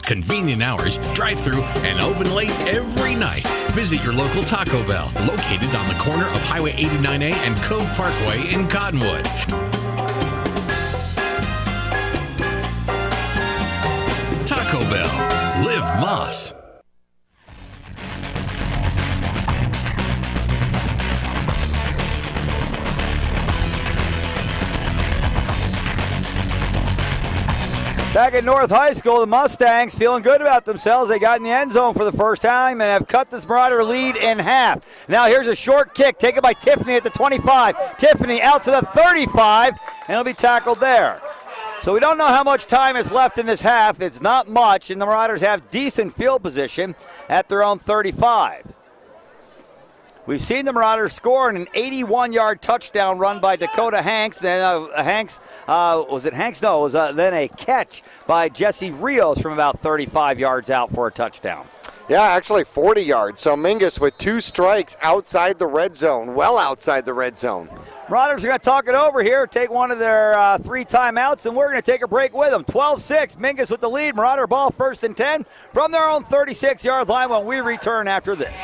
Convenient hours, drive-through, and open late every night. Visit your local Taco Bell, located on the corner of Highway 89A and Cove Parkway in Cottonwood. Taco Bell. Live Moss. Back at North High School, the Mustangs feeling good about themselves. They got in the end zone for the first time and have cut this Marauder lead in half. Now here's a short kick taken by Tiffany at the 25. Tiffany out to the 35, and he'll be tackled there. So we don't know how much time is left in this half. It's not much, and the Marauders have decent field position at their own 35. We've seen the Marauders score in an 81-yard touchdown run by Dakota Hanks. Then was it Hanks? No, it was then a catch by Jesse Rios from about 35 yards out for a touchdown. Yeah, actually 40 yards. So Mingus with 2 strikes outside the red zone, well outside the red zone. Marauders are going to talk it over here, take one of their 3 timeouts, and we're going to take a break with them. 12-6, Mingus with the lead. Marauder ball 1st and 10 from their own 36-yard line when we return after this.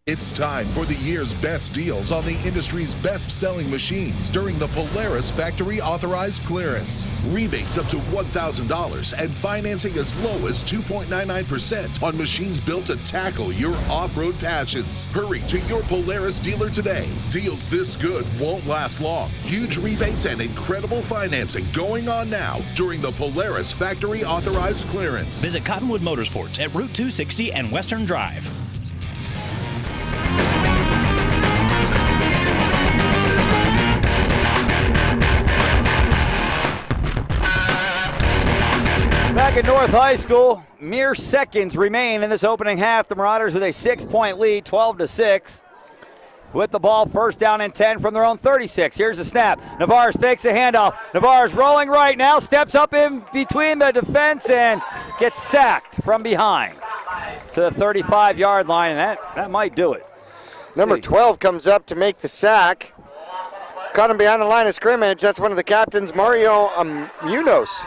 It's time for the year's best deals on the industry's best-selling machines during the Polaris Factory Authorized Clearance. Rebates up to $1,000 and financing as low as 2.99% on machines built to tackle your off-road passions. Hurry to your Polaris dealer today. Deals this good won't last long. Huge rebates and incredible financing going on now during the Polaris Factory Authorized Clearance. Visit Cottonwood Motorsports at Route 260 and Western Drive. Back at North High School, mere seconds remain in this opening half. The Marauders with a 6-point lead, 12-6. With the ball, 1st down and 10 from their own 36. Here's the snap. Navarez fakes a handoff. Navarez rolling right now, steps up in between the defense and gets sacked from behind to the 35-yard line, and that might do it. Number 12 comes up to make the sack. Caught him behind the line of scrimmage. That's one of the captains, Mario Munoz.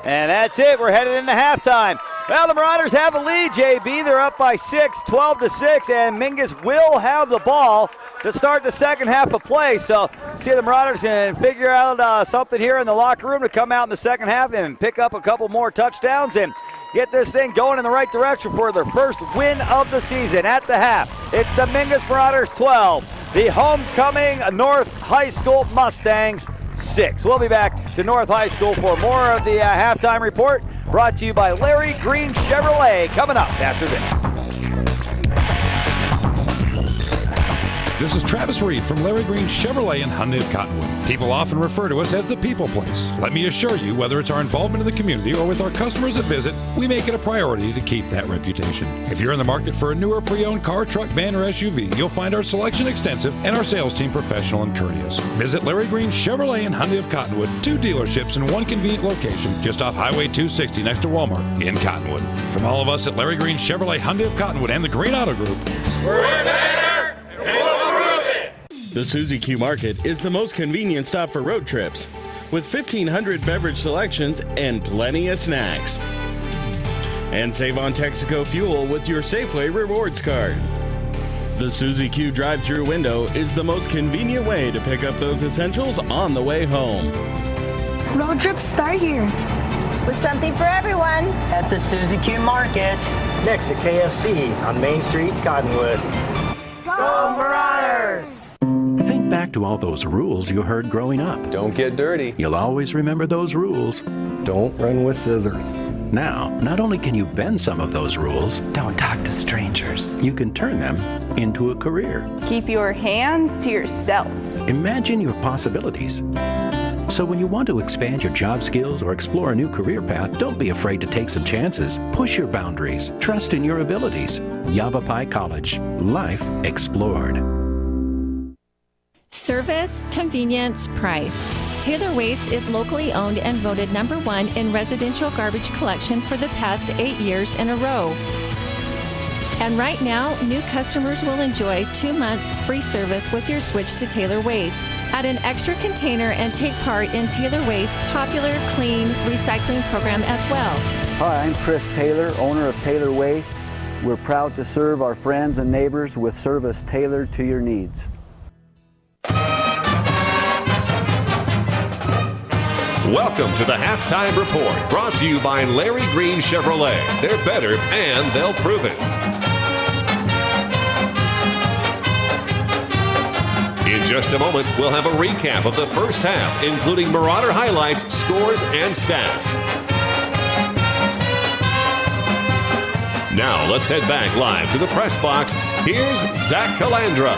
And that's it. We're headed into halftime. Well, the Marauders have a lead, JB. They're up by 6, 12-6, and Mingus will have the ball to start the second half of play. So, see, the Marauders can figure out something here in the locker room to come out in the second half and pick up a couple more touchdowns and get this thing going in the right direction for their first win of the season at the half. It's the Mingus Marauders 12, the homecoming North High School Mustangs 6. We'll be back to North High School for more of the halftime report, brought to you by Larry Green Chevrolet, coming up after this. This is Travis Reed from Larry Green Chevrolet in Hyundai of Cottonwood. People often refer to us as the people place. Let me assure you, whether it's our involvement in the community or with our customers that visit, we make it a priority to keep that reputation. If you're in the market for a newer pre-owned car, truck, van, or SUV, you'll find our selection extensive and our sales team professional and courteous. Visit Larry Green Chevrolet in Hyundai of Cottonwood, 2 dealerships in 1 convenient location just off Highway 260 next to Walmart in Cottonwood. From all of us at Larry Green Chevrolet Hyundai of Cottonwood and the Green Auto Group, we're better, and we'll prove it. The Suzy Q Market is the most convenient stop for road trips, with 1,500 beverage selections and plenty of snacks. And save on Texaco fuel with your Safeway Rewards card. The Suzy Q drive-thru window is the most convenient way to pick up those essentials on the way home. Road trips start here. With something for everyone. At the Suzy Q Market. Next to KFC on Main Street, Cottonwood. Go Marauders! Think back to all those rules you heard growing up. Don't get dirty. You'll always remember those rules. Don't run with scissors. Now, not only can you bend some of those rules, don't talk to strangers. You can turn them into a career. Keep your hands to yourself. Imagine your possibilities. So when you want to expand your job skills or explore a new career path, don't be afraid to take some chances. Push your boundaries. Trust in your abilities. Yavapai College. Life explored. Service, convenience, price. Taylor Waste is locally owned and voted #1 in residential garbage collection for the past 8 years in a row. And right now, new customers will enjoy 2 months free service with your switch to Taylor Waste. Add an extra container and take part in Taylor Waste's popular clean recycling program as well. Hi, I'm Chris Taylor, owner of Taylor Waste. We're proud to serve our friends and neighbors with service tailored to your needs. Welcome to the Halftime Report, brought to you by Larry Green Chevrolet. They're better, and they'll prove it. In just a moment, we'll have a recap of the first half, including Marauder highlights, scores, and stats. Now, let's head back live to the press box. Here's Zach Calandra.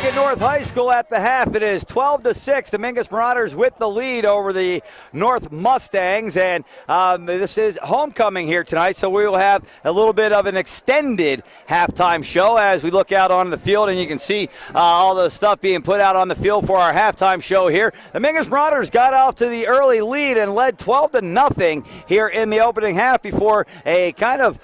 back at North High School at the half. It is 12-6. The Mingus Marauders with the lead over the North Mustangs. And this is homecoming here tonight, so we will have a little bit of an extended halftime show as we look out on the field. And you can see all the stuff being put out on the field for our halftime show here. The Mingus Marauders got off to the early lead and led 12-0 here in the opening half before a kind of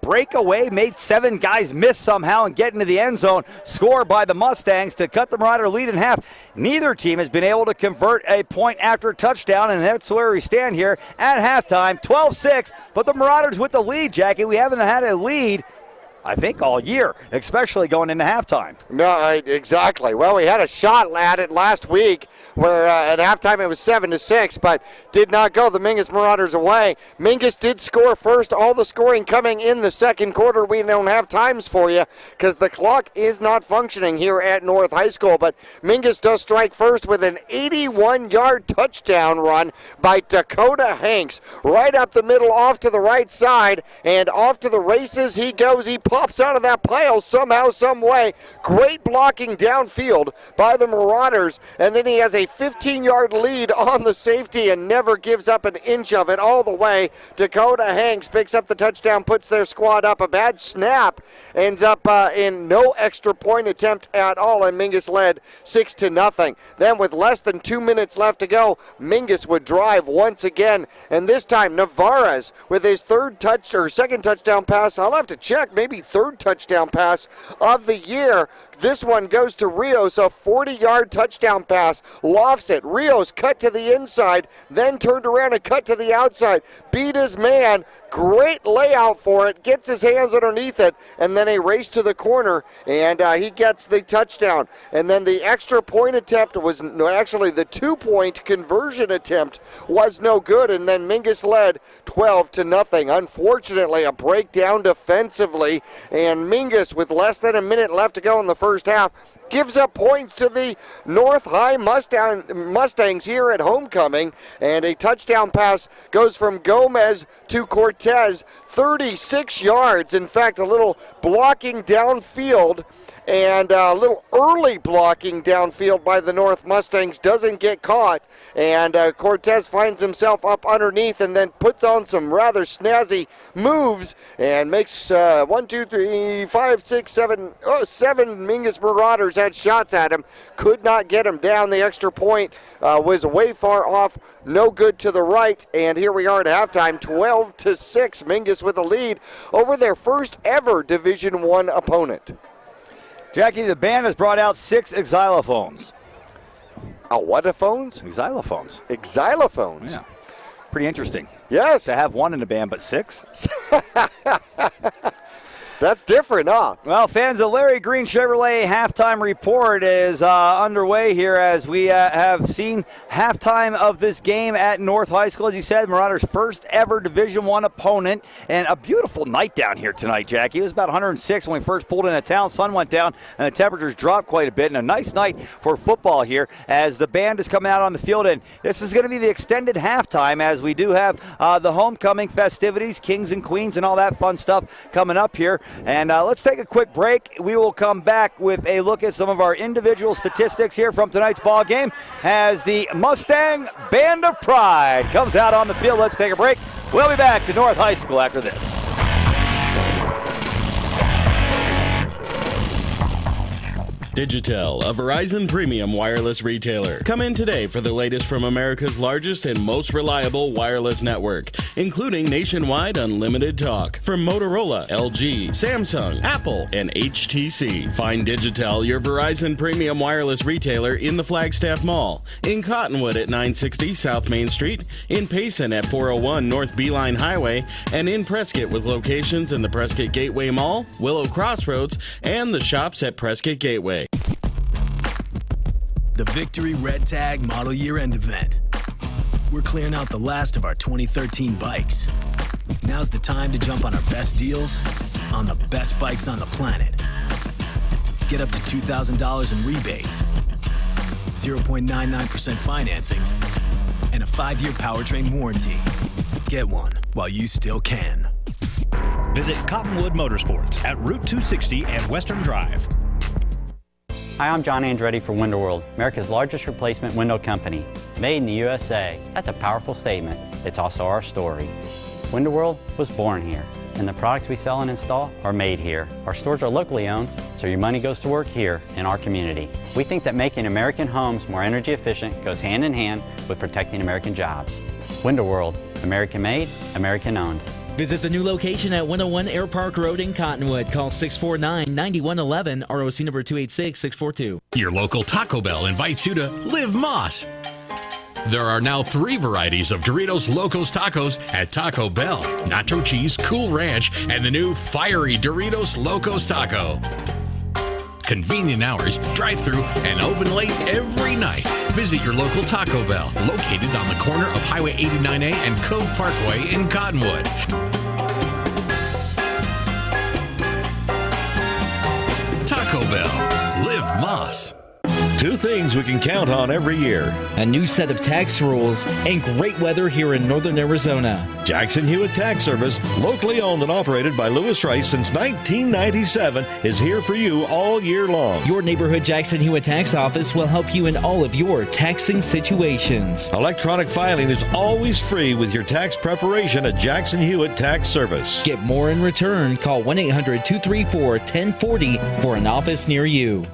breakaway made 7 guys miss somehow and get into the end zone. Score by the Mustangs to cut the Marauder lead in half. Neither team has been able to convert a point after touchdown, and that's where we stand here at halftime, 12-6. But the Marauders with the lead, Jackie. We haven't had a lead, I think, all year, especially going into halftime. No, exactly. Well, we had a shot at it last week where at halftime it was 7-6, but did not go the Mingus Marauders away. Mingus did score first. All the scoring coming in the second quarter. We don't have times for you because the clock is not functioning here at North High School, but Mingus does strike first with an 81-yard touchdown run by Dakota Hanks. Right up the middle, off to the right side, and off to the races he goes. He pops out of that pile somehow, some way. Great blocking downfield by the Marauders, and then he has a 15-yard lead on the safety and never gives up an inch of it all the way. Dakota Hanks picks up the touchdown, puts their squad up. A bad snap ends up in no extra point attempt at all, and Mingus led 6-0. Then with less than 2 minutes left to go, Mingus would drive once again, and this time Navarez with his second touchdown pass. I'll have to check, maybe third touchdown pass of the year. This one goes to Rios, a 40-yard touchdown pass. Lofts it. Rios cut to the inside, then turned around and cut to the outside. Beat his man. Great layout for it. Gets his hands underneath it, and then a race to the corner, and he gets the touchdown. And then the extra point attempt was, actually the 2-point conversion attempt was no good, and then Mingus led 12-0. Unfortunately, a breakdown defensively, and Mingus, with less than a minute left to go in the first half, gives up points to the North High Mustangs here at homecoming, and a touchdown pass goes from Gomez to Cortez, 36 yards. In fact, a little blocking downfield and a little early blocking downfield by the North Mustangs doesn't get caught, and Cortez finds himself up underneath and then puts on some rather snazzy moves and makes 7 Mingus Marauders had shots at him, could not get him down. The extra point was way far off, no good to the right, and here we are at halftime, 12-6. Mingus with a lead over their first ever Division I opponent. Jackie, the band has brought out 6 xylophones. What-a-phones? Xylophones. Xylophones? Yeah. Pretty interesting. Yes. To have one in the band, but 6? That's different, huh? Well, fans, the Larry Green Chevrolet halftime report is underway here as we have seen halftime of this game at North High School. As you said, Marauders' first ever Division I opponent, and a beautiful night down here tonight, Jackie. It was about 106 when we first pulled into town. Sun went down, and the temperatures dropped quite a bit, and a nice night for football here as the band is coming out on the field, and this is going to be the extended halftime as we do have the homecoming festivities, kings and queens, and all that fun stuff coming up here. And let's take a quick break. We will come back with a look at some of our individual statistics here from tonight's ball game as the Mustang Band of Pride comes out on the field. Let's take a break. We'll be back to North High School after this. Digitel, a Verizon premium wireless retailer. Come in today for the latest from America's largest and most reliable wireless network, including nationwide unlimited talk from Motorola, LG, Samsung, Apple, and HTC. Find Digitel, your Verizon premium wireless retailer, in the Flagstaff Mall, in Cottonwood at 960 South Main Street, in Payson at 401 North Beeline Highway, and in Prescott with locations in the Prescott Gateway Mall, Willow Crossroads, and the shops at Prescott Gateway. The Victory Red Tag Model Year End Event. We're clearing out the last of our 2013 bikes. Now's the time to jump on our best deals on the best bikes on the planet. Get up to $2,000 in rebates, 0.99% financing, and a 5-year powertrain warranty. Get one while you still can. Visit Cottonwood Motorsports at Route 260 and Western Drive. Hi, I'm John Andretti for Window World, America's largest replacement window company. Made in the USA. That's a powerful statement. It's also our story. Window World was born here, and the products we sell and install are made here. Our stores are locally owned, so your money goes to work here in our community. We think that making American homes more energy efficient goes hand in hand with protecting American jobs. Window World, American made, American owned. Visit the new location at 101 Air Park Road in Cottonwood. Call 649-9111, ROC number 286642. Your local Taco Bell invites you to Live Moss. There are now 3 varieties of Doritos Locos Tacos at Taco Bell. Nacho cheese, Cool Ranch, and the new fiery Doritos Locos Taco. Convenient hours, drive-through, and open late every night. Visit your local Taco Bell, located on the corner of Highway 89A and Cove Parkway in Cottonwood. Taco Bell. Live Moss. 2 things we can count on every year. A new set of tax rules and great weather here in northern Arizona. Jackson Hewitt Tax Service, locally owned and operated by Lewis Rice since 1997, is here for you all year long. Your neighborhood Jackson Hewitt Tax Office will help you in all of your taxing situations. Electronic filing is always free with your tax preparation at Jackson Hewitt Tax Service. Get more in return. Call 1-800-234-1040 for an office near you.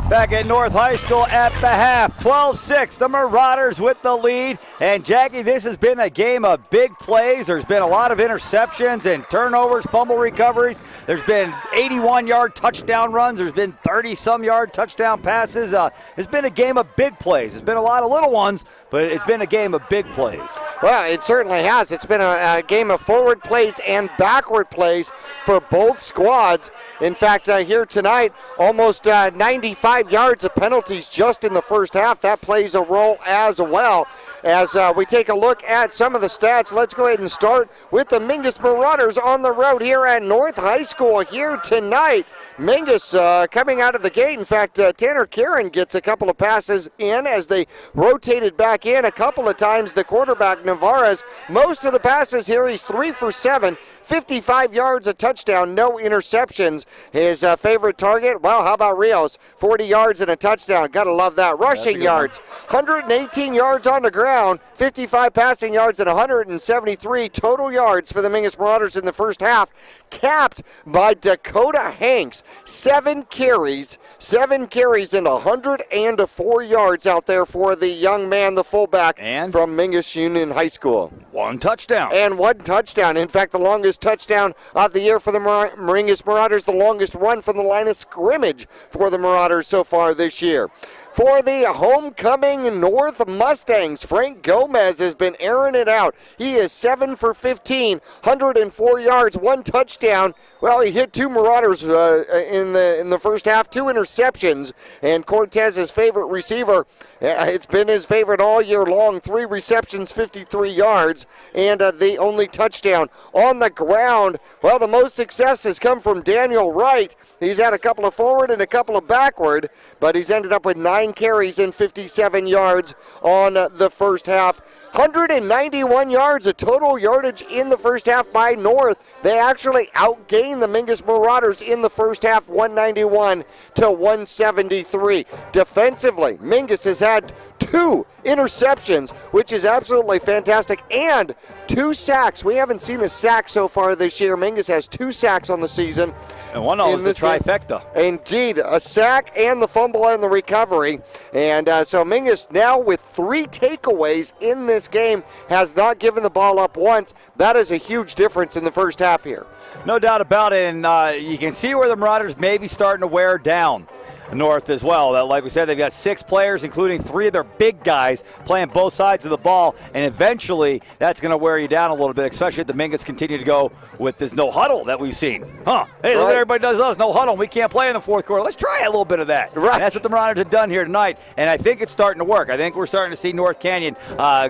Back at North High School at the half, 12-6, the Marauders with the lead. And Jackie, this has been a game of big plays. There's been a lot of interceptions and turnovers, fumble recoveries. There's been 81-yard touchdown runs. There's been 30-some-yard touchdown passes. It's been a game of big plays. It's been a lot of little ones, but it's been a game of big plays. Well, it certainly has. It's been a game of forward plays and backward plays for both squads. In fact, here tonight, almost 95 yards of penalties just in the first half. That plays a role as well. As we take a look at some of the stats, let's go ahead and start with the Mingus Marauders on the road here at North High School here tonight. Mingus coming out of the gate. In fact, Tanner Karen gets a couple of passes in as they rotated back in a couple of times. The quarterback, Navarez, most of the passes here, he's 3 for 7. 55 yards, a touchdown, no interceptions. His favorite target, well, how about Rios? 40 yards and a touchdown. Got to love that. Rushing yards, 118 yards on the ground, 55 passing yards, and 173 total yards for the Mingus Marauders in the first half, capped by Dakota Hanks. 7 carries and 104 yards out there for the young man, the fullback from Mingus Union High School. 1 touchdown. And 1 touchdown. In fact, the longest touchdown of the year for the Mingus Marauders, the longest run from the line of scrimmage for the Marauders so far this year. For the homecoming North Mustangs, Frank Gomez has been airing it out. He is 7 for 15, 104 yards, 1 touchdown. Well, he hit 2 Marauders in the first half, 2 interceptions. And Cortez's favorite receiver, it's been his favorite all year long, 3 receptions, 53 yards, and the only touchdown. On the ground, well, the most success has come from Daniel Wright. He's had a couple of forward and a couple of backward, but he's ended up with 9 carries and 57 yards on the first half. 191 yards of total yardage in the first half by North. They actually outgained the Mingus Marauders in the first half, 191 to 173. Defensively, Mingus has had 2 interceptions, which is absolutely fantastic, and 2 sacks. We haven't seen a sack so far this year. Mingus has 2 sacks on the season. And one of those is the trifecta. Indeed, a sack and the fumble and the recovery. And so Mingus now with 3 takeaways in this game, has not given the ball up once. That is a huge difference in the first half here. No doubt about it, and you can see where the Marauders may be starting to wear down North as well. Like we said, they've got 6 players, including 3 of their big guys, playing both sides of the ball, and eventually that's going to wear you down a little bit, especially if the Mingus continue to go with this no huddle that we've seen. Hey, look what everybody does us, no huddle, we can't play in the fourth quarter. Let's try a little bit of that. Right. And that's what the Marauders have done here tonight, and I think it's starting to work. I think we're starting to see North Canyon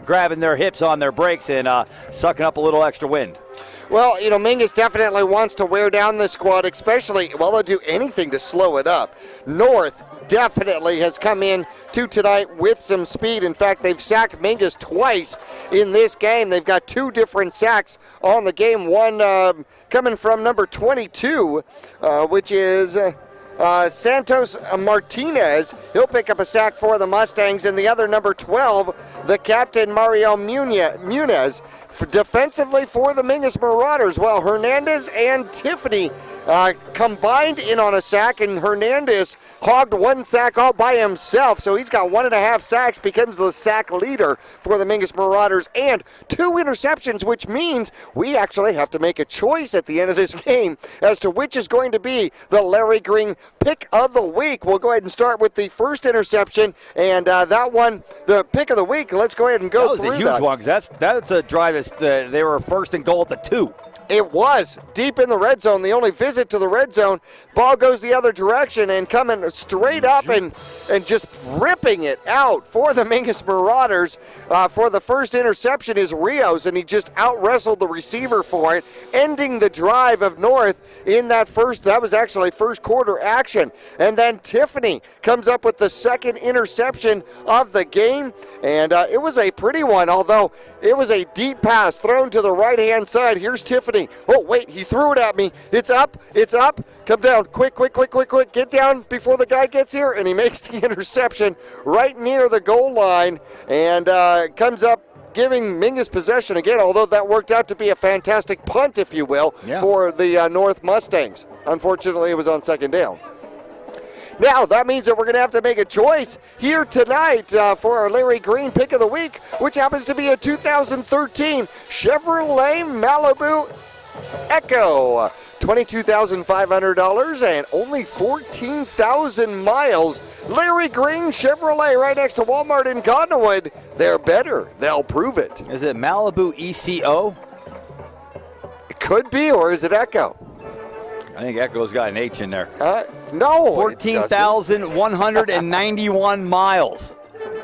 grabbing their hips on their brakes and sucking up a little extra wind. Well, you know, Mingus definitely wants to wear down this squad, especially, well, they'll do anything to slow it up. North definitely has come in to tonight with some speed. In fact, they've sacked Mingus twice in this game. They've got 2 different sacks on the game. One coming from number 22, which is Santos Martinez. He'll pick up a sack for the Mustangs. And the other, number 12, the captain, Mario Munez, defensively for the Mingus Marauders. Well, Hernandez and Tiffany combined in on a sack, and Hernandez hogged 1 sack all by himself, so he's got 1.5 sacks, becomes the sack leader for the Mingus Marauders, and 2 interceptions, which means we actually have to make a choice at the end of this game as to which is going to be the Larry Green pick of the week. We'll go ahead and start with the first interception, and that one, the pick of the week. Let's go ahead and go through that. That was a huge one, because that's a drive. They were first and goal at the 2. It was deep in the red zone. The only visit to the red zone. Ball goes the other direction and coming straight up and just ripping it out for the Mingus Marauders. For the first interception is Rios, and he just out-wrestled the receiver for it, ending the drive of North in that was actually first quarter action. And then Tiffany comes up with the second interception of the game, and it was a pretty one, although it was a deep pass thrown to the right-hand side. Here's Tiffany. Oh, wait, he threw it at me. It's up. Come down. Quick. Get down before the guy gets here. And he makes the interception right near the goal line and comes up, giving Mingus possession again, although that worked out to be a fantastic punt, if you will, for the North Mustangs. Unfortunately, it was on second down. Now, that means that we're going to have to make a choice here tonight for our Larry Green pick of the week, which happens to be a 2013 Chevrolet Malibu Echo. $22,500 and only 14,000 miles. Larry Green Chevrolet, right next to Walmart in Cottonwood. They're better. They'll prove it. Is it Malibu ECO? It could be, or is it Echo? I think Echo's got an H in there. No. 14,191 miles.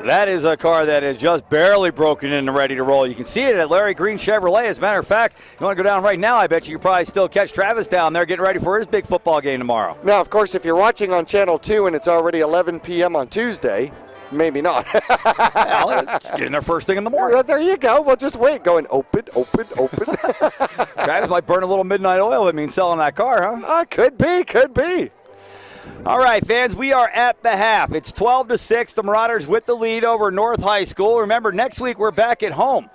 That is a car that is just barely broken in and ready to roll. You can see it at Larry Green Chevrolet. As a matter of fact, you want to go down right now, I bet you could probably still catch Travis down there getting ready for his big football game tomorrow. Now, of course, if you're watching on Channel 2 and it's already 11 p.m. on Tuesday, maybe not. Well, just get in there first thing in the morning. Well, there you go. We'll just wait. Going open. Travis might burn a little midnight oil. That means selling that car, huh? Could be. All right, fans, we are at the half. It's 12-6. The Marauders with the lead over North High School. Remember, next week we're back at home.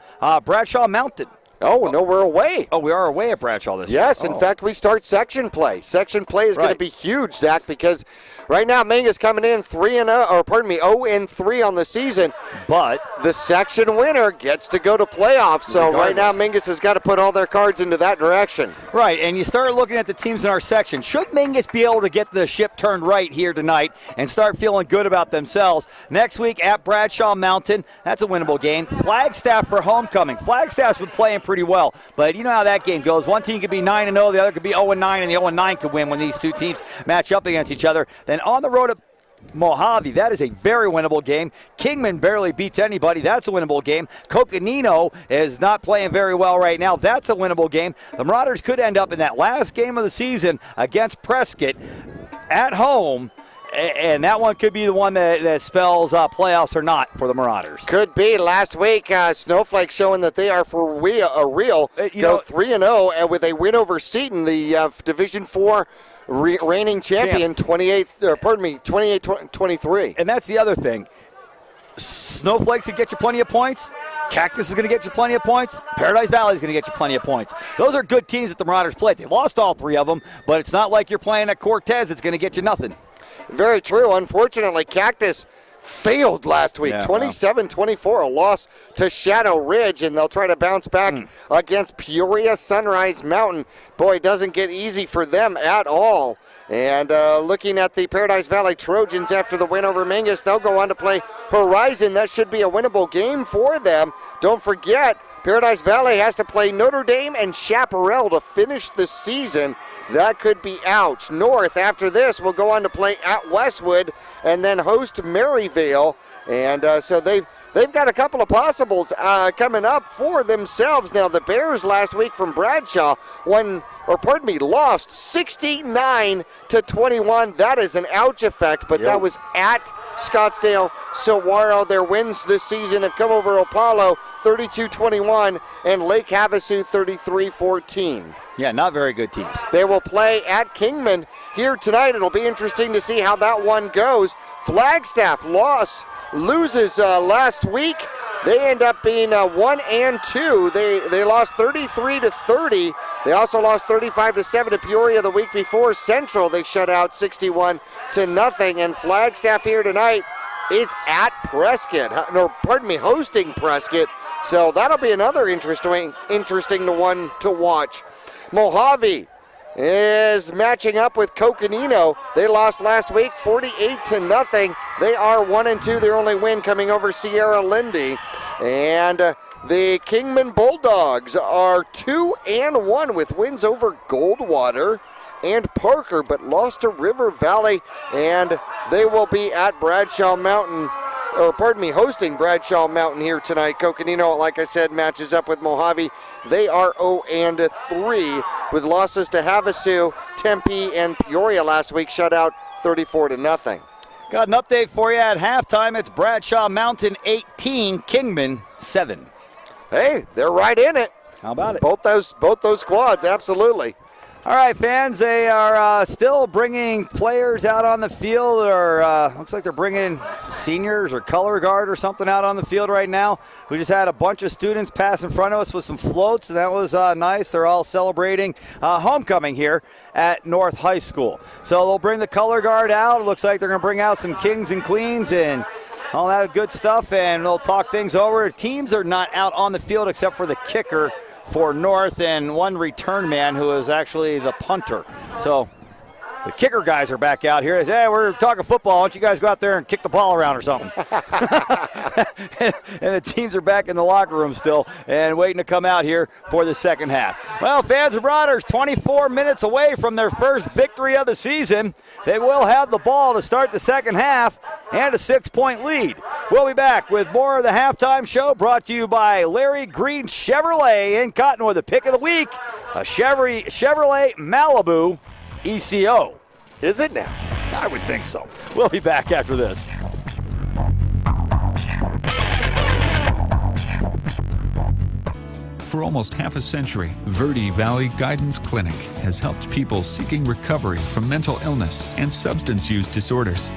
Bradshaw Mountain. Oh, no, we're away. Oh, we are away at Bradshaw this year. Yes, in fact, we start section play. Section play is going to be huge, Zach, because right now Mingus coming in 0-3 on the season. But the section winner gets to go to playoffs. So right now Mingus has got to put all their cards into that direction. Right, and you start looking at the teams in our section. Should Mingus be able to get the ship turned right here tonight and start feeling good about themselves? Next week at Bradshaw Mountain, that's a winnable game. Flagstaff for homecoming. Flagstaff's been playing pretty well, but you know how that game goes. One team could be 9-0, the other could be 0-9, and the 0-9 could win when these two teams match up against each other. Then on the road at Mojave, that is a very winnable game. Kingman barely beats anybody. That's a winnable game. Coconino is not playing very well right now. That's a winnable game. The Marauders could end up in that last game of the season against Prescott at home, and that one could be the one that spells playoffs or not for the Marauders. Could be. Last week, Snowflake showing that they are for real. Go 3-0 and with a win over Seton, the Division IV reigning champion, 28-23. And that's the other thing. Snowflakes can get you plenty of points. Cactus is going to get you plenty of points. Paradise Valley is going to get you plenty of points. Those are good teams that the Marauders play. They lost all 3 of them, but it's not like you're playing at Cortez. It's going to get you nothing. Very true. Unfortunately, Cactus failed last week, 27-24, a loss to Shadow Ridge, and they'll try to bounce back against Peoria Sunrise Mountain. Boy, it doesn't get easy for them at all. And looking at the Paradise Valley Trojans after the win over Mingus, they'll go on to play Horizon. That should be a winnable game for them. Don't forget, Paradise Valley has to play Notre Dame and Chaparral to finish the season. That could be ouch. North, after this, will go on to play at Westwood and then host Maryvale. And so they've they've got a couple of possibles coming up for themselves. Now, the Bears last week from Bradshaw lost 69-21. That is an ouch effect, but that was at Scottsdale Saguaro. Their wins this season have come over Apollo 32-21 and Lake Havasu 33-14. Yeah, not very good teams. They will play at Kingman here tonight. It'll be interesting to see how that one goes. Flagstaff loses last week. They end up being 1-2. They lost 33-30. They also lost 35-7 to Peoria the week before. Central they shut out 61-0. And Flagstaff here tonight is at Prescott. Hosting Prescott. So that'll be another interesting one to watch. Mojave is matching up with Coconino. They lost last week 48-0. They are 1-2. Their only win coming over Sierra Lindy. And the Kingman Bulldogs are 2-1 with wins over Goldwater and Parker, but lost to River Valley, and they will be at hosting Bradshaw Mountain here tonight. Coconino, like I said, matches up with Mojave. They are 0-3 with losses to Havasu, Tempe, and Peoria last week, shut out 34-0. Got an update for you at halftime. It's Bradshaw Mountain 18, Kingman 7. Hey, they're right in it. How about it? Both those squads, absolutely. All right, fans, they are still bringing players out on the field, or looks like they're bringing seniors or color guard or something out on the field right now. We just had a bunch of students pass in front of us with some floats, and that was nice. They're all celebrating homecoming here at North High School. So they'll bring the color guard out. It looks like they're going to bring out some kings and queens and all that good stuff, and they'll talk things over. Teams are not out on the field except for the kicker for North and one return man who is actually the punter. So the kicker guys are back out here. They say, hey, we're talking football. Why don't you guys go out there and kick the ball around or something? And the teams are back in the locker room still and waiting to come out here for the second half. Well, fans and Marauders, 24 minutes away from their first victory of the season. They will have the ball to start the second half and a 6-point lead. We'll be back with more of the halftime show brought to you by Larry Green Chevrolet in Cottonwood. The pick of the week, a Chevrolet Malibu ECO. Is it now? I would think so. We'll be back after this. For almost half a century, Verde Valley Guidance Clinic has helped people seeking recovery from mental illness and substance use disorders.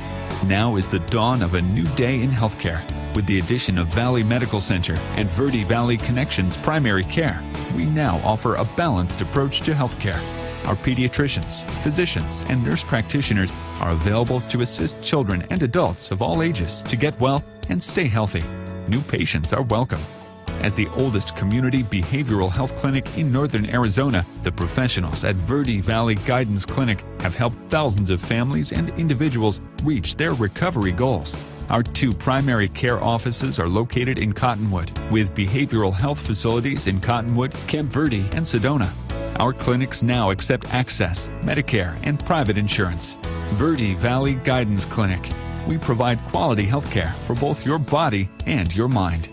Now is the dawn of a new day in healthcare. With the addition of Valley Medical Center and Verde Valley Connections Primary Care, we now offer a balanced approach to healthcare. Our pediatricians, physicians, and nurse practitioners are available to assist children and adults of all ages to get well and stay healthy. New patients are welcome. As the oldest community behavioral health clinic in northern Arizona, the professionals at Verde Valley Guidance Clinic have helped thousands of families and individuals reach their recovery goals. Our 2 primary care offices are located in Cottonwood, with behavioral health facilities in Cottonwood, Camp Verde, and Sedona. Our clinics now accept Access, Medicare, and private insurance. Verde Valley Guidance Clinic. We provide quality health care for both your body and your mind.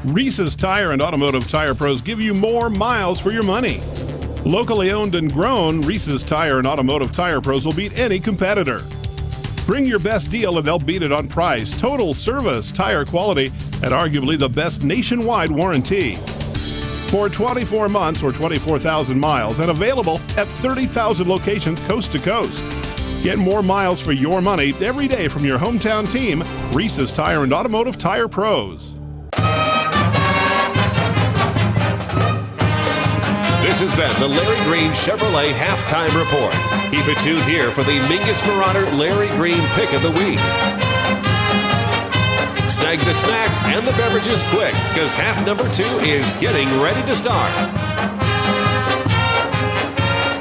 Reese's Tire and Automotive Tire Pros give you more miles for your money. Locally owned and grown, Reese's Tire and Automotive Tire Pros will beat any competitor. Bring your best deal and they'll beat it on price, total service, tire quality, and arguably the best nationwide warranty. For 24 months or 24,000 miles and available at 30,000 locations coast to coast. Get more miles for your money every day from your hometown team, Reese's Tire and Automotive Tire Pros. This has been the Larry Green Chevrolet Halftime Report. Keep it tuned here for the Mingus Marauder Larry Green Pick of the Week. Snag the snacks and the beverages quick, because half number 2 is getting ready to start.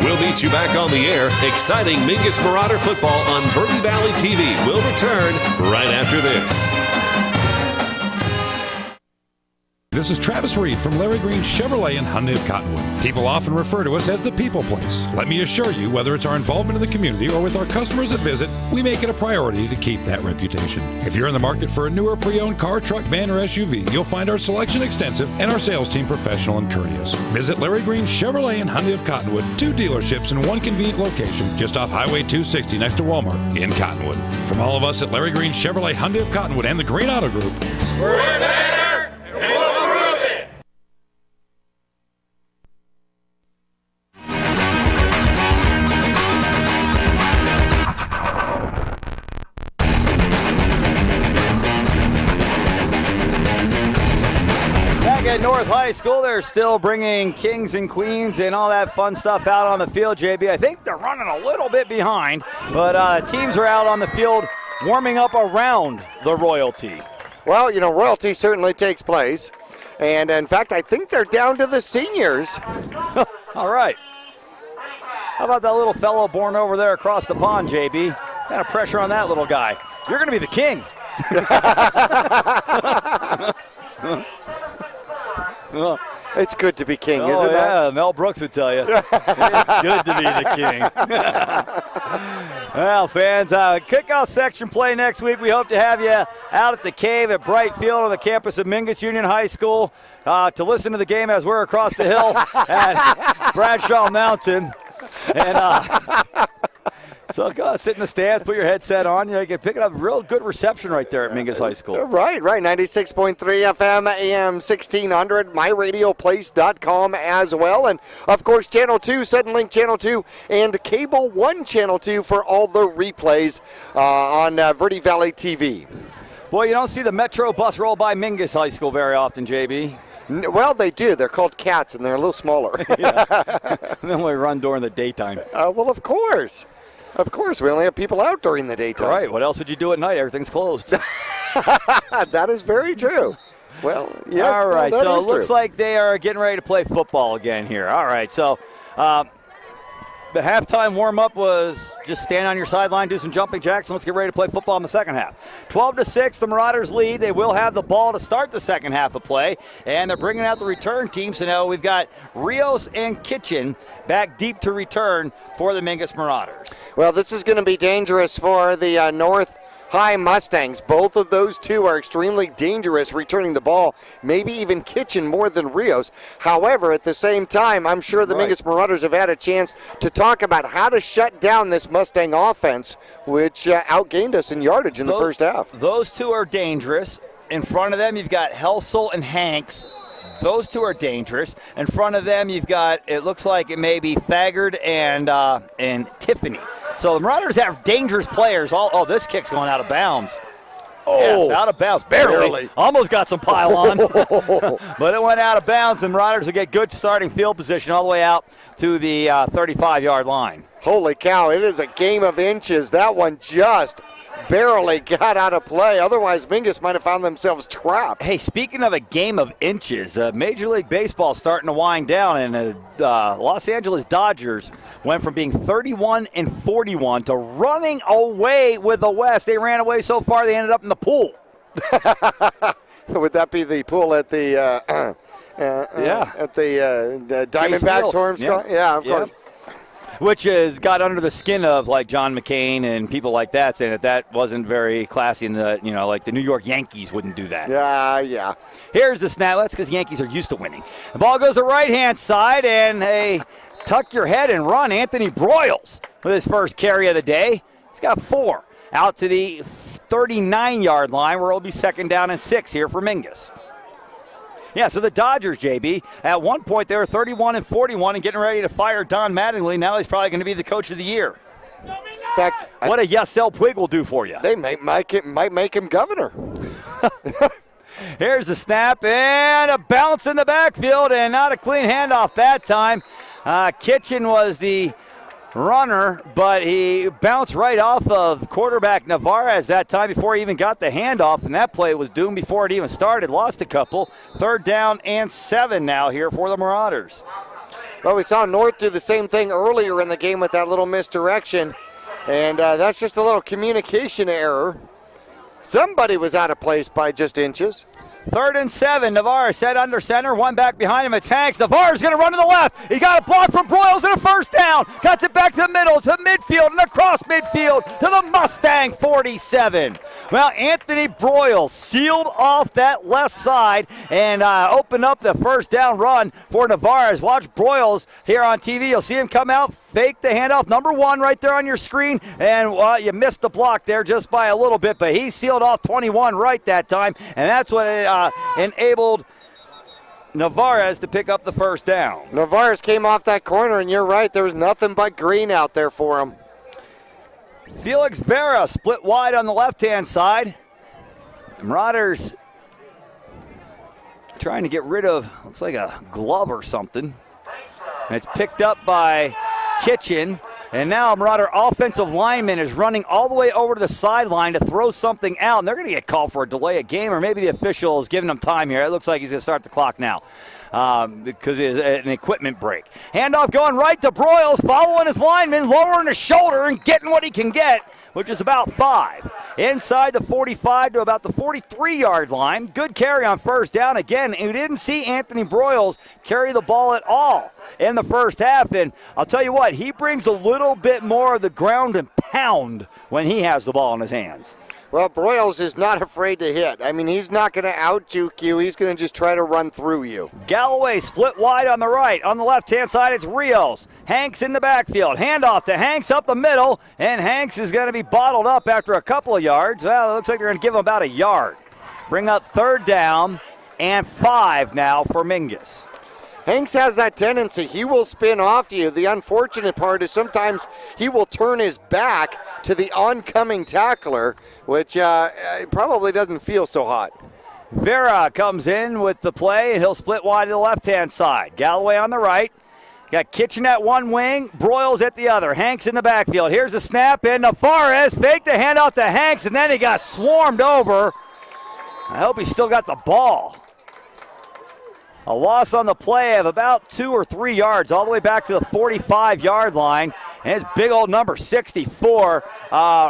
We'll meet you back on the air. Exciting Mingus Marauder football on Verde Valley TV will return right after this. This is Travis Reed from Larry Green Chevrolet and Hyundai of Cottonwood. People often refer to us as the people place. Let me assure you, whether it's our involvement in the community or with our customers that visit, we make it a priority to keep that reputation. If you're in the market for a newer pre-owned car, truck, van, or SUV, you'll find our selection extensive and our sales team professional and courteous. Visit Larry Green Chevrolet and Hyundai of Cottonwood, 2 dealerships in 1 convenient location just off Highway 260 next to Walmart in Cottonwood. From all of us at Larry Green Chevrolet Hyundai of Cottonwood and the Green Auto Group, we're better, and we'll prove it. Back at North High School, they're still bringing kings and queens and all that fun stuff out on the field, JB. I think they're running a little bit behind, but teams are out on the field warming up around the royalty. Well, you know, royalty certainly takes place. And in fact, I think they're down to the seniors. All right. How about that little fellow born over there across the pond, JB? Kind of pressure on that little guy. You're going to be the king. It's good to be king, isn't it? Yeah, Mel Brooks would tell you. It's good to be the king. Well, fans, kickoff section play next week. We hope to have you out at the Cave at Bright Field on the campus of Mingus Union High School to listen to the game as we're across the hill at Bradshaw Mountain. And so go sit in the stands, put your headset on. You know, you can pick up real good reception right there at Mingus High School. Right. 96.3 FM, AM 1600, myradioplace.com as well. And, of course, Channel 2, Suddenlink Channel 2, and Cable 1 Channel 2 for all the replays on Verde Valley TV. Boy, you don't see the Metro bus roll by Mingus High School very often, JB. Well, they do. They're called cats, and they're a little smaller. And then we run during the daytime. Well, of course. Of course, we only have people out during the daytime. Right. What else would you do at night? Everything's closed. That is very true. Well, yes. All right. No, so it looks like they are getting ready to play football again here. All right. So the halftime warm-up was just stand on your sideline, do some jumping jacks, and let's get ready to play football in the second half. 12-6, the Marauders lead. They will have the ball to start the second half of play, and they're bringing out the return team. So now we've got Rios and Kitchen back deep to return for the Mingus Marauders. Well, this is going to be dangerous for the North High Mustangs. Both of those two are extremely dangerous returning the ball, maybe even Kitchen more than Rios. However, at the same time, I'm sure the Mingus Marauders have had a chance to talk about how to shut down this Mustang offense, which outgained us in yardage in the first half. Those two are dangerous. In front of them, you've got Helsel and Hanks. Those two are dangerous. In front of them, you've got, it looks like it may be Thagard and Tiffany. So the Marauders have dangerous players. Oh, this kick's going out of bounds. Oh, yes, out of bounds. Barely. Almost got some pylon. But it went out of bounds. The Marauders will get good starting field position all the way out to the 35-yard line. Holy cow, it is a game of inches. That one just barely got out of play. Otherwise, Mingus might have found themselves trapped. Hey, speaking of a game of inches, Major League Baseball starting to wind down, and the Los Angeles Dodgers went from being 31-41 to running away with the West. They ran away so far they ended up in the pool. Would that be the pool at the at the Diamondbacks? Yeah, of course. Which has got under the skin of like John McCain and people like that, saying that wasn't very classy, and like the New York Yankees wouldn't do that. Yeah. Here's the snap. That's because Yankees are used to winning. The ball goes to the right-hand side, and hey, tuck your head and run. Anthony Broyles with his first carry of the day. He's got 4 out to the 39-yard line, where it'll be 2nd down and 6 here for Mingus. Yeah, so the Dodgers, JB, at one point they were 31-41 and getting ready to fire Don Mattingly. Now he's probably going to be the coach of the year. In fact, what a Yasiel Puig will do for you. They might make him governor. Here's the snap and a bounce in the backfield, and not a clean handoff that time. Kitchen was the runner, but he bounced right off of quarterback Navarez that time before he even got the handoff, and that play was doomed before it even started. Lost a couple. 3rd down and 7 now here for the Marauders. Well, we saw North do the same thing earlier in the game with that little misdirection, and that's just a little communication error. Somebody was out of place by just inches. 3rd and 7. Navarre set under center. One back behind him. It's Hanks. Navarre's going to run to the left. He got a block from Broyles and a first down. Cuts it back to the middle, to midfield, and across midfield to the Mustang 47. Well, Anthony Broyles sealed off that left side and opened up the first down run for Navarre. Watch Broyles here on TV. You'll see him come out, fake the handoff. Number 1 right there on your screen. And you missed the block there just by a little bit, but he sealed off 21 right that time. And that's what enabled Navarez to pick up the first down. Navarez came off that corner, and you're right, there was nothing but green out there for him. Felix Vera split wide on the left-hand side. The Marauders trying to get rid of, looks like a glove or something. And it's picked up by Kitchen. And now Marauder offensive lineman is running all the way over to the sideline to throw something out. And they're going to get called for a delay of game, or maybe the official is giving them time here. It looks like he's going to start the clock now because it's an equipment break. Handoff going right to Broyles, following his lineman, lowering his shoulder and getting what he can get, which is about 5. Inside the 45 to about the 43-yard line. Good carry on first down. Again, we didn't see Anthony Broyles carry the ball at all in the first half, and I'll tell you what, he brings a little bit more of the ground and pound when he has the ball in his hands. Well, Broyles is not afraid to hit. I mean, he's not going to out-juke you. He's going to just try to run through you. Galloway split wide on the right. On the left-hand side, it's Rios. Hanks in the backfield. Handoff to Hanks up the middle, and Hanks is going to be bottled up after a couple of yards. Well, it looks like they're going to give him about a yard. Bring up 3rd down and 5 now for Mingus. Hanks has that tendency. He will spin off you. The unfortunate part is sometimes he will turn his back to the oncoming tackler, which probably doesn't feel so hot. Vera comes in with the play, and he'll split wide to the left-hand side. Galloway on the right. Got Kitchen at one wing, Broyles at the other. Hanks in the backfield. Here's the snap, and Navarez faked the handoff to Hanks, and then he got swarmed over. I hope he still got the ball. A loss on the play of about 2 or 3 yards, all the way back to the 45-yard line. And it's big old number 64,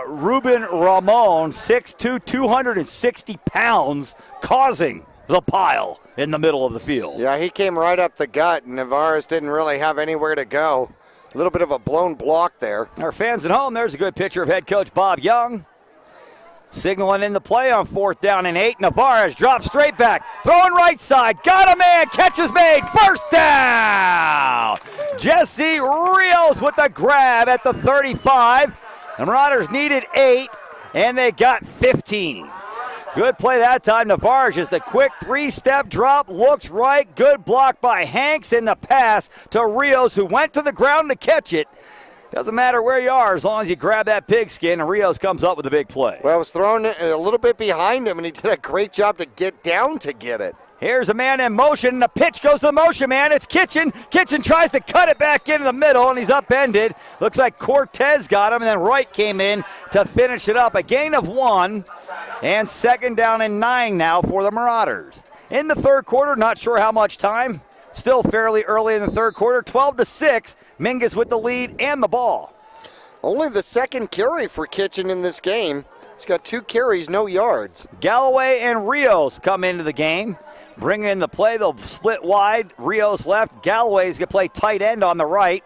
Ruben Ramon, 6'2", 260 pounds, causing the pile in the middle of the field. Yeah, he came right up the gut, and Navarez didn't really have anywhere to go. A little bit of a blown block there. Our fans at home, there's a good picture of head coach Bob Young. Signaling in the play on 4th down and 8. Navarez drops straight back. Throwing right side. Got a man. Catch is made. First down. Jesse Rios with the grab at the 35. The Marauders needed 8, and they got 15. Good play that time. Navarez just a quick 3-step drop. Looks right. Good block by Hanks in the pass to Rios, who went to the ground to catch it. Doesn't matter where you are as long as you grab that pigskin, and Rios comes up with a big play. Well, it was thrown a little bit behind him, and he did a great job to get down to get it. Here's a man in motion, and the pitch goes to the motion man. It's Kitchen. Kitchen tries to cut it back into the middle, and he's upended. Looks like Cortez got him, and then Wright came in to finish it up. A gain of 1, and 2nd down and 9 now for the Marauders. In the 3rd quarter, not sure how much time. Still fairly early in the 3rd quarter, 12-6. Mingus with the lead and the ball. Only the 2nd carry for Kitchen in this game. He's got 2 carries, no yards. Galloway and Rios come into the game. Bring in the play. They'll split wide. Rios left. Galloway's going to play tight end on the right.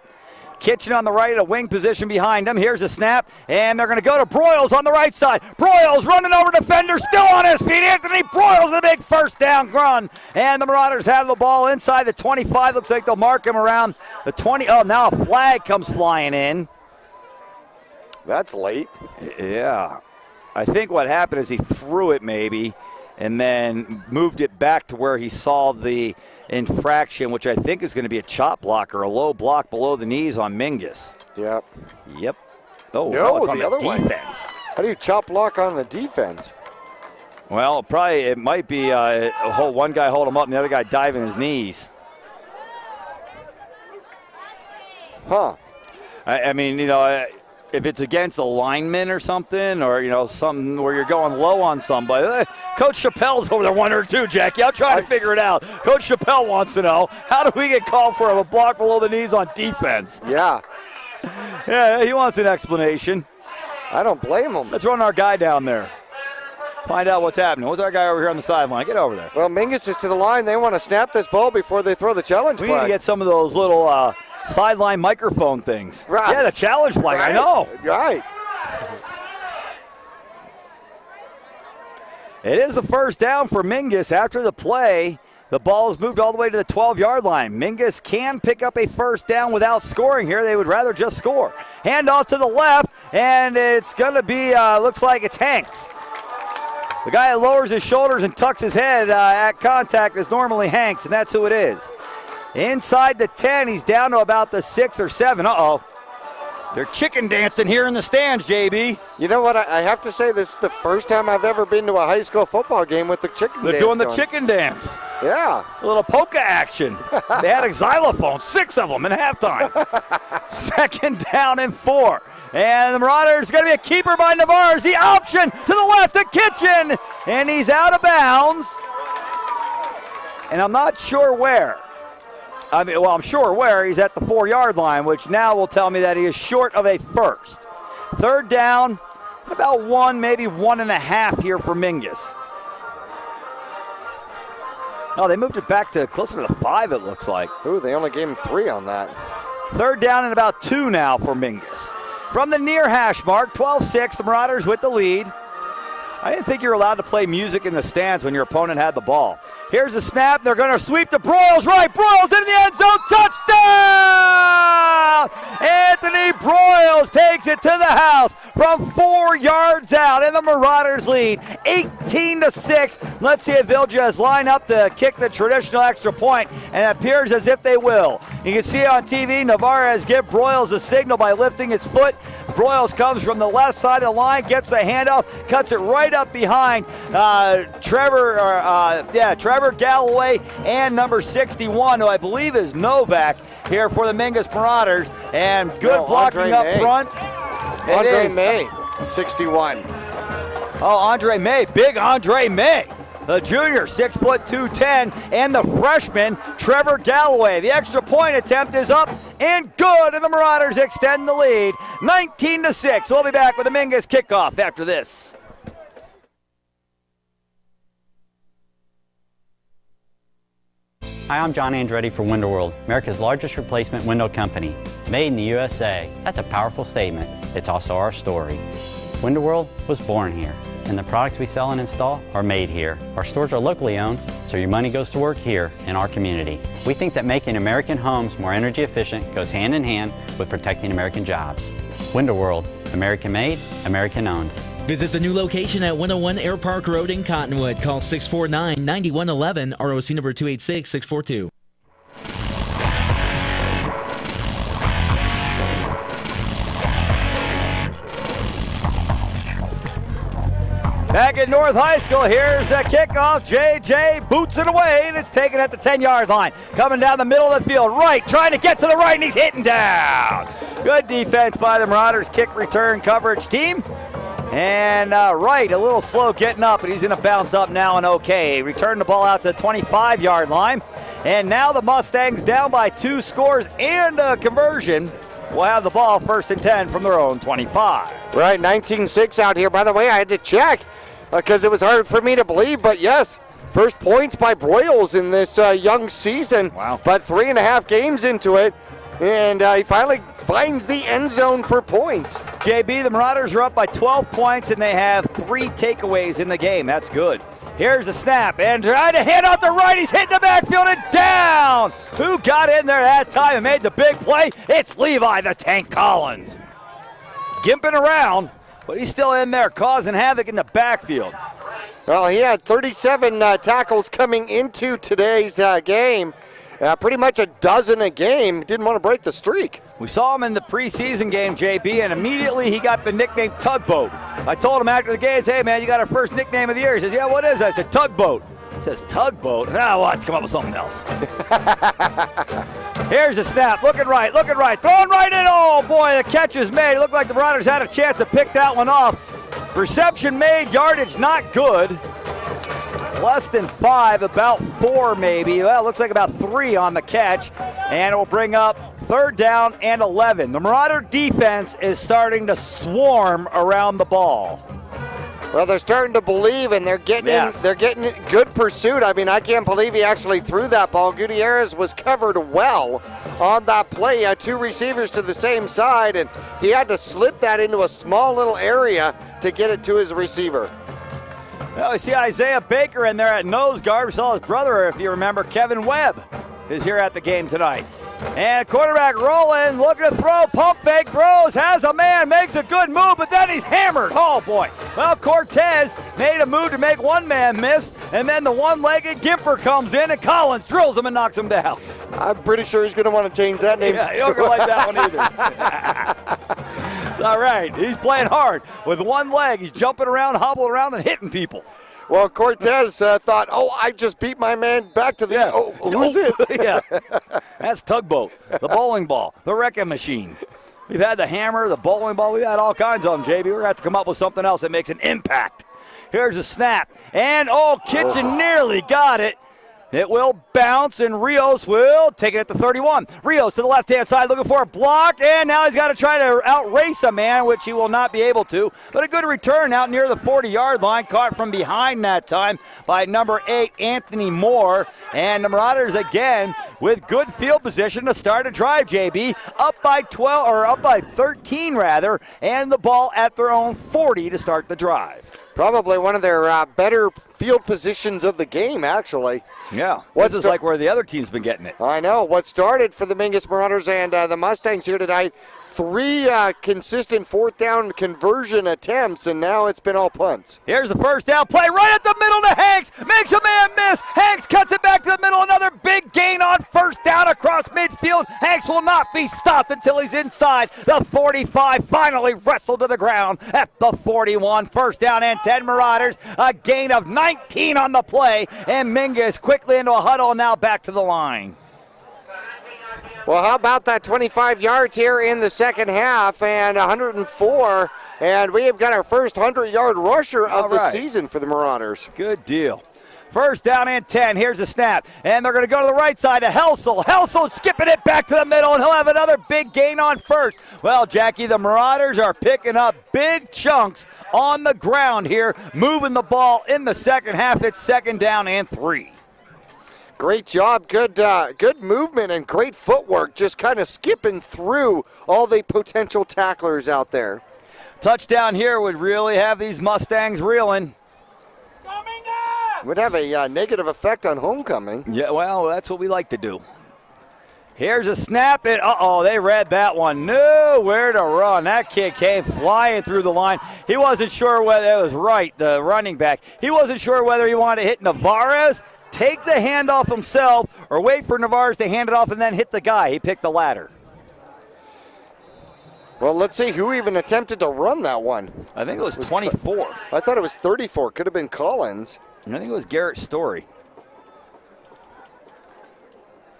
Kitchen on the right at a wing position behind him. Here's a snap, and they're going to go to Broyles on the right side. Broyles running over defender, still on his feet. Anthony Broyles with a big first down run. And the Marauders have the ball inside the 25. Looks like they'll mark him around the 20. Oh, now a flag comes flying in. That's late. Yeah. I think what happened is he threw it maybe and then moved it back to where he saw the infraction, which I think is going to be a chop block or a low block below the knees on Mingus. Yep. Yep. Oh, no, it's on the other defense. How do you chop block on the defense? Well, it might be one guy hold him up and the other guy dive in his knees. Huh. I mean, if it's against a lineman or something, or, something where you're going low on somebody. Coach Chappelle's over there wondering too, Jackie. I'll try to figure it out. Coach Chappelle wants to know, how do we get called for a block below the knees on defense? Yeah. Yeah, he wants an explanation. I don't blame him. Let's run our guy down there. Find out what's happening. What's our guy over here on the sideline? Get over there. Well, Mingus is to the line. They want to snap this ball before they throw the challenge flag. We need to get some of those little sideline microphone things. Right. Yeah, the challenge flag. Right. I know. Right. It is a first down for Mingus after the play. The ball is moved all the way to the 12-yard line. Mingus can pick up a first down without scoring here. They would rather just score. Hand off to the left, and it's going to be, looks like it's Hanks. The guy that lowers his shoulders and tucks his head at contact is normally Hanks, and that's who it is. Inside the 10, he's down to about the 6 or 7. Uh-oh. They're chicken dancing here in the stands, JB. You know what? I have to say this is the first time I've ever been to a high school football game with the chicken dance. They're doing the going. chicken dance. Yeah. A little polka action. They had a xylophone, 6 of them in halftime. 2nd down and 4. And the Marauders going to be a keeper by Navarre. The option to the left, the Kitchen. And he's out of bounds. And I'm not sure where. I'm sure where. He's at the 4-yard line, which now will tell me that he is short of a first. 3rd down, about 1, maybe 1.5 here for Mingus. Oh, they moved it back to closer to the 5, it looks like. Ooh, they only gave him 3 on that. 3rd down and about 2 now for Mingus. From the near hash mark, 12-6, the Marauders with the lead. I didn't think you were allowed to play music in the stands when your opponent had the ball. Here's the snap. They're going to sweep to Broyles right. Broyles in the end zone. Touchdown! Anthony Broyles takes it to the house from 4 yards out, and the Marauders lead 18-6. Let's see if they'll just line up to kick the traditional extra point, and it appears as if they will. You can see on TV, Navarre gives Broyles a signal by lifting his foot. Broyles comes from the left side of the line, gets the handoff, cuts it right up behind Trevor Galloway and number 61, who I believe is Novak, here for the Mingus Marauders. And good blocking up front. Andre May, 61. Oh, Andre May, big Andre May. The junior, 6 foot 210, and the freshman, Trevor Galloway. The extra point attempt is up and good, and the Marauders extend the lead, 19-6. We'll be back with the Mingus kickoff after this. Hi, I'm John Andretti for Window World, America's largest replacement window company. Made in the USA. That's a powerful statement. It's also our story. Window World was born here, and the products we sell and install are made here. Our stores are locally owned, so your money goes to work here in our community. We think that making American homes more energy efficient goes hand in hand with protecting American jobs. Window World, American made, American owned. Visit the new location at 101 Air Park Road in Cottonwood. Call 649-9111, ROC number 286642. Back at North High School, here's the kickoff. JJ boots it away, and it's taken at the 10-yard line. Coming down the middle of the field, right, trying to get to the right, and he's hitting down. Good defense by the Marauders kick return coverage team. And right, a little slow getting up, but he's going to bounce up now and okay. Return the ball out to the 25-yard line. And now the Mustangs down by 2 scores and a conversion. We'll have the ball 1st and 10 from their own 25. Right, 19-6 out here. By the way, I had to check because it was hard for me to believe, but yes, first points by Broyles in this young season. Wow. But 3.5 games into it, and he finally finds the end zone for points. JB, the Marauders are up by 12 points, and they have 3 takeaways in the game. That's good. Here's the snap, and trying to hit out the right. He's hitting the backfield and down. Who got in there that time and made the big play? It's Levi the Tank Collins. Gimping around, but he's still in there causing havoc in the backfield. Well, he had 37 tackles coming into today's game. Pretty much a dozen a game. Didn't want to break the streak. We saw him in the preseason game, JB, and immediately he got the nickname Tugboat. I told him after the game, hey, man, you got our first nickname of the year. He says, yeah, what is that? I said, Tugboat. He says, Tugboat? Ah, well, let's come up with something else. Here's the snap. Looking right. Throwing right in. Oh, boy, the catch is made. It looked like the Marauders had a chance to pick that one off. Reception made, yardage not good. Less than 5, about 4 maybe. Well, it looks like about 3 on the catch. And it will bring up 3rd down and 11. The Marauder defense is starting to swarm around the ball. Well, they're starting to believe, and they're getting they're getting good pursuit. I mean, I can't believe he actually threw that ball. Gutierrez was covered well on that play. He had two receivers to the same side, and he had to slip that into a small little area to get it to his receiver. Well, we see Isaiah Baker in there at nose guard. We saw his brother, if you remember, Kevin Webb, is here at the game tonight. And quarterback rolling, looking to throw, pump fake, throws, has a man, makes a good move, but then he's hammered. Oh, boy. Well, Cortez made a move to make one man miss, and then the one-legged Gimper comes in, and Collins drills him and knocks him down. I'm pretty sure he's going to want to change that name. Yeah, you don't like that one either. All right, he's playing hard. With one leg, he's jumping around, hobbling around, and hitting people. Well, Cortez thought, I just beat my man back to the who's this? Yeah, that's Tugboat, the bowling ball, the wrecking machine. We've had the hammer, the bowling ball. We've had all kinds of them, JB. We're going to have to come up with something else that makes an impact. Here's a snap. And, Kitchen nearly got it. It will bounce, and Rios will take it at the 31. Rios to the left-hand side looking for a block, and now he's got to try to outrace a man, which he will not be able to. But a good return out near the 40-yard line, caught from behind that time by number 8, Anthony Moore. And the Marauders again with good field position to start a drive, JB. Up by 13 rather, and the ball at their own 40 to start the drive. Probably one of their better field positions of the game, actually. Yeah, this is like where the other team's been getting it. I know. What started for the Mingus Marauders and the Mustangs here tonight, 3 consistent fourth down conversion attempts, and now it's been all punts. Here's the first down play right at the middle to Hanks. Makes a man miss. Hanks cuts it back to the middle. Another big gain on first down across midfield. Hanks will not be stopped until he's inside the 45. Finally wrestled to the ground at the 41. First down and 10 Marauders. A gain of 19 on the play. And Mingus quickly into a huddle, now back to the line. Well, how about that 25 yards here in the second half and 104, and we have got our first 100-yard rusher of the season for the Marauders. Good deal. First down and 10. Here's a snap, and they're going to go to the right side to Helsel. Helsel skipping it back to the middle, and he'll have another big gain on first. Well, Jackie, the Marauders are picking up big chunks on the ground here, moving the ball in the second half. It's second down and 3. Great job, good movement and great footwork, just kind of skipping through all the potential tacklers out there. Touchdown here would really have these Mustangs reeling. Would have a negative effect on homecoming. Yeah, well, that's what we like to do. Here's a snap, and they read that one. Nowhere to run. That kid came flying through the line. He wasn't sure whether it was right, the running back. He wasn't sure whether he wanted to hit Navarez, take the handoff himself, or wait for Navarez to hand it off and then hit the guy. He picked the latter. Well, let's see who even attempted to run that one. I think it was 24. I thought it was 34. Could have been Collins. I think it was Garrett Story.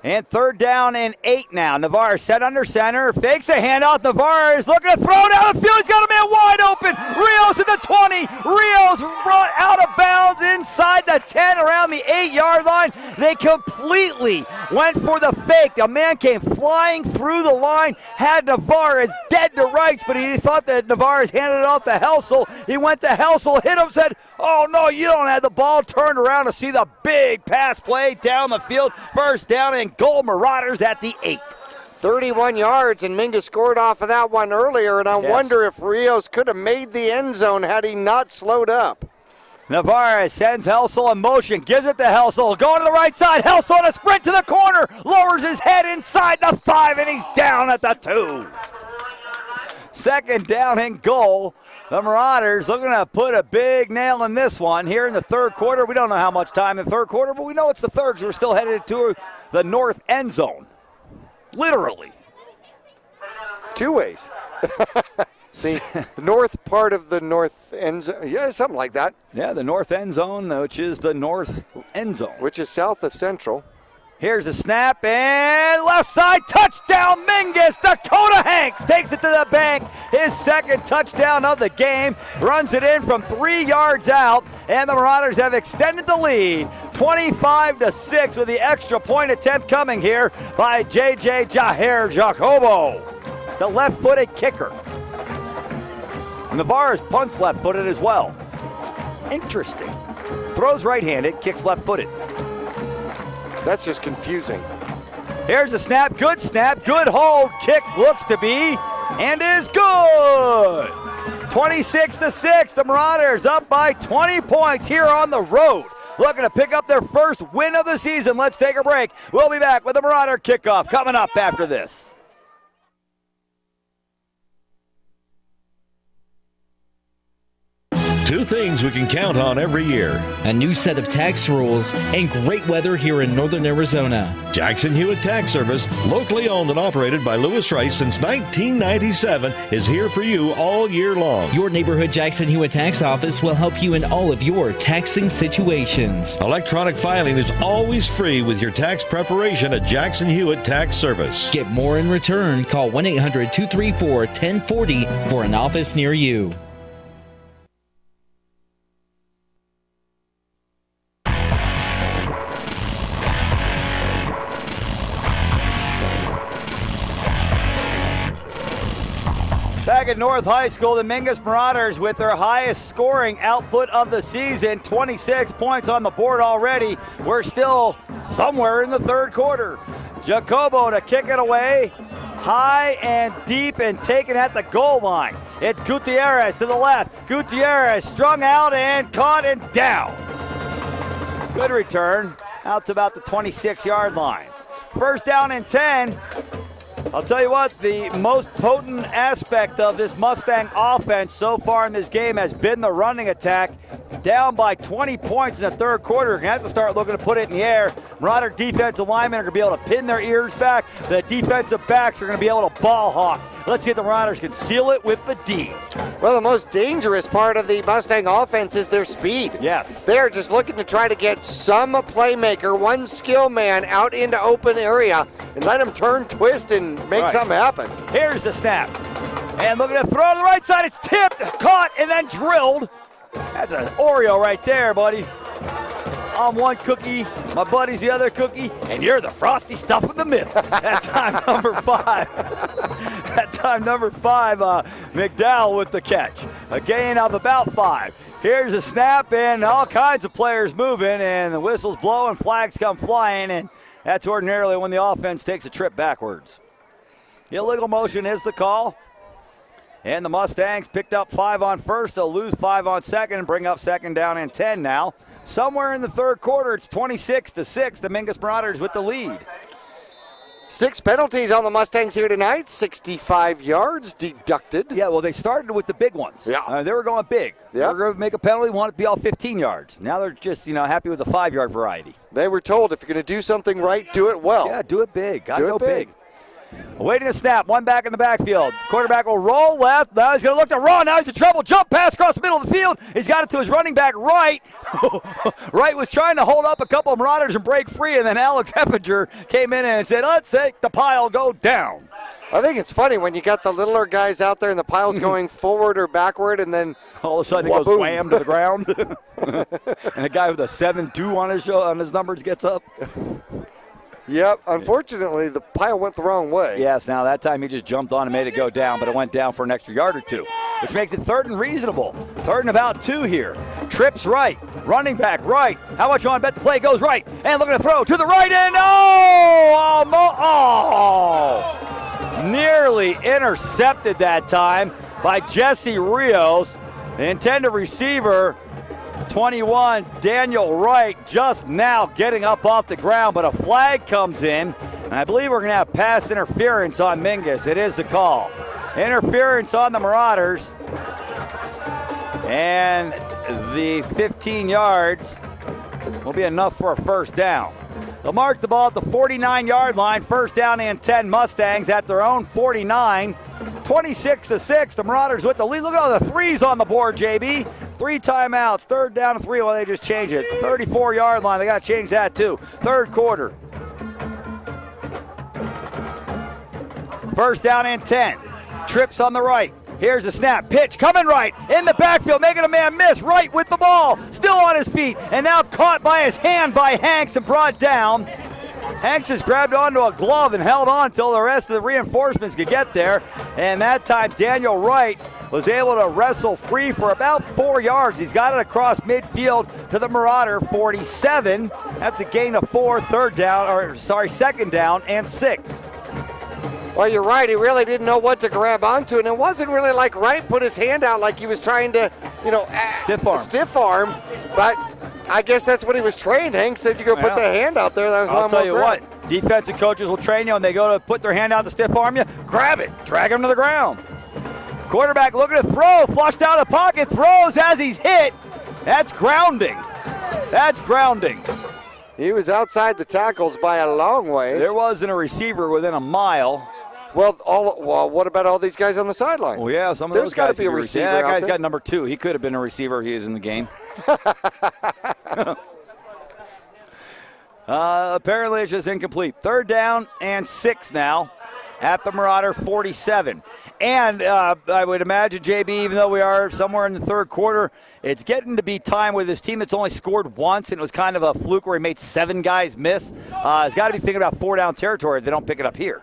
And third down and 8 now. Navarre set under center, fakes a handoff. Navarre is looking to throw down the field. He's got a man wide open. Rios at the 20. Rios brought out of bounds inside the 10 around the 8-yard line. They completely went for the fake. A man came flying through the line, had Navarre dead to rights, but he thought that Navarre handed it off to Helsel. He went to Helsel, hit him, said, "Oh, no, you don't have the ball." Turned around to see the big pass play down the field. First down and goal, Marauders at the 8. 31 yards, and Mingus scored off of that one earlier, and I wonder if Rios could have made the end zone had he not slowed up. Navarre sends Helsel in motion, gives it to Helsel, going to the right side. Helsel on a sprint to the corner, lowers his head inside the 5, and he's down at the 2. Second down and goal. The Marauders looking to put a big nail in this one here in the third quarter. We don't know how much time in the third quarter, but we know it's the third because we're still headed to the north end zone. Literally. 2 ways. The north part of the north end zone. Yeah, something like that. Yeah, the north end zone, which is the north end zone. Which is south of Central. Here's a snap, and left side, touchdown, Mingus. Dakota Hanks takes it to the bank. His second touchdown of the game. Runs it in from 3 yards out, and the Marauders have extended the lead 25-6 with the extra point attempt coming here by J.J. Jaher Jacobo, the left-footed kicker. Navarre's punt's left-footed as well. Interesting. Throws right-handed, kicks left-footed. That's just confusing. Here's a snap, good hold. Kick looks to be and is good. 26-6, the Marauders up by 20 points here on the road. Looking to pick up their first win of the season. Let's take a break. We'll be back with the Marauder kickoff coming up after this. Two things we can count on every year. A new set of tax rules and great weather here in northern Arizona. Jackson Hewitt Tax Service, locally owned and operated by Lewis Rice since 1997, is here for you all year long. Your neighborhood Jackson Hewitt Tax Office will help you in all of your taxing situations. Electronic filing is always free with your tax preparation at Jackson Hewitt Tax Service. Get more in return. Call 1-800-234-1040 for an office near you. Back at North High School, the Mingus Marauders with their highest scoring output of the season, 26 points on the board already. We're still somewhere in the third quarter. Jacobo to kick it away, high and deep and taken at the goal line. It's Gutierrez to the left. Gutierrez strung out and caught and down. Good return out to about the 26-yard line. First down and 10. I'll tell you what, the most potent aspect of this Mustang offense so far in this game has been the running attack. Down by 20 points in the third quarter. You're going to have to start looking to put it in the air. Marauder defensive linemen are going to be able to pin their ears back. The defensive backs are going to be able to ball hawk. Let's see if the Marauders can seal it with the D. Well, the most dangerous part of the Mustang offense is their speed. Yes. They're just looking to try to get some playmaker, one skill man out into open area and let him turn, twist, and make something happen. Here's the snap. And looking to throw to the right side. It's tipped, caught, and then drilled. That's an Oreo right there, buddy. I'm one cookie, my buddy's the other cookie, and you're the frosty stuff in the middle. That time number 5. That time number 5, McDowell with the catch. A gain of about 5. Here's a snap, and all kinds of players moving, and the whistle's blowing, flags come flying, and that's ordinarily when the offense takes a trip backwards. Illegal motion is the call. And the Mustangs picked up 5 on first. They'll lose 5 on second and bring up second down and 10 now. Somewhere in the third quarter, it's 26-6. The Mingus Marauders with the lead. 6 penalties on the Mustangs here tonight. 65 yards deducted. Yeah, well, they started with the big ones. Yeah. They were going big. Yeah. They were going to make a penalty, want it to be all 15 yards. Now they're just, happy with the 5-yard variety. They were told if you're going to do something right, do it well. Yeah, do it big. Got to go big. Awaiting a snap, one back in the backfield. Quarterback will roll left. Now he's going to look to run. Now he's in trouble. Jump pass across the middle of the field. He's got it to his running back, Wright. Wright was trying to hold up a couple of Marauders and break free, and then Alex Heppinger came in and said, let's make the pile go down. I think it's funny when you got the littler guys out there and the pile's going forward or backward, and then all of a sudden it goes wham to the ground. And a guy with a 7-2 on his numbers gets up. Yep, unfortunately, the pile went the wrong way. Yes, now that time he just jumped on and made it go down, but it went down for an extra yard or 2, which makes it third and reasonable. Third and about 2 here. Trips right, running back right. How much you want to bet the play goes right? And looking to throw to the right end. Nearly intercepted that time by Jesse Rios. The intended receiver, 21, Daniel Wright, just now getting up off the ground, but a flag comes in, and I believe we're going to have pass interference on Mingus. It is the call. Interference on the Marauders, and the 15 yards will be enough for a first down. They'll mark the ball at the 49-yard line, first down and 10. Mustangs at their own 49. 26-6, the Marauders with the lead. Look at all the threes on the board, JB. 3 timeouts, third down and 3. Well, they just changed it. 34-yard line, they got to change that too. Third quarter. First down and 10. Trips on the right. Here's the snap. Pitch coming right in the backfield, making a man miss. Right with the ball, still on his feet, and now caught by his hand by Hanks and brought down. Hanks just grabbed onto a glove and held on until the rest of the reinforcements could get there. And that time, Daniel Wright was able to wrestle free for about 4 yards. He's got it across midfield to the Marauder 47. That's a gain of 4, second down and 6. Well, you're right. He really didn't know what to grab onto, and it wasn't really like Wright put his hand out like he was trying to, stiff arm. But I guess that's what he was trained. Hank said you go put the hand out there. That was I'll tell you what, defensive coaches will train you when they go to put their hand out to stiff arm you. Grab it, drag him to the ground. Quarterback looking to throw, flushed out of the pocket, throws as he's hit. That's grounding. That's grounding. He was outside the tackles by a long way. There wasn't a receiver within a mile. Well, what about all these guys on the sideline? Well, yeah, some of those guys. There's got to be a receiver. Yeah, that guy's got number 2. He could have been a receiver. He is in the game. Apparently, it's just incomplete. 3rd down and 6 now at the Marauder 47. And I would imagine, JB, even though we are somewhere in the 3rd quarter, it's getting to be time with this team that's only scored once, and it was kind of a fluke where he made 7 guys miss. Has got to be thinking about 4-down territory if they don't pick it up here.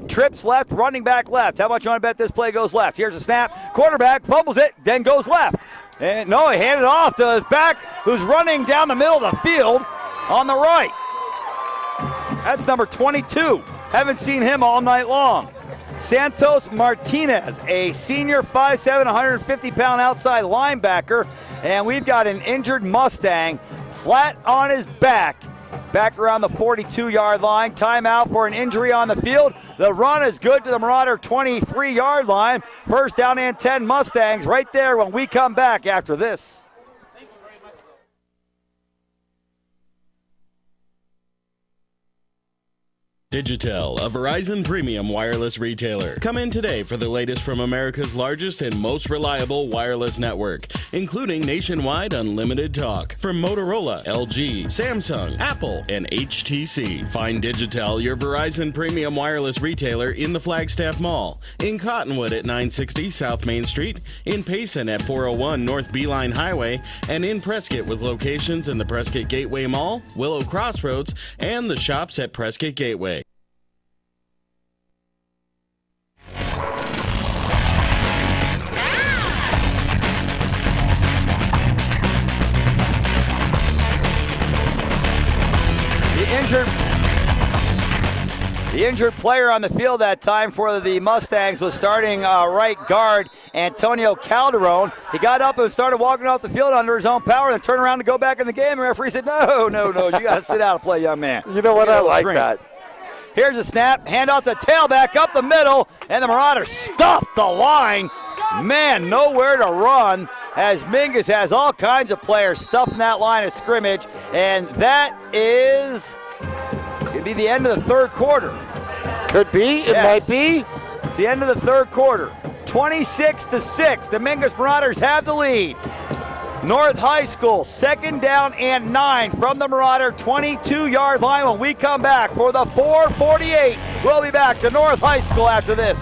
Trips left, running back left. How much you want to bet this play goes left? Here's a snap. Quarterback fumbles it, then goes left. And no, he handed it off to his back, who's running down the middle of the field on the right. That's number 22. Haven't seen him all night long. Santos Martinez, a senior 5'7", 150-pound outside linebacker. And we've got an injured Mustang flat on his back around the 42-yard line. Timeout for an injury on the field. The run is good to the Marauder 23-yard line. 1st down and 10 Mustangs right there when we come back after this. Digitel, a Verizon premium wireless retailer. Come in today for the latest from America's largest and most reliable wireless network, including nationwide unlimited talk from Motorola, LG, Samsung, Apple, and HTC. Find Digitel, your Verizon premium wireless retailer, in the Flagstaff Mall, in Cottonwood at 960 South Main Street, in Payson at 401 North Beeline Highway, and in Prescott with locations in the Prescott Gateway Mall, Willow Crossroads, and the shops at Prescott Gateway. The injured player on the field that time for the Mustangs was starting right guard Antonio Calderon. He got up and started walking off the field under his own power, then turned around to go back in the game. The referee said, no, you got to sit down and play, young man. You know what? I like that. Here's a snap, handoff to tailback up the middle, and the Marauders stuffed the line. Man, nowhere to run as Mingus has all kinds of players stuffing that line of scrimmage, and that is could be the end of the 3rd quarter. Could be. It might be. It's the end of the 3rd quarter. 26-6. The Mingus Marauders have the lead. North High School, 2nd down and 9 from the Marauder 22-yard line when we come back for the 4:48. We'll be back to North High School after this.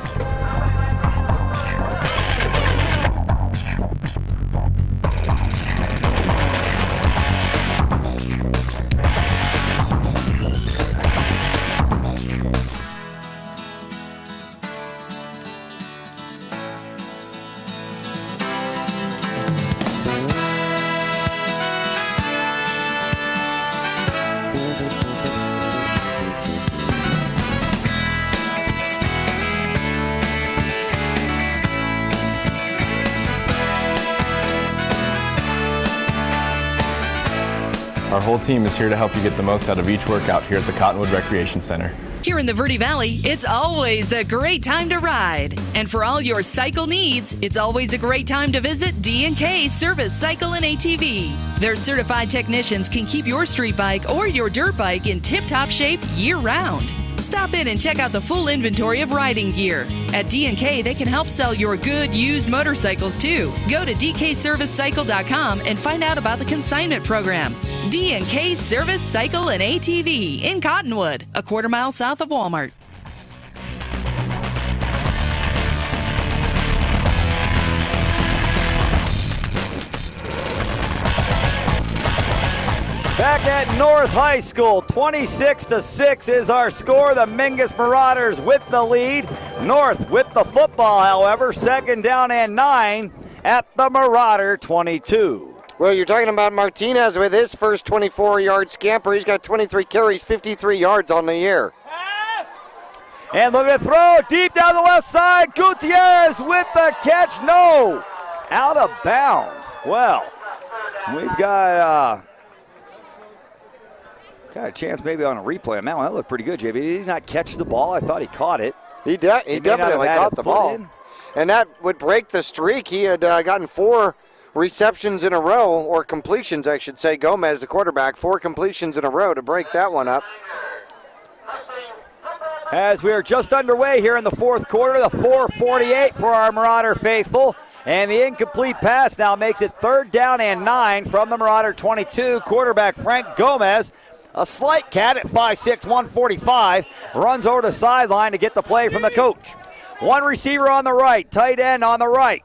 Our whole team is here to help you get the most out of each workout here at the Cottonwood Recreation Center. Here in the Verde Valley, it's always a great time to ride. And for all your cycle needs, it's always a great time to visit D&K Service Cycle and ATV. Their certified technicians can keep your street bike or your dirt bike in tip-top shape year-round. Stop in and check out the full inventory of riding gear. At D&K, they can help sell your good used motorcycles too. Go to dkservicecycle.com and find out about the consignment program. D&K Service Cycle and ATV in Cottonwood, a quarter-mile south of Walmart. Back back at North High School. 26-6 is our score. The Mingus Marauders with the lead. North with the football, however. 2nd down and 9 at the Marauder 22. Well, you're talking about Martinez with his first 24-yard scamper. He's got 23 carries, 53 yards on the year. And look at the throw deep down the left side. Gutierrez with the catch. No, out of bounds. Well, we've got a chance maybe on a replay on that one. That looked pretty good, JB. He did not catch the ball. I thought he caught it. He definitely caught the ball. And that would break the streak. He had gotten 4 receptions in a row, or completions, I should say. Gomez, the quarterback, 4 completions in a row to break that one up. As we are just underway here in the 4th quarter, the 4:48 for our Marauder faithful. And the incomplete pass now makes it 3rd down and 9 from the Marauder 22. Quarterback Frank Gomez, a slight cat at 5'6", 145, runs over the sideline to get the play from the coach. 1 receiver on the right, tight end on the right.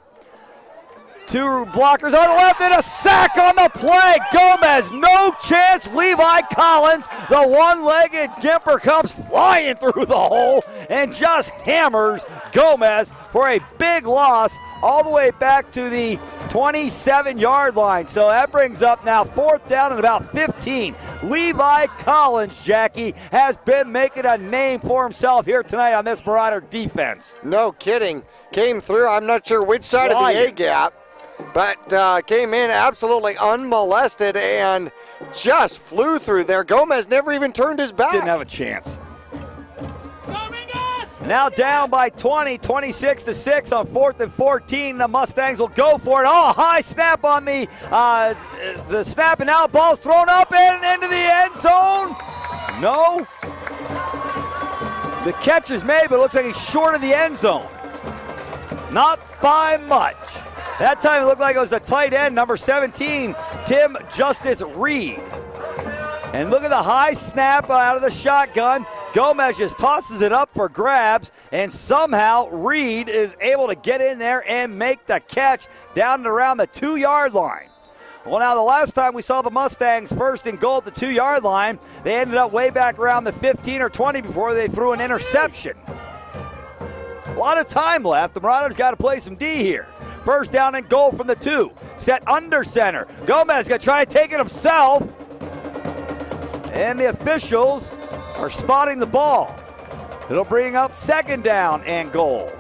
2 blockers on the left, and a sack on the play. Gomez, no chance. Levi Collins, the one-legged gimper, comes flying through the hole and just hammers Gomez for a big loss all the way back to the 27-yard line. So that brings up now 4th down and about 15. Levi Collins, Jackie, has been making a name for himself here tonight on this Marauder defense. No kidding. Came through, I'm not sure which side of the A-gap, but came in absolutely unmolested and just flew through there. Gomez never even turned his back. Didn't have a chance. Now down by 20, 26-6 on 4th and 14. The Mustangs will go for it. Oh, high snap on the snap, and now ball's thrown up and into the end zone. No. The catch is made, but it looks like he's short of the end zone. Not by much. That time it looked like it was the tight end, number 17, Tim Justice Reed. And look at the high snap out of the shotgun. Gomez just tosses it up for grabs, and somehow Reed is able to get in there and make the catch down and around the 2-yard line. Well, now the last time we saw the Mustangs 1st and goal at the 2-yard line, they ended up way back around the 15 or 20 before they threw an interception. A lot of time left. The Marauders got to play some D here. 1st down and goal from the 2. Set under center. Gomez going to try to take it himself. And the officials are spotting the ball. It'll bring up 2nd down and goal.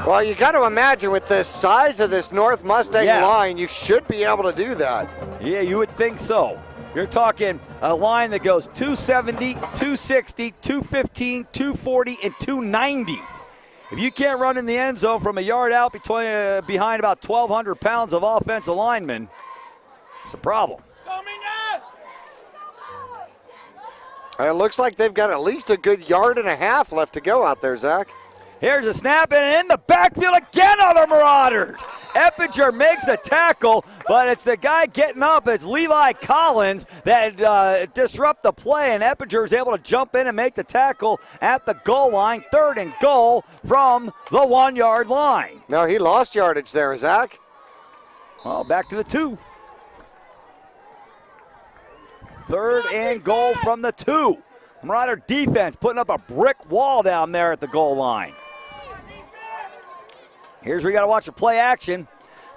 Well, you got to imagine with the size of this North Mustang line, you should be able to do that. Yeah, you would think so. You're talking a line that goes 270, 260, 215, 240, and 290. If you can't run in the end zone from a yard out behind about 1,200 pounds of offensive linemen, it's a problem. It looks like they've got at least a good 1.5 yards left to go out there, Zach. Here's a snap, and in the backfield again are the Marauders. Eppinger makes a tackle, but it's the guy getting up. It's Levi Collins that disrupt the play, and Eppinger is able to jump in and make the tackle at the goal line. 3rd and goal from the 1-yard line. No, he lost yardage there, Zach. Well, back to the 2. 3rd and goal from the 2. Marauder defense putting up a brick wall down there at the goal line. Here's where you got to watch the play action.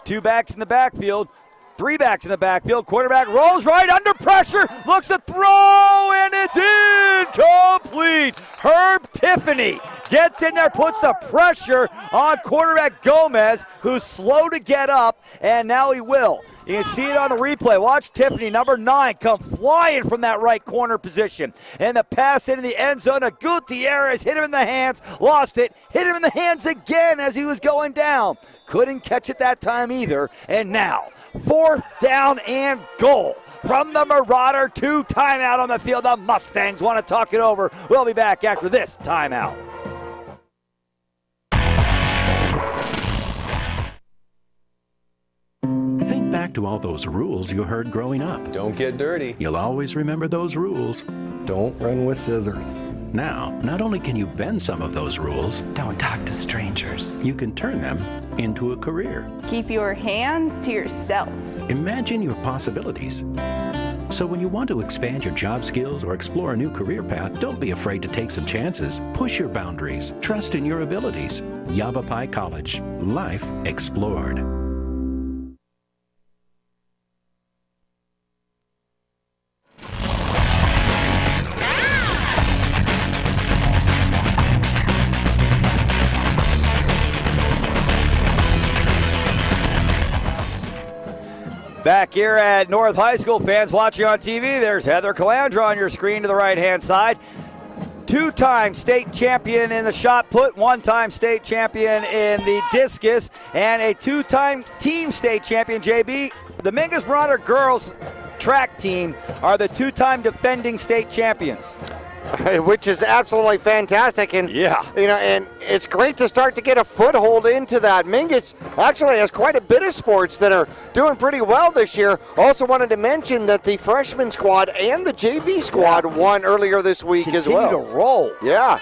2 backs in the backfield, 3 backs in the backfield. Quarterback rolls right under pressure, looks to throw, and it's incomplete. Herb Tiffany gets in there, puts the pressure on quarterback Gomez, who's slow to get up, and now he will. You can see it on the replay. Watch Tiffany, number 9, come flying from that right corner position. And the pass into the end zone of Gutierrez, hit him in the hands, lost it, hit him in the hands again as he was going down. Couldn't catch it that time either. And now, 4th down and goal from the Marauder. 2 timeout on the field. The Mustangs want to talk it over. We'll be back after this timeout. Think back to all those rules you heard growing up. Don't get dirty. You'll always remember those rules. Don't run with scissors. Now, not only can you bend some of those rules, don't talk to strangers, you can turn them into a career. Keep your hands to yourself. Imagine your possibilities. So when you want to expand your job skills or explore a new career path, don't be afraid to take some chances. Push your boundaries. Trust in your abilities. Yavapai College. Life explored. Back here at North High School, fans watching on TV, there's Heather Calandra on your screen to the right-hand side. Two-time state champion in the shot put, one-time state champion in the discus, and a two-time team state champion, JB. The Mingus Marauder girls track team are the two-time defending state champions. Which is absolutely fantastic, and yeah, you know, and it's great to start to get a foothold into that. Mingus actually has quite a bit of sports that are doing pretty well this year. Also wanted to mention that the freshman squad and the JV squad won earlier this week as well. Continue to roll. Yeah.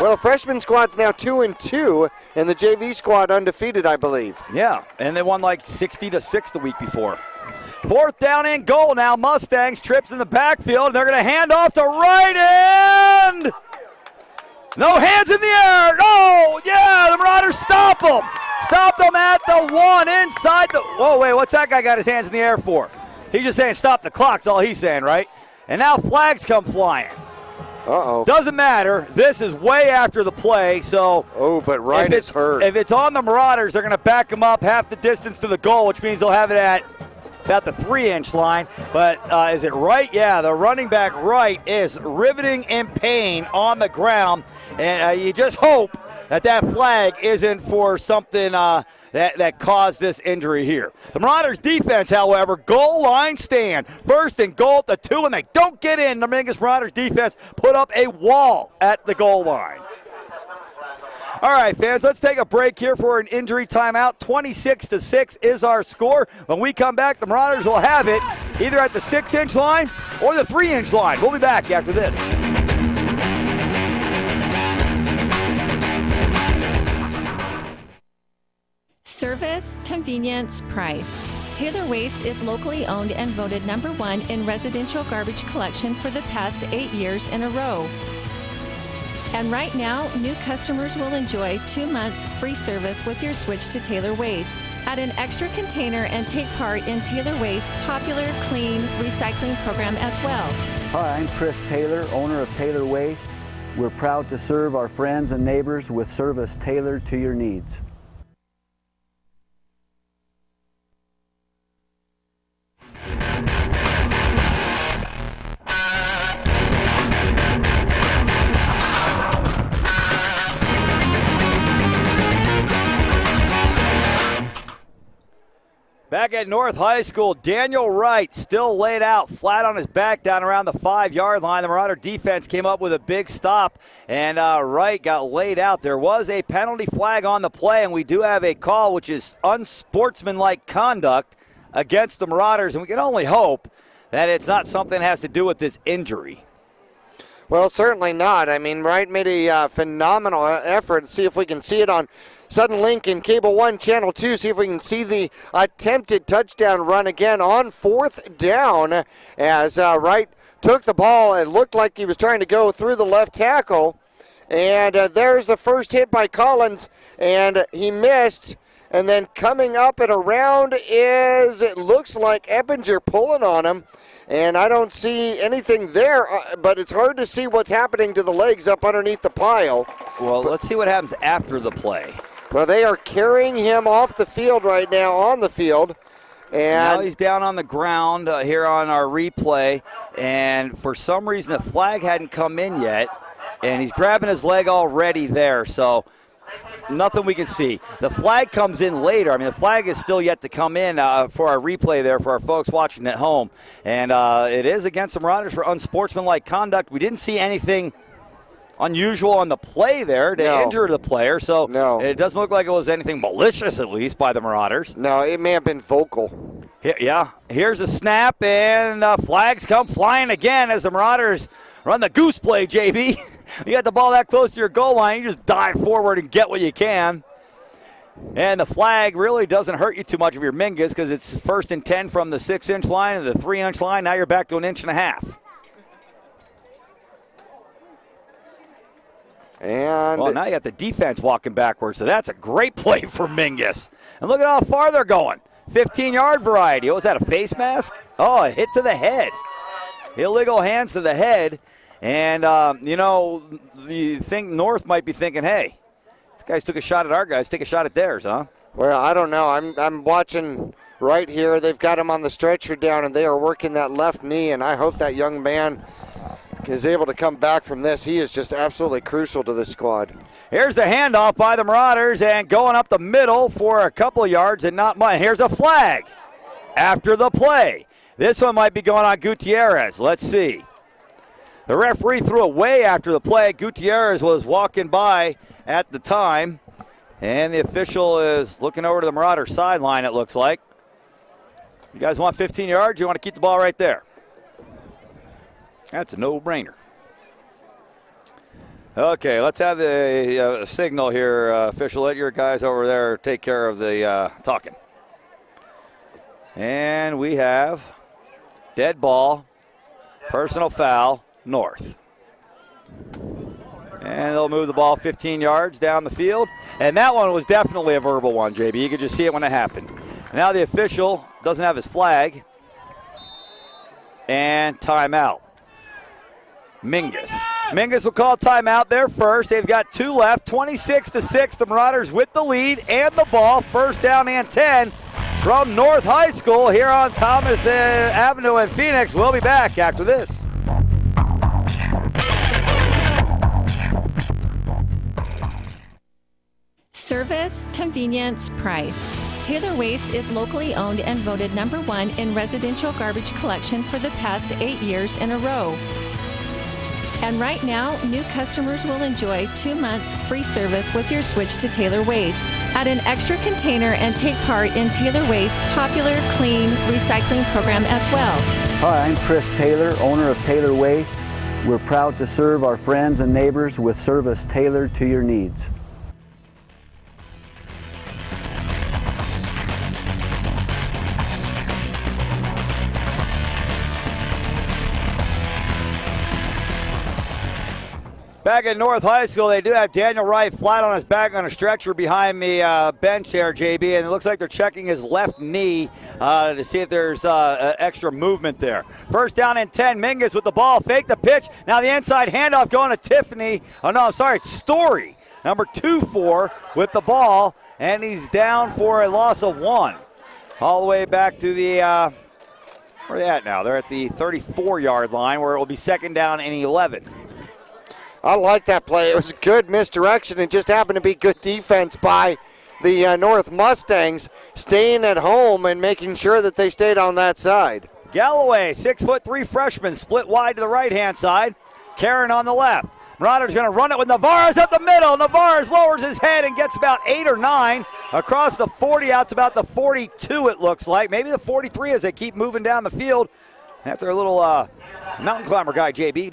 Well, the freshman squad's now 2-2, and the JV squad undefeated, I believe. Yeah, and they won like 60-6 the week before. Fourth down and goal now. Mustangs trips in the backfield. And they're going to hand off to right end. No hands in the air. Oh, yeah, the Marauders stop them. Stop them at the one inside the. Whoa, wait, what's that guy got his hands in the air for? He's just saying stop the clock. That's all he's saying, right? And now flags come flying. Uh-oh. Doesn't matter. This is way after the play, so. Oh, but Ryan is hurt. If it's on the Marauders, they're going to back him up half the distance to the goal, which means they'll have it at about the 3-inch line. But is it right? Yeah, the running back right is riveting in pain on the ground. And you just hope that that flag isn't for something that caused this injury here. The Marauders defense, however, goal line stand. First and goal at the 2, and they don't get in. The Mingus Marauders defense put up a wall at the goal line. All right, fans, let's take a break here for an injury timeout. 26-6 is our score. When we come back, the Marauders will have it either at the 6-inch line or the 3-inch line. We'll be back after this. Service, convenience, price. Taylor Waste is locally owned and voted #1 in residential garbage collection for the past 8 years in a row. And right now, new customers will enjoy 2 months free service with your switch to Taylor Waste. Add an extra container and take part in Taylor Waste's popular clean recycling program as well. Hi, I'm Chris Taylor, owner of Taylor Waste. We're proud to serve our friends and neighbors with service tailored to your needs. Back at North High School, Daniel Wright still laid out flat on his back down around the 5-yard line. The Marauder defense came up with a big stop, and Wright got laid out. There was a penalty flag on the play, and we do have a call, which is unsportsmanlike conduct against the Marauders, and we can only hope that it's not something that has to do with this injury. Well, certainly not. I mean, Wright made a phenomenal effort. See if we can see it on Sudden Link in Cable 1, Channel 2. See if we can see the attempted touchdown run again on 4th down as Wright took the ball. It looked like he was trying to go through the left tackle. And there's the first hit by Collins, and he missed. And then coming up and around is, it looks like Eppinger pulling on him. And I don't see anything there, but it's hard to see what's happening to the legs up underneath the pile. Well, let's see what happens after the play. Well, they are carrying him off the field right now, on the field. And now he's down on the ground here on our replay. And for some reason, the flag hadn't come in yet. And he's grabbing his leg already there. So nothing we can see. The flag comes in later. I mean, the flag is still yet to come in for our replay there for our folks watching at home. And it is against the Marauders for unsportsmanlike conduct. We didn't see anything unusual on the play there to injure the player. So it doesn't look like it was anything malicious, at least, by the Marauders. No, it may have been vocal. Yeah. Here's a snap, and flags come flying again as the Marauders run the goose play, JB. You got the ball that close to your goal line, you just dive forward and get what you can. And the flag really doesn't hurt you too much if you're Mingus because it's 1st and 10 from the 6-inch line and the 3-inch line. Now you're back to 1.5 inches. And well, now you got the defense walking backwards, so that's a great play for Mingus. And look at how far they're going. 15-yard variety. Oh, was that a face mask? Oh, a hit to the head. Illegal hands to the head. And, you know, you think North might be thinking, hey, these guys took a shot at our guys. Take a shot at theirs, huh? Well, I don't know. I'm watching right here. They've got him on the stretcher down, and they are working that left knee, and I hope that young man is able to come back from this. He is just absolutely crucial to this squad. Here's the handoff by the Marauders, and going up the middle for a couple of yards and not much. Here's a flag after the play. This one might be going on Gutierrez. Let's see. The referee threw it way after the play. Gutierrez was walking by at the time, and the official is looking over to the Marauder sideline, it looks like. You guys want 15 yards? You want to keep the ball right there? That's a no-brainer. Okay, let's have the signal here, official. Let your guys over there take care of the talking. And we have dead ball, personal foul, North. And they'll move the ball 15 yards down the field. And that one was definitely a verbal one, JB. You could just see it when it happened. Now the official doesn't have his flag. And timeout. Mingus. Mingus will call timeout there first. They've got 2 left, 26-6. The Marauders with the lead and the ball. 1st down and 10 from North High School here on Thomas Avenue in Phoenix. We'll be back after this. Service, convenience, price. Taylor Waste is locally owned and voted #1 in residential garbage collection for the past 8 years in a row. And right now, new customers will enjoy 2 months free service with your switch to Taylor Waste. Add an extra container and take part in Taylor Waste's popular clean recycling program as well. Hi, I'm Chris Taylor, owner of Taylor Waste. We're proud to serve our friends and neighbors with service tailored to your needs. Back at North High School, they do have Daniel Wright flat on his back on a stretcher behind the bench there, JB, and it looks like they're checking his left knee to see if there's extra movement there. 1st down and 10, Mingus with the ball, fake the pitch. Now the inside handoff going to Tiffany. Oh, no, I'm sorry, it's Story, number 2-4 with the ball, and he's down for a loss of 1. All the way back to the, where are they at now? They're at the 34-yard line where it will be 2nd down and 11. I like that play. It was good misdirection and just happened to be good defense by the North Mustangs, staying at home and making sure that they stayed on that side. Galloway, 6'3" freshman, split wide to the right-hand side. Karen on the left. Marauders going to run it with Navarez up the middle. Navarez lowers his head and gets about 8 or 9 across the 40 out to about the 42, it looks like. Maybe the 43 as they keep moving down the field. That's our little mountain climber guy, JB.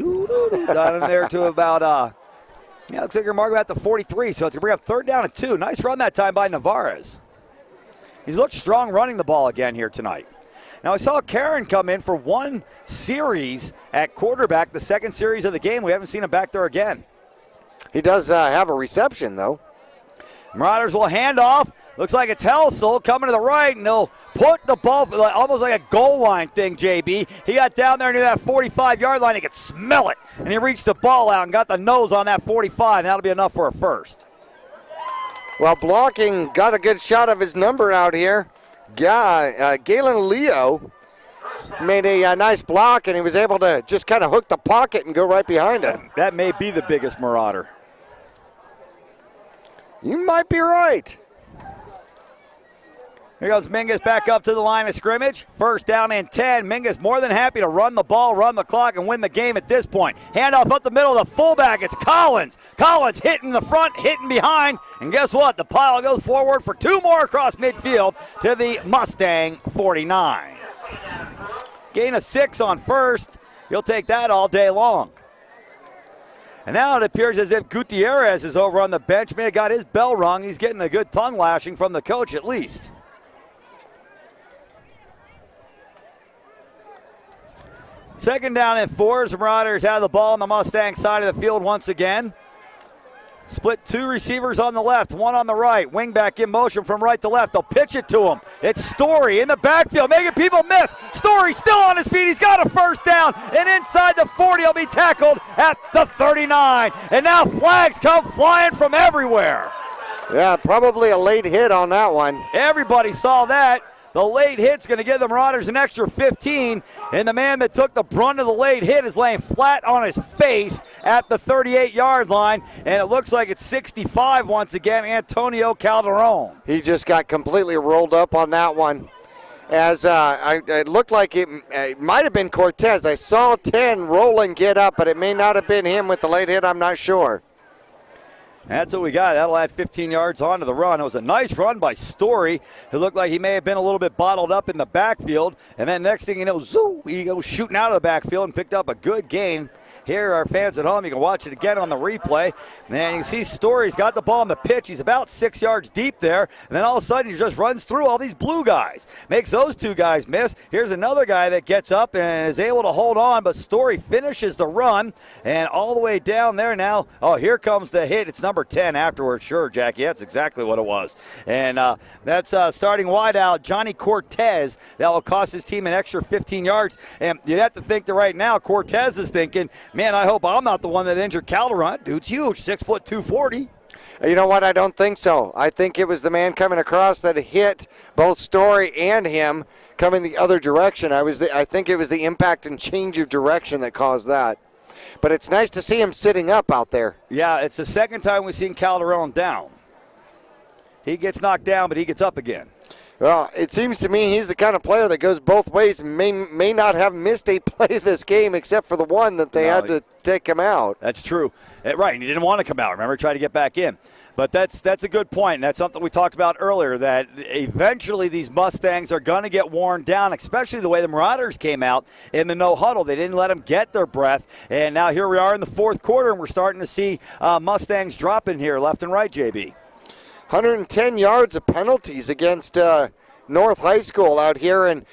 Down in there to about, yeah, looks like you're marking at the 43, so it's going to bring up 3rd down and 2. Nice run that time by Navarez. He's looked strong running the ball again here tonight. Now, I saw Karen come in for 1 series at quarterback, the 2nd series of the game. We haven't seen him back there again. He does have a reception, though. Marauders will hand off. Looks like it's Helsel coming to the right, and they'll put the ball almost like a goal line thing, JB. He got down there near that 45-yard line. He could smell it, and he reached the ball out and got the nose on that 45. That'll be enough for a 1st. Well, blocking got a good shot of his number out here. Galen Leo made a nice block, and he was able to just kind of hook the pocket and go right behind him. That may be the biggest Marauder. You might be right. Here goes Mingus back up to the line of scrimmage. 1st down and 10. Mingus more than happy to run the ball, run the clock, and win the game at this point. Handoff up the middle, the fullback, it's Collins. Collins hitting the front, hitting behind, and guess what? The pile goes forward for 2 more across midfield to the Mustang 49. Gain of 6 on 1st. You'll take that all day long. And now it appears as if Gutierrez is over on the bench. May have got his bell rung. He's getting a good tongue lashing from the coach at least. Second down and 4. The Marauders have the ball on the Mustang side of the field once again. Split 2 receivers on the left, 1 on the right. Wingback in motion from right to left. They'll pitch it to him. It's Story in the backfield, making people miss. Story still on his feet. He's got a first down. And inside the 40, he'll be tackled at the 39. And now flags come flying from everywhere. Yeah, probably a late hit on that one. Everybody saw that. The late hit's going to give the Marauders an extra 15, and the man that took the brunt of the late hit is laying flat on his face at the 38-yard line, and it looks like it's 65 once again, Antonio Calderon. He just got completely rolled up on that one. As it looked like it might have been Cortez. I saw 10 roll and get up, but it may not have been him with the late hit. I'm not sure. That's what we got. That'll add 15 yards onto the run. It was a nice run by Story. It looked like he may have been a little bit bottled up in the backfield. And then next thing you know, zoo, he goes shooting out of the backfield and picked up a good gain. Here, our fans at home, you can watch it again on the replay. And you can see Story's got the ball on the pitch. He's about 6 yards deep there. And then all of a sudden, he just runs through all these blue guys. Makes those 2 guys miss. Here's another guy that gets up and is able to hold on, but Story finishes the run. And all the way down there now, oh, here comes the hit. It's number 10 afterwards. Sure, Jackie, that's exactly what it was. And that's starting wideout, Johnny Cortez. That will cost his team an extra 15 yards. And you'd have to think that right now, Cortez is thinking, man, I hope I'm not the one that injured Calderon. Dude's huge, 6 foot 240. You know what? I don't think so. I think it was the man coming across that hit both Story and him coming the other direction. I think it was the impact and change of direction that caused that. But it's nice to see him sitting up out there. Yeah, it's the second time we've seen Calderon down. He gets knocked down, but he gets up again. Well, it seems to me he's the kind of player that goes both ways and may not have missed a play this game except for the one that they had to take him out. That's true. Right, and he didn't want to come out. Remember, he tried to get back in. But that's a good point, and that's something we talked about earlier, that eventually these Mustangs are going to get worn down, especially the way the Marauders came out in the no-huddle. They didn't let them get their breath, and now here we are in the fourth quarter, and we're starting to see Mustangs dropping here left and right, JB. 110 yards of penalties against North High School out here, and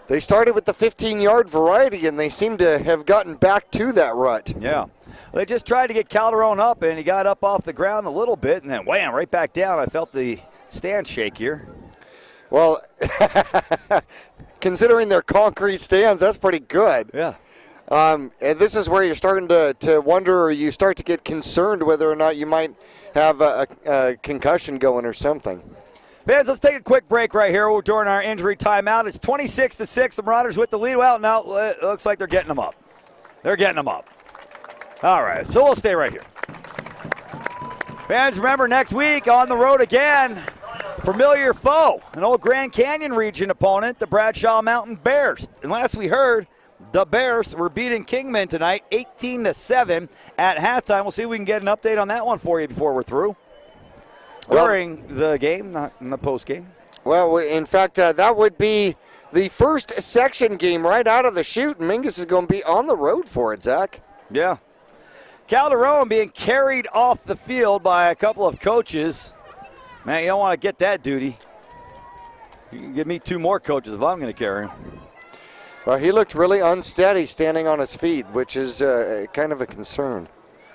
they started with the 15-yard variety, and they seem to have gotten back to that rut. Yeah. They just tried to get Calderon up, and he got up off the ground a little bit, and then wham, right back down. I felt the stand shake here. Well, considering their concrete stands, that's pretty good. Yeah. And this is where you're starting to wonder, or you start to get concerned whether or not you might have a concussion going or something. Fans, let's take a quick break right here during our injury timeout. It's 26-6. The Marauders with the lead. Well, now it looks like they're getting them up. They're getting them up. All right, so we'll stay right here. Fans, remember, next week on the road again, familiar foe, an old Grand Canyon region opponent, the Bradshaw Mountain Bears. And last we heard, the Bears were beating Kingman tonight 18-7 at halftime. We'll see if we can get an update on that one for you before we're through. During the game, not in the post game. Well, in fact, that would be the first section game right out of the chute, and Mingus is going to be on the road for it, Zach. Yeah. Calderon being carried off the field by a couple of coaches. Man, you don't want to get that duty. You can give me 2 more coaches if I'm going to carry him. Well, he looked really unsteady standing on his feet, which is kind of a concern.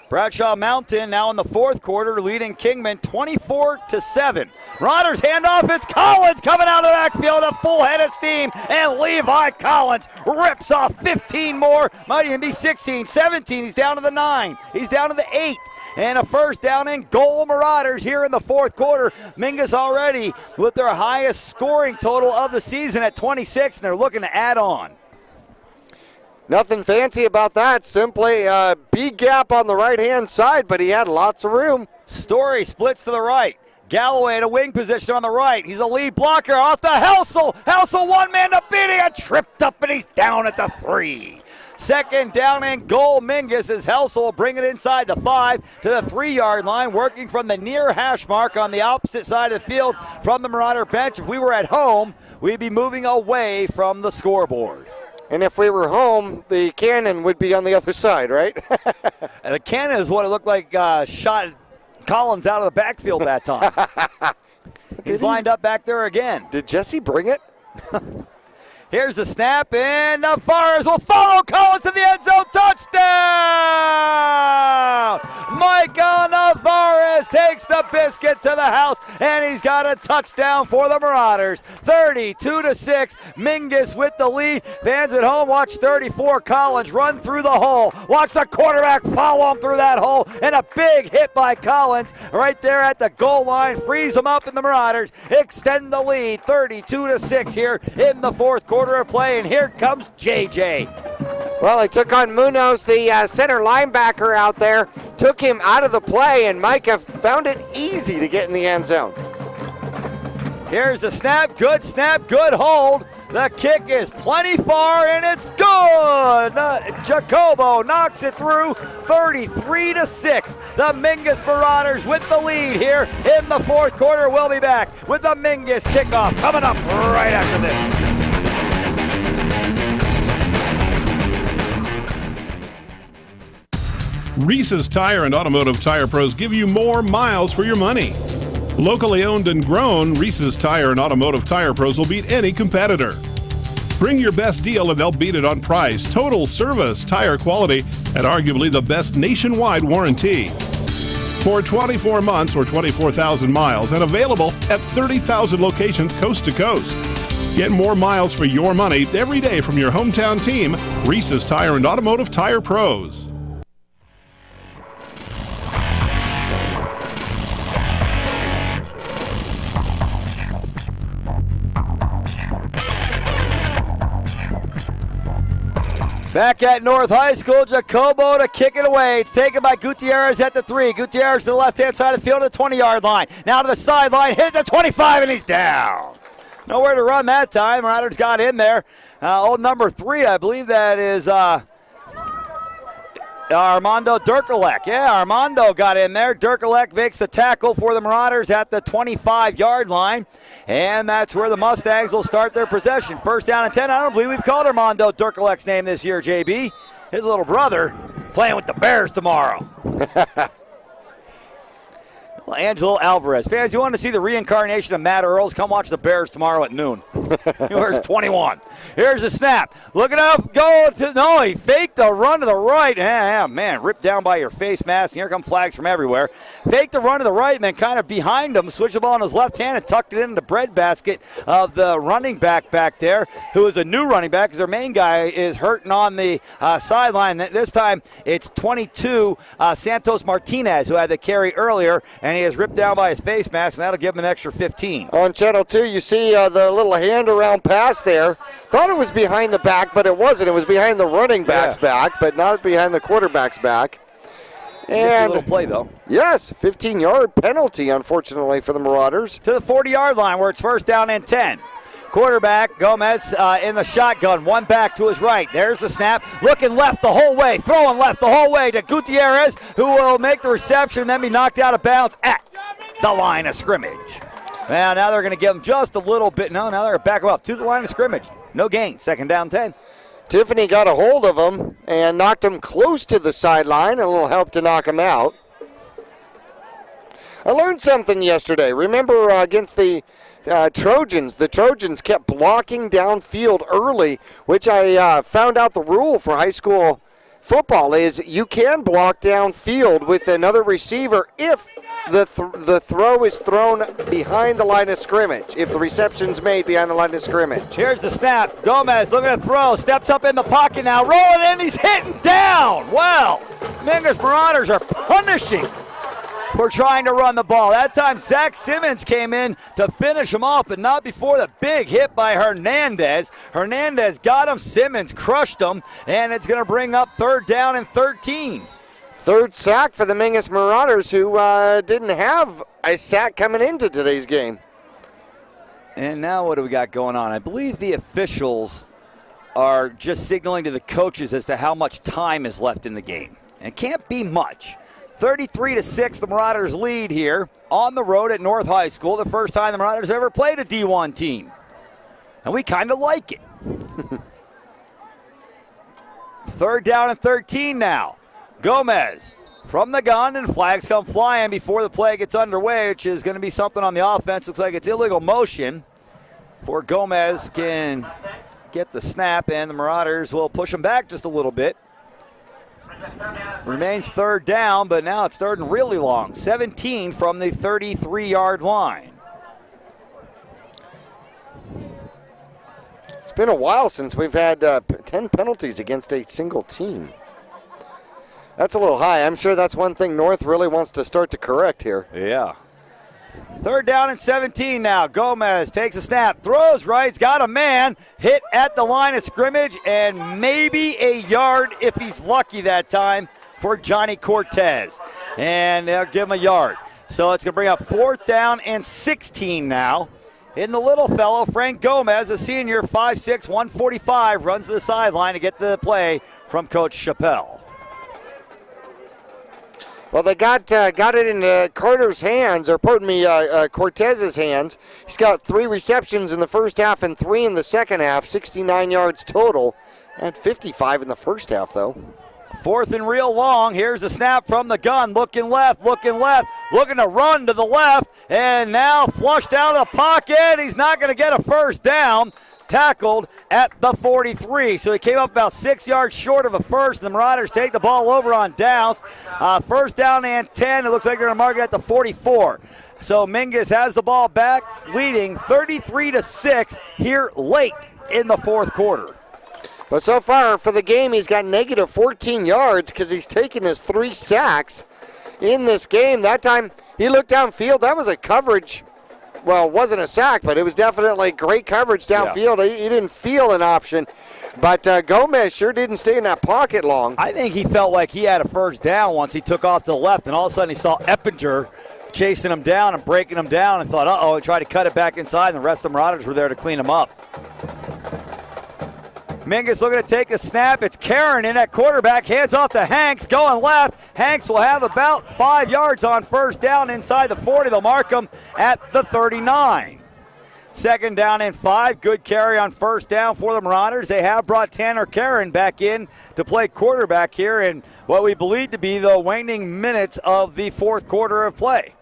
Bradshaw Mountain now in the fourth quarter leading Kingman 24-7. Marauders handoff. It's Collins coming out of the backfield, a full head of steam, and Levi Collins rips off 15 more. Might even be 16, 17. He's down to the 9. He's down to the 8. And a first down and goal, Marauders here in the fourth quarter. Mingus already with their highest scoring total of the season at 26, and they're looking to add on. Nothing fancy about that. Simply B gap on the right-hand side, but he had lots of room. Story splits to the right. Galloway in a wing position on the right. He's a lead blocker off the Helsel. Helsel one man to beat. He got tripped up, and he's down at the 3. Second down and goal. Mingus as Helsel will bring it inside the 5 to the 3-yard line, working from the near hash mark on the opposite side of the field from the Marauder bench. If we were at home, we'd be moving away from the scoreboard. And if we were home, the cannon would be on the other side, right? And the cannon is what it looked like shot Collins out of the backfield that time. He's lined up back there again. Did Jesse bring it? Here's the snap, and Navarez will follow Collins to the end zone. Touchdown! Michael Navarez takes the biscuit to the house, and he's got a touchdown for the Marauders. 32-6, Mingus with the lead. Fans at home, watch 34, Collins run through the hole. Watch the quarterback follow him through that hole, and a big hit by Collins right there at the goal line. Frees him up, and the Marauders extend the lead. 32-6 here in the fourth quarter of play, and here comes JJ. Well, they took on Munoz, the center linebacker out there, took him out of the play, and Micah found it easy to get in the end zone. Here's the snap, good hold. The kick is plenty far, and it's good. Jacobo knocks it through, 33-6. The Mingus Marauders with the lead here in the fourth quarter. We'll be back with the Mingus kickoff coming up right after this. Reese's Tire and Automotive Tire Pros give you more miles for your money. Locally owned and grown, Reese's Tire and Automotive Tire Pros will beat any competitor. Bring your best deal and they'll beat it on price, total service, tire quality, and arguably the best nationwide warranty. For 24 months or 24,000 miles and available at 30,000 locations coast to coast. Get more miles for your money every day from your hometown team, Reese's Tire and Automotive Tire Pros. Back at North High School, Jacobo to kick it away. It's taken by Gutierrez at the 3. Gutierrez to the left-hand side of the field at the 20-yard line. Now to the sideline, hit the 25, and he's down. Nowhere to run that time. Riders got in there. Old number 3, I believe that is Armando Durkalek. Yeah, Armando got in there. Durkalek makes the tackle for the Marauders at the 25-yard line. And that's where the Mustangs will start their possession. First down and 10. I don't believe we've called Armando Durkalek's name this year, JB. His little brother playing with the Bears tomorrow. Well, Angelo Alvarez. Fans, you want to see the reincarnation of Matt Earls? Come watch the Bears tomorrow at noon. He wears 21. Here's the snap. Looking up, he faked the run to the right. Man, ripped down by your face mask. And here come flags from everywhere. Faked the run to the right, and then kind of behind him, switched the ball in his left hand and tucked it into the breadbasket of the running back there, who is a new running back because their main guy is hurting on the sideline. This time it's 22, Santos Martinez, who had the carry earlier, and he is ripped down by his face mask, and that'll give him an extra 15. On Channel 2, you see the little hand-around pass there. Thought it was behind the back, but it wasn't. It was behind the running back's back, but not behind the quarterback's back. And a little play, though. Yes, 15-yard penalty, unfortunately, for the Marauders. To the 40-yard line, where it's first down and 10. Quarterback, Gomez in the shotgun, one back to his right. There's the snap, looking left the whole way, throwing left the whole way to Gutierrez, who will make the reception and then be knocked out of bounds at the line of scrimmage. Now they're going to give him just a little bit. Now they're going to back him up to the line of scrimmage. No gain, second down 10. Tiffany got a hold of him and knocked him close to the sideline, a little help to knock him out. I learned something yesterday. Remember against the Trojans. The Trojans kept blocking downfield early, which I found out the rule for high school football is you can block downfield with another receiver if the throw is thrown behind the line of scrimmage, if the reception's made behind the line of scrimmage. Here's the snap. Gomez looking to throw, steps up in the pocket now, rolling in, he's hitting down. Well, Mingus Marauders are punishing for trying to run the ball. That time Zach Simmons came in to finish him off, but not before the big hit by Hernandez. Hernandez got him, Simmons crushed him, and it's going to bring up third down and 13. Third sack for the Mingus Marauders, who didn't have a sack coming into today's game. And now what do we got going on? I believe the officials are just signaling to the coaches as to how much time is left in the game. And it can't be much. 33-6, the Marauders lead here on the road at North High School. The first time the Marauders ever played a D1 team. And we kind of like it. 3rd down and 13 now. Gomez from the gun, and flags come flying before the play gets underway, which is going to be something on the offense. Looks like it's illegal motion before Gomez can get the snap, and the Marauders will push him back just a little bit. Remains 3rd down, but now it's 3rd and really long. 17 from the 33-yard line. It's been a while since we've had 10 penalties against a single team. That's a little high. I'm sure that's one thing North really wants to start to correct here. Yeah. 3rd down and 17 now. Gomez takes a snap, throws right, he's got a man, hit at the line of scrimmage, and maybe a yard if he's lucky that time for Johnny Cortez. And they'll give him a yard. So it's going to bring up 4th down and 16 now. In the little fellow, Frank Gomez, a senior, 5'6", 145, runs to the sideline to get the play from Coach Chappelle. Well, they got it in Carter's hands, or pardon me, Cortez's hands. He's got 3 receptions in the first half and 3 in the second half, 69 yards total, and 55 in the first half, though. 4th and real long. Here's the snap from the gun. Looking left, looking to run to the left, and now flushed out of the pocket. He's not going to get a first down. Tackled at the 43. So he came up about 6 yards short of a first. The Marauders take the ball over on downs. 1st down and 10. It looks like they're going to mark it at the 44. So Mingus has the ball back, leading 33-6 here late in the 4th quarter. But so far for the game, he's got negative 14 yards because he's taken his 3 sacks in this game. That time he looked downfield. That was a coverage. Well, it wasn't a sack, but it was definitely great coverage downfield. Yeah. He didn't feel an option. But Gomez sure didn't stay in that pocket long. I think he felt like he had a first down once he took off to the left, and all of a sudden he saw Eppinger chasing him down and breaking him down and thought, uh-oh, and tried to cut it back inside, and the rest of the Marauders were there to clean him up. Mingus looking to take a snap. It's Karen in at quarterback. Hands off to Hanks, going left. Hanks will have about 5 yards on first down inside the 40. They'll mark him at the 39. 2nd down and 5. Good carry on first down for the Marauders. They have brought Tanner Karen back in to play quarterback here in what we believe to be the waning minutes of the 4th quarter of play.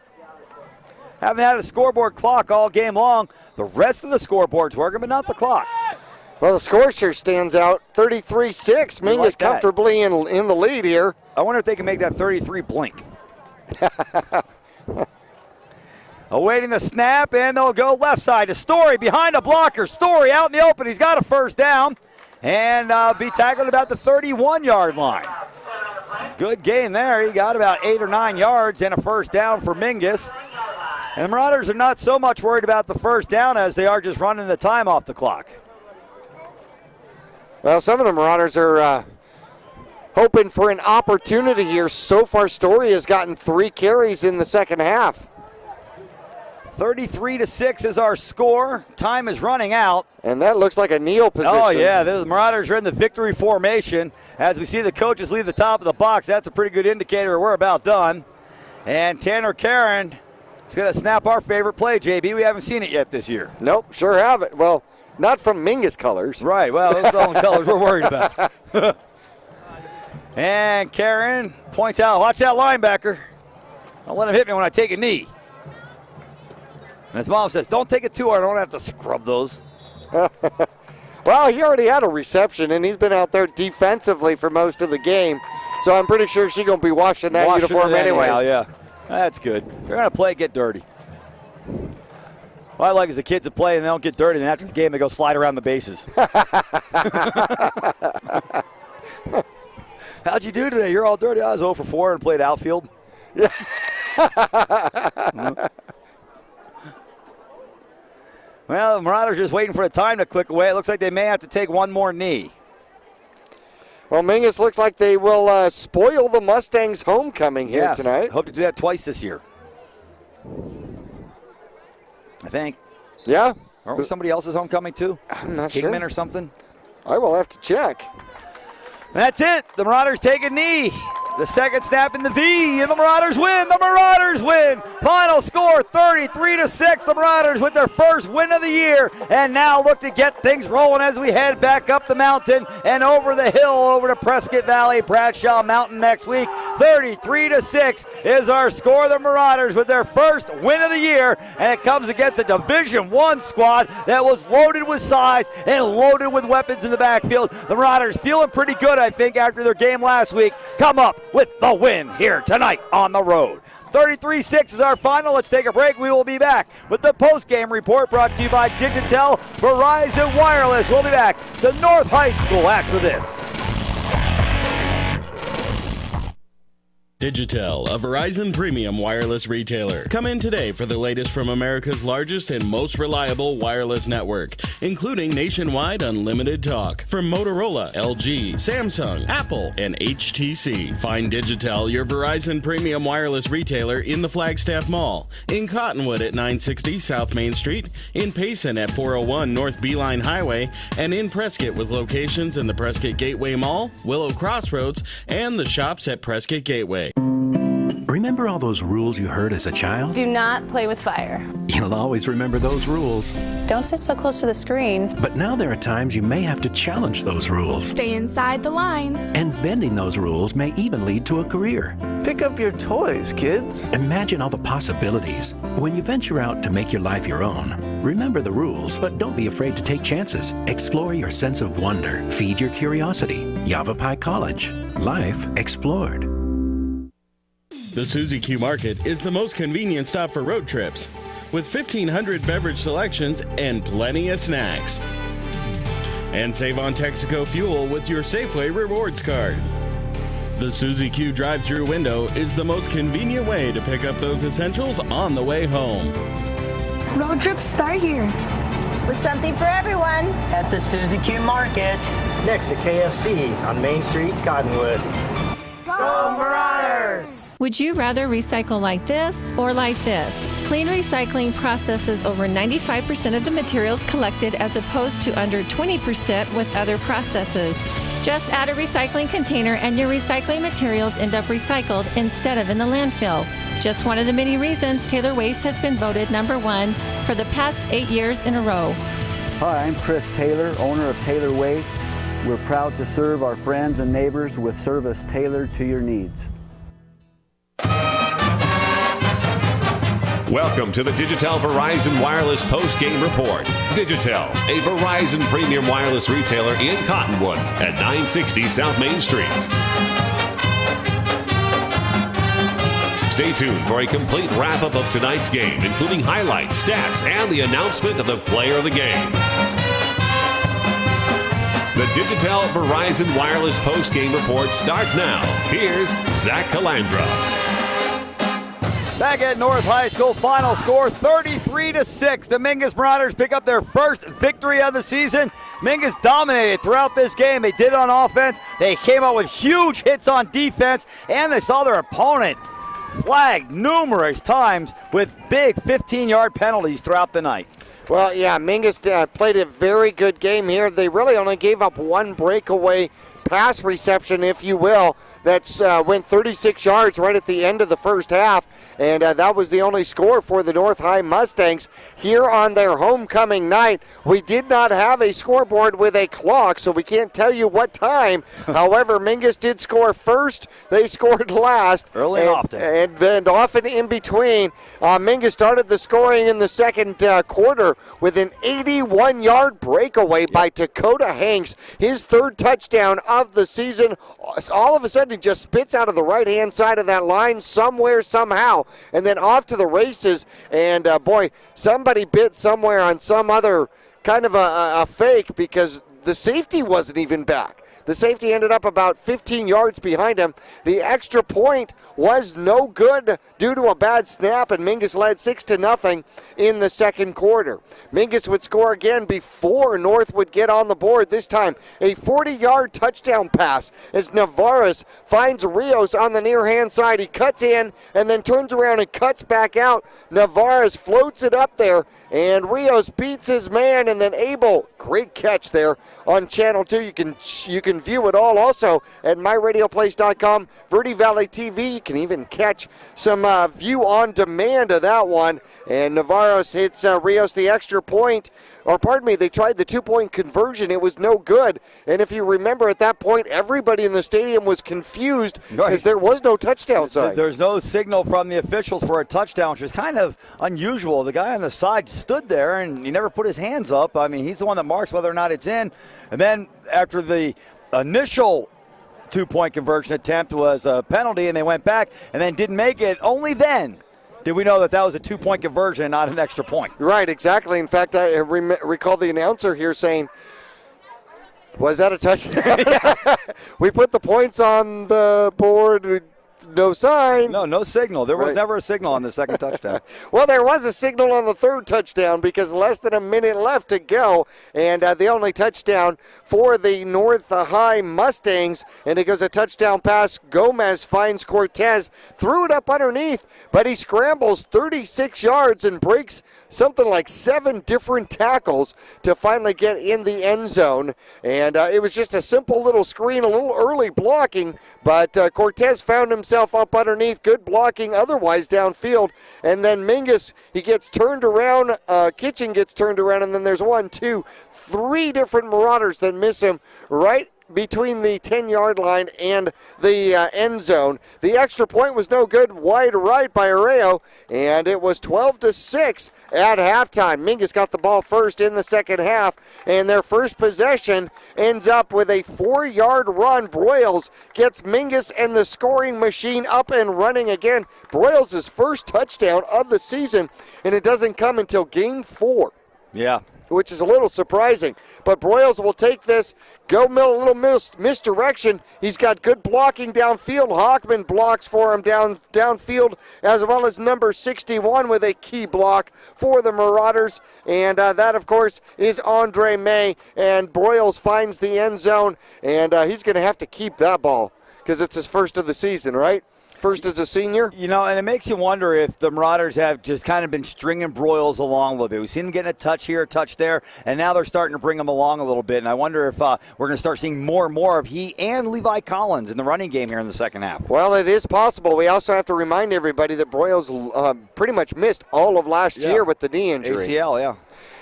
Haven't had a scoreboard clock all game long. The rest of the scoreboard's working, but not the clock. Well, the score sure stands out, 33-6. Mingus like comfortably in the lead here. I wonder if they can make that 33 blink. Awaiting the snap, and they'll go left side to Story behind a blocker. Story out in the open. He's got a first down and be tackled about the 31-yard line. Good gain there. He got about 8 or 9 yards and a first down for Mingus. And the Marauders are not so much worried about the first down as they are just running the time off the clock. Well, some of the Marauders are hoping for an opportunity here. So far, Story has gotten 3 carries in the second half. 33-6 is our score. Time is running out. And that looks like a kneel position. Oh, yeah. The Marauders are in the victory formation. As we see the coaches leave the top of the box, that's a pretty good indicator we're about done. And Tanner Karen is going to snap our favorite play, JB. We haven't seen it yet this year. Nope, sure haven't. Well, not from Mingus colors. Right, well, those are the only colors we're worried about. And Karen points out, watch that linebacker. Don't let him hit me when I take a knee. And his mom says, don't take it too hard. I don't have to scrub those. Well, he already had a reception, and he's been out there defensively for most of the game. So I'm pretty sure she's going to be washing that uniform anyway. Yeah, that's good. They're going to play, get dirty. What I like is the kids that play and they don't get dirty, and after the game they go slide around the bases. How'd you do today? You're all dirty. I was 0 for 4 and played outfield. Yeah. Well, the Marauders just waiting for the time to click away. It looks like they may have to take one more knee. Well, Mingus looks like they will spoil the Mustangs' homecoming here tonight. Hope to do that twice this year. I think. Yeah? Or somebody else's homecoming too? I'm not sure. Kingman or something? I will have to check. That's it. The Marauders take a knee. The second snap in the V, and the Marauders win. The Marauders win Final score 33-6. The Marauders with their first win of the year, and now look to get things rolling as we head back up the mountain and over the hill over to Prescott Valley, Bradshaw Mountain next week. 33-6 is our score. The Marauders with their first win of the year, and it comes against a Division I squad that was loaded with size and loaded with weapons in the backfield. The Marauders feeling pretty good, I think, after their game last week. Come up with the win here tonight on the road. 33-6 is our final. Let's take a break. We will be back with the post-game report brought to you by Digitel Verizon Wireless. We'll be back to North High School after this. Digitel, a Verizon premium wireless retailer. Come in today for the latest from America's largest and most reliable wireless network, including nationwide unlimited talk from Motorola, LG, Samsung, Apple, and HTC. Find Digitel, your Verizon premium wireless retailer, in the Flagstaff Mall, in Cottonwood at 960 South Main Street, in Payson at 401 North Beeline Highway, and in Prescott with locations in the Prescott Gateway Mall, Willow Crossroads, and the shops at Prescott Gateway. Remember all those rules you heard as a child? Do not play with fire. You'll always remember those rules. Don't sit so close to the screen. But now there are times you may have to challenge those rules. Stay inside the lines. And bending those rules may even lead to a career. Pick up your toys, kids. Imagine all the possibilities. When you venture out to make your life your own, remember the rules, but don't be afraid to take chances. Explore your sense of wonder. Feed your curiosity. Yavapai College. Life explored. The Suzy Q Market is the most convenient stop for road trips, with 1,500 beverage selections and plenty of snacks. And save on Texaco fuel with your Safeway Rewards card. The Suzy Q drive-thru window is the most convenient way to pick up those essentials on the way home. Road trips start here. With something for everyone. At the Suzy Q Market. Next to KFC on Main Street, Cottonwood. Go Marauders! Would you rather recycle like this or like this? Clean Recycling processes over 95% of the materials collected as opposed to under 20% with other processes. Just add a recycling container and your recycling materials end up recycled instead of in the landfill. Just one of the many reasons Taylor Waste has been voted #1 for the past 8 years in a row. Hi, I'm Chris Taylor, owner of Taylor Waste. We're proud to serve our friends and neighbors with service tailored to your needs. Welcome to the Digitel Verizon Wireless Post-Game Report. Digitel, a Verizon premium wireless retailer in Cottonwood at 960 South Main Street. Stay tuned for a complete wrap-up of tonight's game, including highlights, stats, and the announcement of the player of the game. The Digitel Verizon Wireless Post-Game Report starts now. Here's Zach Calandra. Back at North High School, final score 33-6. The Mingus Marauders pick up their first victory of the season. Mingus dominated throughout this game. They did it on offense. They came out with huge hits on defense, and they saw their opponent flagged numerous times with big 15-yard penalties throughout the night. Well, yeah, Mingus played a very good game here. They really only gave up one breakaway pass reception, if you will. That's went 36 yards right at the end of the first half, and that was the only score for the North High Mustangs here on their homecoming night. We did not have a scoreboard with a clock, so we can't tell you what time. However, Mingus did score first. They scored last. Early and often. And often in between. Mingus started the scoring in the second quarter with an 81-yard breakaway by Dakota Hanks, his third touchdown of the season. All of a sudden, he just spits out of the right-hand side of that line somewhere, somehow, and then off to the races. And, boy, somebody bit somewhere on some other kind of a fake because the safety wasn't even back. The safety ended up about 15 yards behind him. The extra point was no good due to a bad snap, and Mingus led 6-0 in the second quarter. Mingus would score again before North would get on the board. This time, a 40-yard touchdown pass as Navarez finds Rios on the near-hand side. He cuts in and then turns around and cuts back out. Navarez floats it up there, and Rios beats his man, and then Abel, great catch there on Channel 2. You can can view it all also at myradioplace.com, Verde Valley TV. You can even catch some view on demand of that one. And Navarros hits Rios the extra point. Or pardon me, they tried the 2-point conversion. It was no good. And if you remember at that point, everybody in the stadium was confused because there was no touchdown sign. There's no signal from the officials for a touchdown, which is kind of unusual. The guy on the side stood there, and he never put his hands up. I mean, he's the one that marks whether or not it's in. And then after the initial 2-point conversion attempt was a penalty, and they went back and then didn't make it, only then did we know that that was a 2-point conversion and not an extra point. Right, exactly. In fact, I recall the announcer here saying, was that a touchdown? We put the points on the board. No sign. No signal. There was never a signal on the second touchdown. Well, there was a signal on the third touchdown because less than a minute left to go, and the only touchdown for the North High Mustangs, and it goes a touchdown pass. Gomez finds Cortez, threw it up underneath, but he scrambles 36 yards and breaks something like 7 different tackles to finally get in the end zone. And it was just a simple little screen, a little early blocking, but Cortez found himself up underneath. Good blocking otherwise downfield. And then Mingus, he gets turned around. Kitchen gets turned around, and then there's 1, 2, 3 different Marauders that miss him right between the 10-yard line and the end zone. The extra point was no good, wide right by Arreo, and it was 12-6 at halftime. Mingus got the ball first in the second half, and their first possession ends up with a 4-yard run. Broyles gets Mingus and the scoring machine up and running again. Broyles' first touchdown of the season, and it doesn't come until game 4. Yeah. Which is a little surprising. But Broyles will take this, go a little misdirection. He's got good blocking downfield. Hockman blocks for him downfield, as well as number 61 with a key block for the Marauders. And that, of course, is Andre May. And Broyles finds the end zone, and he's going to have to keep that ball because it's his first of the season, right? First as a senior. You know, and it makes you wonder if the Marauders have just kind of been stringing Broyles along a little bit. We've seen him getting a touch here, a touch there, and now they're starting to bring him along a little bit. And I wonder if we're going to start seeing more and more of he and Levi Collins in the running game here in the second half. Well, it is possible. We also have to remind everybody that Broyles pretty much missed all of last year with the knee injury. ACL, yeah.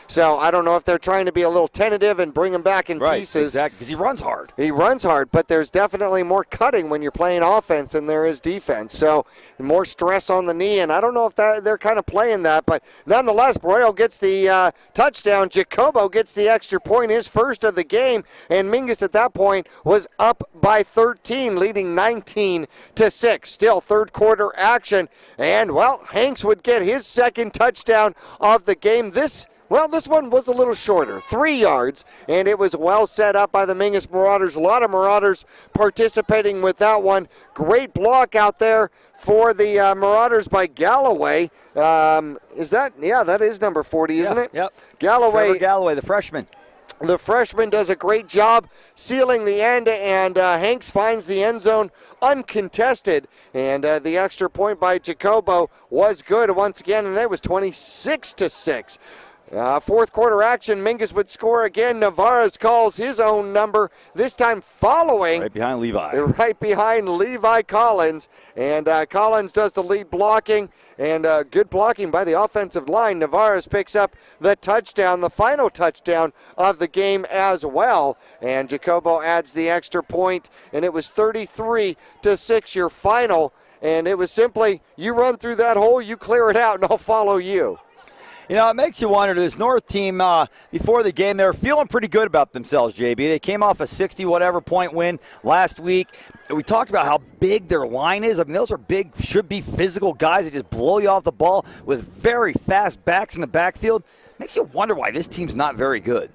So I don't know if they're trying to be a little tentative and bring him back in pieces. Exactly, because he runs hard. He runs hard, but there's definitely more cutting when you're playing offense than there is defense. So more stress on the knee, and I don't know if they're kind of playing that. But nonetheless, Broyle gets the touchdown. Jacobo gets the extra point, his first of the game, and Mingus at that point was up by 13, leading 19-6. Still third quarter action, and, well, Hanks would get his second touchdown of the game. This one was a little shorter, 3 yards, and it was well set up by the Mingus Marauders. A lot of Marauders participating with that one. Great block out there for the Marauders by Galloway. That is number 40, isn't it? Yep. Trevor Galloway, the freshman. The freshman does a great job sealing the end, and Hanks finds the end zone uncontested. And the extra point by Jacobo was good once again, and it was 26-6. Fourth quarter action, Mingus would score again. Navarez calls his own number, this time following. Right behind Levi. Right behind Levi Collins. And Collins does the lead blocking, and good blocking by the offensive line. Navarez picks up the touchdown, the final touchdown of the game as well. And Jacobo adds the extra point, and it was 33-6 your final. And it was simply, you run through that hole, you clear it out, and I'll follow you. You know, it makes you wonder, this North team, before the game, they were feeling pretty good about themselves, JB. They came off a 60-whatever point win last week. We talked about how big their line is. I mean, those are big, should be physical guys that just blow you off the ball with very fast backs in the backfield. Makes you wonder why this team's not very good.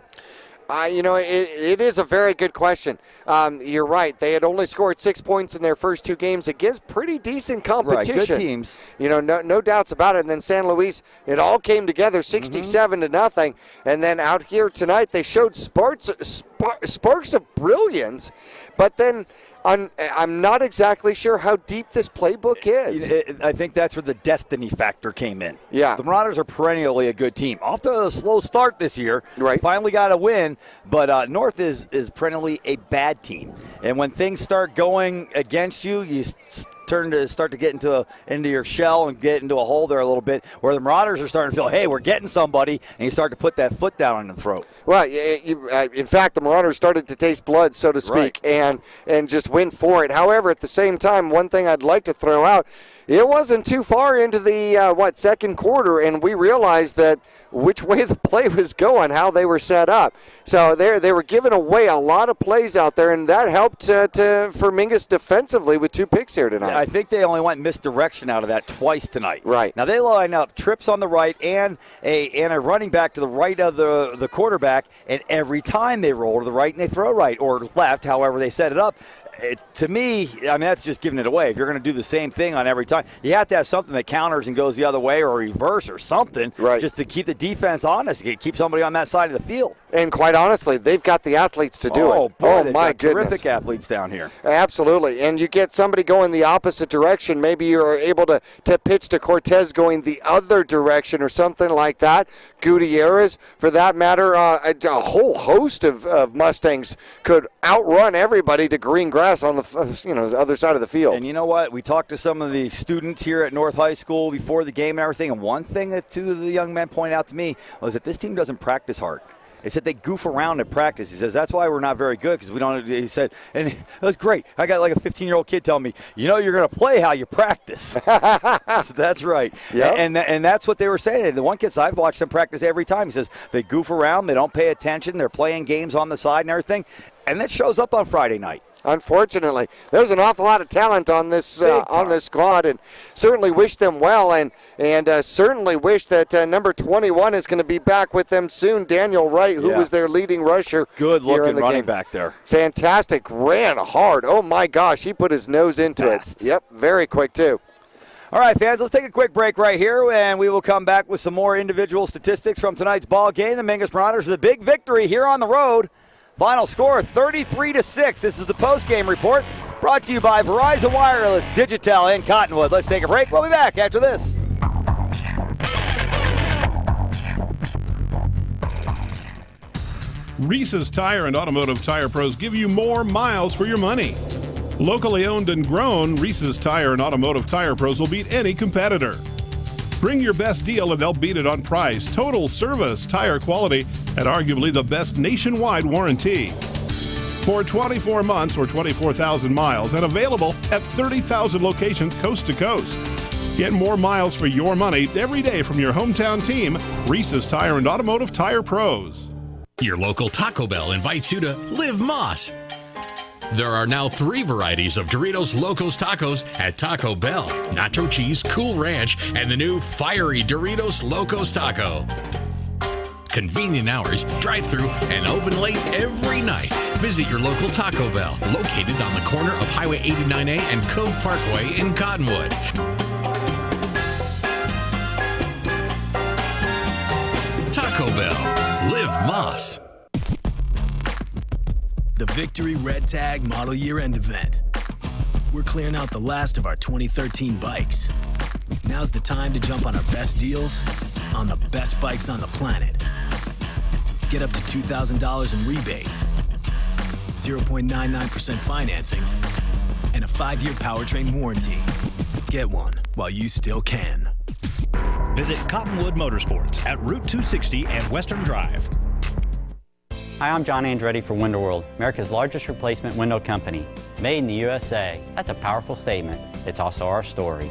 It is a very good question. You're right. They had only scored 6 points in their first 2 games against pretty decent competition. Right, good teams. No doubts about it. And then San Luis, it all came together 67-0. And then out here tonight, they showed sparks of brilliance. But then I'm not exactly sure how deep this playbook is. I think that's where the destiny factor came in. Yeah. The Marauders are perennially a good team. Off to a slow start this year. Right. Finally got a win, but North is perennially a bad team. And when things start going against you, you start to get into your shell and get into a hole there a little bit, where the Marauders are starting to feel, hey, we're getting somebody, and you start to put that foot down on the throat. Well, in fact, the Marauders started to taste blood, so to speak, right. and just went for it. However, at the same time, one thing I'd like to throw out, it wasn't too far into the, second quarter, and we realized that which way the play was going, how they were set up. So they were giving away a lot of plays out there, and that helped for Mingus defensively with 2 picks here tonight. I think they only went misdirection out of that twice tonight. Right. Now they line up trips on the right and a running back to the right of the quarterback, and every time they roll to the right and they throw right or left, however they set it up. To me, I mean, that's just giving it away. If you're going to do the same thing on every time, you have to have something that counters and goes the other way or reverse or something, right, just to keep the defense honest, keep somebody on that side of the field. And quite honestly, they've got the athletes to do it. Boy, oh, my goodness. Terrific athletes down here. Absolutely. And you get somebody going the opposite direction. Maybe you're able to pitch to Cortez going the other direction or something like that. Gutierrez, for that matter, a whole host of Mustangs could outrun everybody to green grass on the other side of the field. And you know what? We talked to some of the students here at North High School before the game and everything, and one thing that 2 of the young men pointed out to me was that this team doesn't practice hard. He said they goof around at practice. He says, that's why we're not very good, because we don't. He said, and it was great. I got like a 15-year-old kid telling me, you're going to play how you practice. So that's right. Yep. And that's what they were saying. The one kid, I've watched them practice every time. He says they goof around. They don't pay attention. They're playing games on the side and everything. And that shows up on Friday night. Unfortunately, there's an awful lot of talent on this squad, and certainly wish them well, and certainly wish that number 21 is going to be back with them soon. Daniel Wright, who was their leading rusher. Good looking running back there. Fantastic, ran hard. Oh my gosh, he put his nose into it. Yep, very quick too. All right, fans, let's take a quick break right here, and we will come back with some more individual statistics from tonight's ball game. The Mingus Marauders with a big victory here on the road. Final score, 33-6. This is the post-game report brought to you by Verizon Wireless, Digitel, and Cottonwood. Let's take a break. We'll be back after this. Reese's Tire and Automotive Tire Pros give you more miles for your money. Locally owned and grown, Reese's Tire and Automotive Tire Pros will beat any competitor. Bring your best deal and they'll beat it on price, total service, tire quality, and arguably the best nationwide warranty. For 24 months or 24,000 miles and available at 30,000 locations coast to coast. Get more miles for your money every day from your hometown team, Reese's Tire and Automotive Tire Pros. Your local Taco Bell invites you to Live Moss. There are now 3 varieties of Doritos Locos Tacos at Taco Bell. Nacho Cheese, Cool Ranch, and the new Fiery Doritos Locos Taco. Convenient hours, drive-through, and open late every night. Visit your local Taco Bell, located on the corner of Highway 89A and Cove Parkway in Cottonwood. Taco Bell. Live Moss. The Victory Red Tag Model Year End event. We're clearing out the last of our 2013 bikes. Now's the time to jump on our best deals on the best bikes on the planet. Get up to $2,000 in rebates, 0.99% financing, and a 5-year powertrain warranty. Get one while you still can. Visit Cottonwood Motorsports at Route 260 and Western Drive. Hi, I'm John Andretti for Window World, America's largest replacement window company. Made in the USA. That's a powerful statement. It's also our story.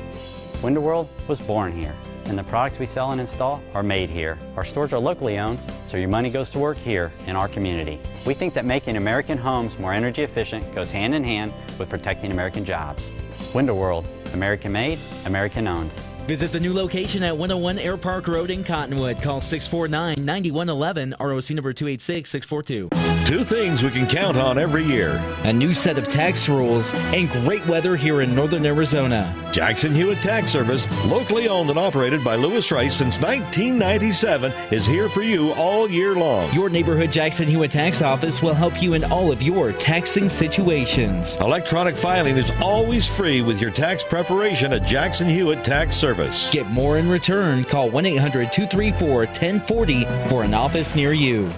Window World was born here, and the products we sell and install are made here. Our stores are locally owned, so your money goes to work here in our community. We think that making American homes more energy efficient goes hand in hand with protecting American jobs. Window World, American made, American owned. Visit the new location at 101 Air Park Road in Cottonwood. Call 649-9111, ROC number 286642. Two things we can count on every year. A new set of tax rules and great weather here in northern Arizona. Jackson Hewitt Tax Service, locally owned and operated by Lewis Rice since 1997, is here for you all year long. Your neighborhood Jackson Hewitt Tax Office will help you in all of your taxing situations. Electronic filing is always free with your tax preparation at Jackson Hewitt Tax Service. Get more in return. Call 1-800-234-1040 for an office near you.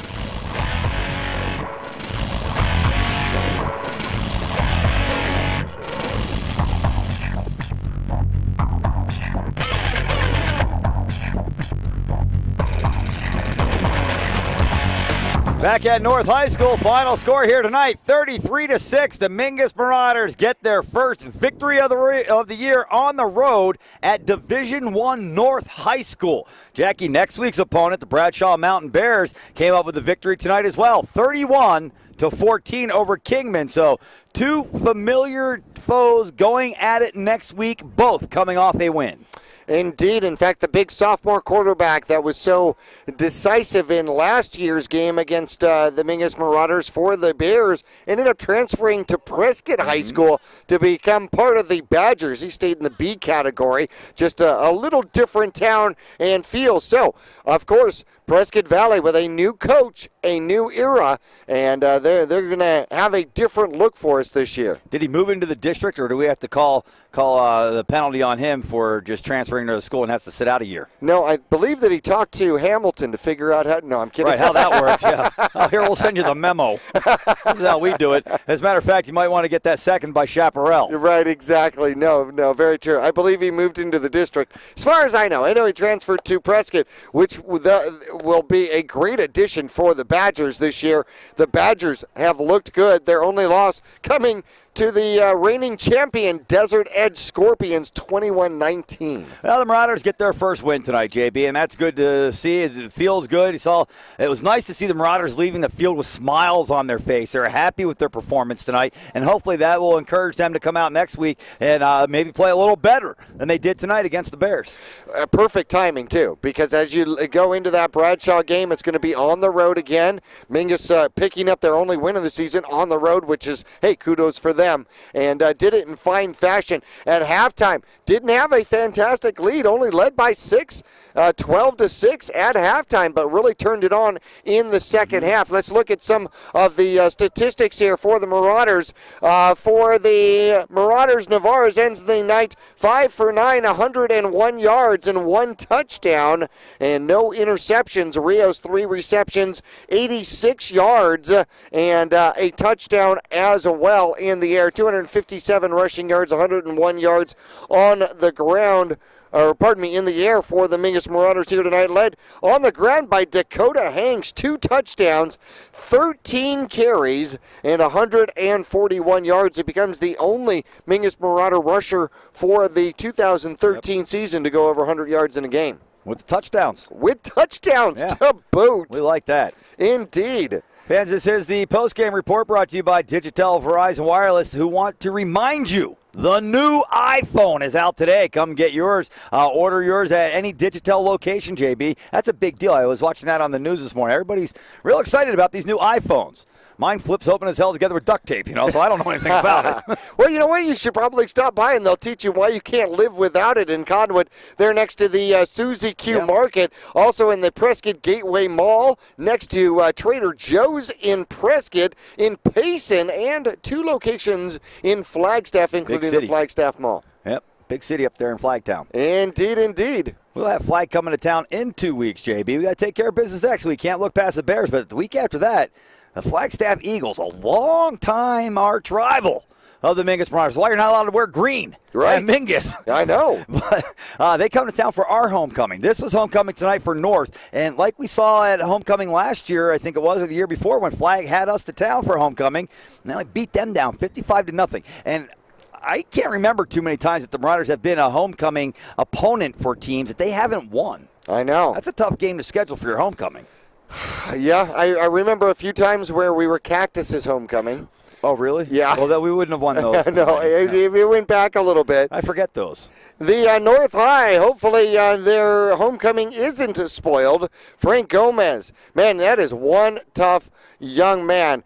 Back at North High School, final score here tonight, 33-6. The Mingus Marauders get their first victory of the year on the road at Division I North High School. Jackie, next week's opponent, the Bradshaw Mountain Bears, came up with a victory tonight as well, 31-14 over Kingman. So two familiar foes going at it next week, both coming off a win. Indeed. In fact, the big sophomore quarterback that was so decisive in last year's game against the Mingus Marauders for the Bears ended up transferring to Prescott High School to become part of the Badgers. He stayed in the B category, just a little different town and feel. So, of course, Prescott Valley with a new coach, a new era, and they're going to have a different look for us this year. Did he move into the district, or do we have to call the penalty on him for just transferring to the school and has to sit out a year? No, I believe that he talked to Hamilton to figure out how. No, I'm kidding. Right, how that works, yeah. Oh, here, we'll send you the memo. This is how we do it. As a matter of fact, you might want to get that second by Chaparral. Right, exactly. No, very true. I believe he moved into the district. As far as I know he transferred to Prescott, which will be a great addition for the Badgers this year. The Badgers have looked good. Their only loss coming to the reigning champion Desert Edge Scorpions, 21-19. Well, the Marauders get their first win tonight, JB, and that's good to see. It feels good. It was nice to see the Marauders leaving the field with smiles on their face. They're happy with their performance tonight, and hopefully that will encourage them to come out next week and maybe play a little better than they did tonight against the Bears. Perfect timing, too, because as you go into that Bradshaw game, it's going to be on the road again. Mingus picking up their only win of the season on the road, which is, hey, kudos for them. And did it in fine fashion at halftime. Didn't have a fantastic lead, only led by 6, 12-6 at halftime, but really turned it on in the second half. Let's look at some of the statistics here for the Marauders. For the Marauders, Navarez ends the night 5 for 9, 101 yards and 1 touchdown, and no interceptions. Rios 3 receptions, 86 yards, and a touchdown as well in the air. 257 rushing yards, 101 yards on the ground. In the air for the Mingus Marauders here tonight, led on the ground by Dakota Hanks, 2 touchdowns, 13 carries, and 141 yards. It becomes the only Mingus Marauder rusher for the 2013 season to go over 100 yards in a game. With touchdowns. To boot. We like that. Indeed. Fans, this is the postgame report brought to you by Digitel Verizon Wireless, who want to remind you the new iPhone is out today. Come get yours. Order yours at any Digitel location, JB. That's a big deal. I was watching that on the news this morning. Everybody's real excited about these new iPhones. Mine flips open as hell together with duct tape, so I don't know anything about it. Well, you know what? You should probably stop by, and they'll teach you why you can't live without it in Cottonwood. They're next to the Suzy Q Market, also in the Prescott Gateway Mall, next to Trader Joe's in Prescott, in Payson, and 2 locations in Flagstaff, including the Flagstaff Mall. Yep, big city up there in Flagtown. Indeed. We'll have Flag coming to town in 2 weeks, JB. We got to take care of business next week. Can't look past the Bears, but the week after that, the Flagstaff Eagles, a long-time arch rival of the Mingus Marauders. Why you're not allowed to wear green at Mingus. I know. But they come to town for our homecoming. This was homecoming tonight for North. And like we saw at homecoming last year, I think it was, or the year before, when Flag had us to town for homecoming, now they beat them down 55-0. And I can't remember too many times that the Marauders have been a homecoming opponent for teams that they haven't won. I know. That's a tough game to schedule for your homecoming. Yeah, I remember a few times where we were Cactus's homecoming. Oh, really? Yeah. Well, then we wouldn't have won those. No, it went back a little bit. I forget those. The North High, hopefully their homecoming isn't spoiled. Frank Gomez, man, that is one tough young man.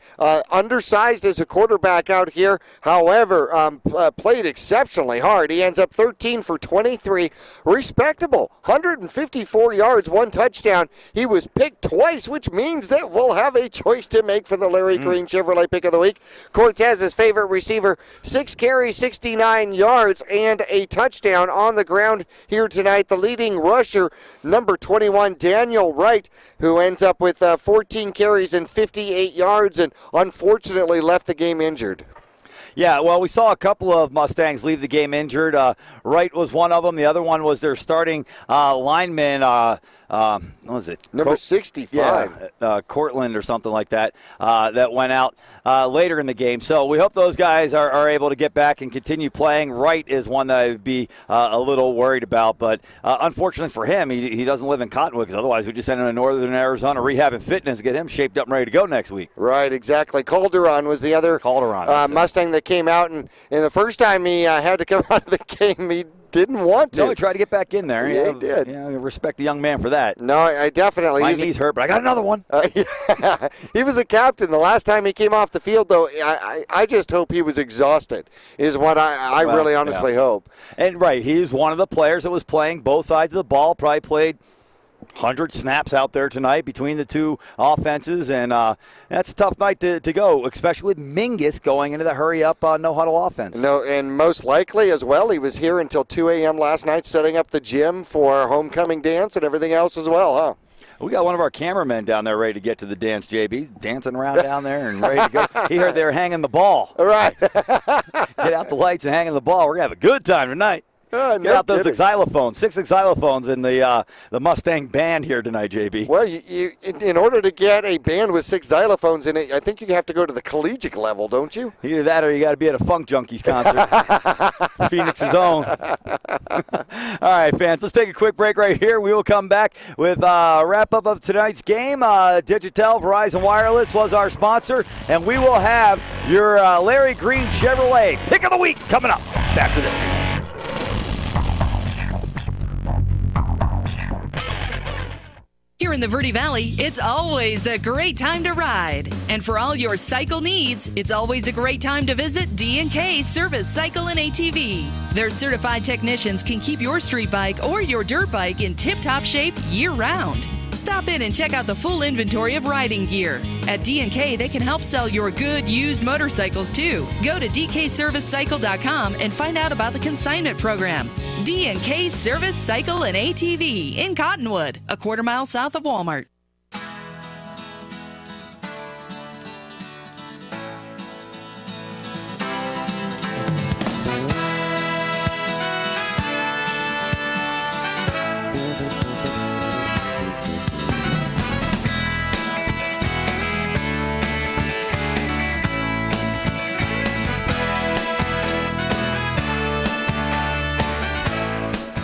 Undersized as a quarterback out here, however, played exceptionally hard. He ends up 13 for 23. Respectable, 154 yards, 1 touchdown. He was picked twice, which means that we'll have a choice to make for the Larry Green Chevrolet Pick of the Week. Cortez's favorite receiver, 6 carries, 69 yards, and a touchdown on the ground here tonight. The leading rusher, number 21, Daniel Wright, who ends up with 14 carries and 58 yards, and unfortunately left the game injured. Yeah, well, we saw a couple of Mustangs leave the game injured. Wright was one of them. The other one was their starting lineman. What was it? Number 65. Yeah, Cortland or something like that, that went out later in the game. So we hope those guys are able to get back and continue playing. Wright is one that I'd be a little worried about. But unfortunately for him, he doesn't live in Cottonwood, because otherwise we just send him to Northern Arizona Rehab and Fitness, get him shaped up and ready to go next week. Right, exactly. Calderon was the other Mustang that came out. And the first time he had to come out of the game, he didn't want to. No, he tried to get back in there. Yeah, he did. Yeah, respect the young man for that. No, I definitely. My knee's hurt, but I got another one. Yeah. He was a captain. The last time he came off the field, though, I just hope he was exhausted, is what I really honestly hope. And, right, he's one of the players that was playing both sides of the ball, probably played 100 snaps out there tonight between the two offenses, and that's a tough night to go, especially with Mingus going into the hurry-up no-huddle offense. No, and most likely as well, he was here until 2 a.m. last night setting up the gym for homecoming dance and everything else as well, huh? We got one of our cameramen down there ready to get to the dance, JB. He's dancing around down there and ready to go. He heard they were hanging the ball. All right. Get out the lights and hanging the ball. We're going to have a good time tonight. Get out those xylophones. 6 xylophones in the Mustang band here tonight, JB. Well, you in order to get a band with 6 xylophones in it, I think you have to go to the collegiate level, don't you? Either that or you got to be at a Funk Junkies concert. Phoenix's own. All right, fans, let's take a quick break right here. We will come back with a wrap-up of tonight's game. Digitel, Verizon Wireless was our sponsor, and we will have your Larry Green Chevrolet Pick of the Week coming up after this. Here in the Verde Valley, it's always a great time to ride. And for all your cycle needs, it's always a great time to visit D&K Service Cycle and ATV. Their certified technicians can keep your street bike or your dirt bike in tip-top shape year-round. Stop in and check out the full inventory of riding gear. At D&K, they can help sell your good used motorcycles too. Go to dkservicecycle.com and find out about the consignment program. D&K Service Cycle and ATV in Cottonwood, a quarter-mile south of Walmart.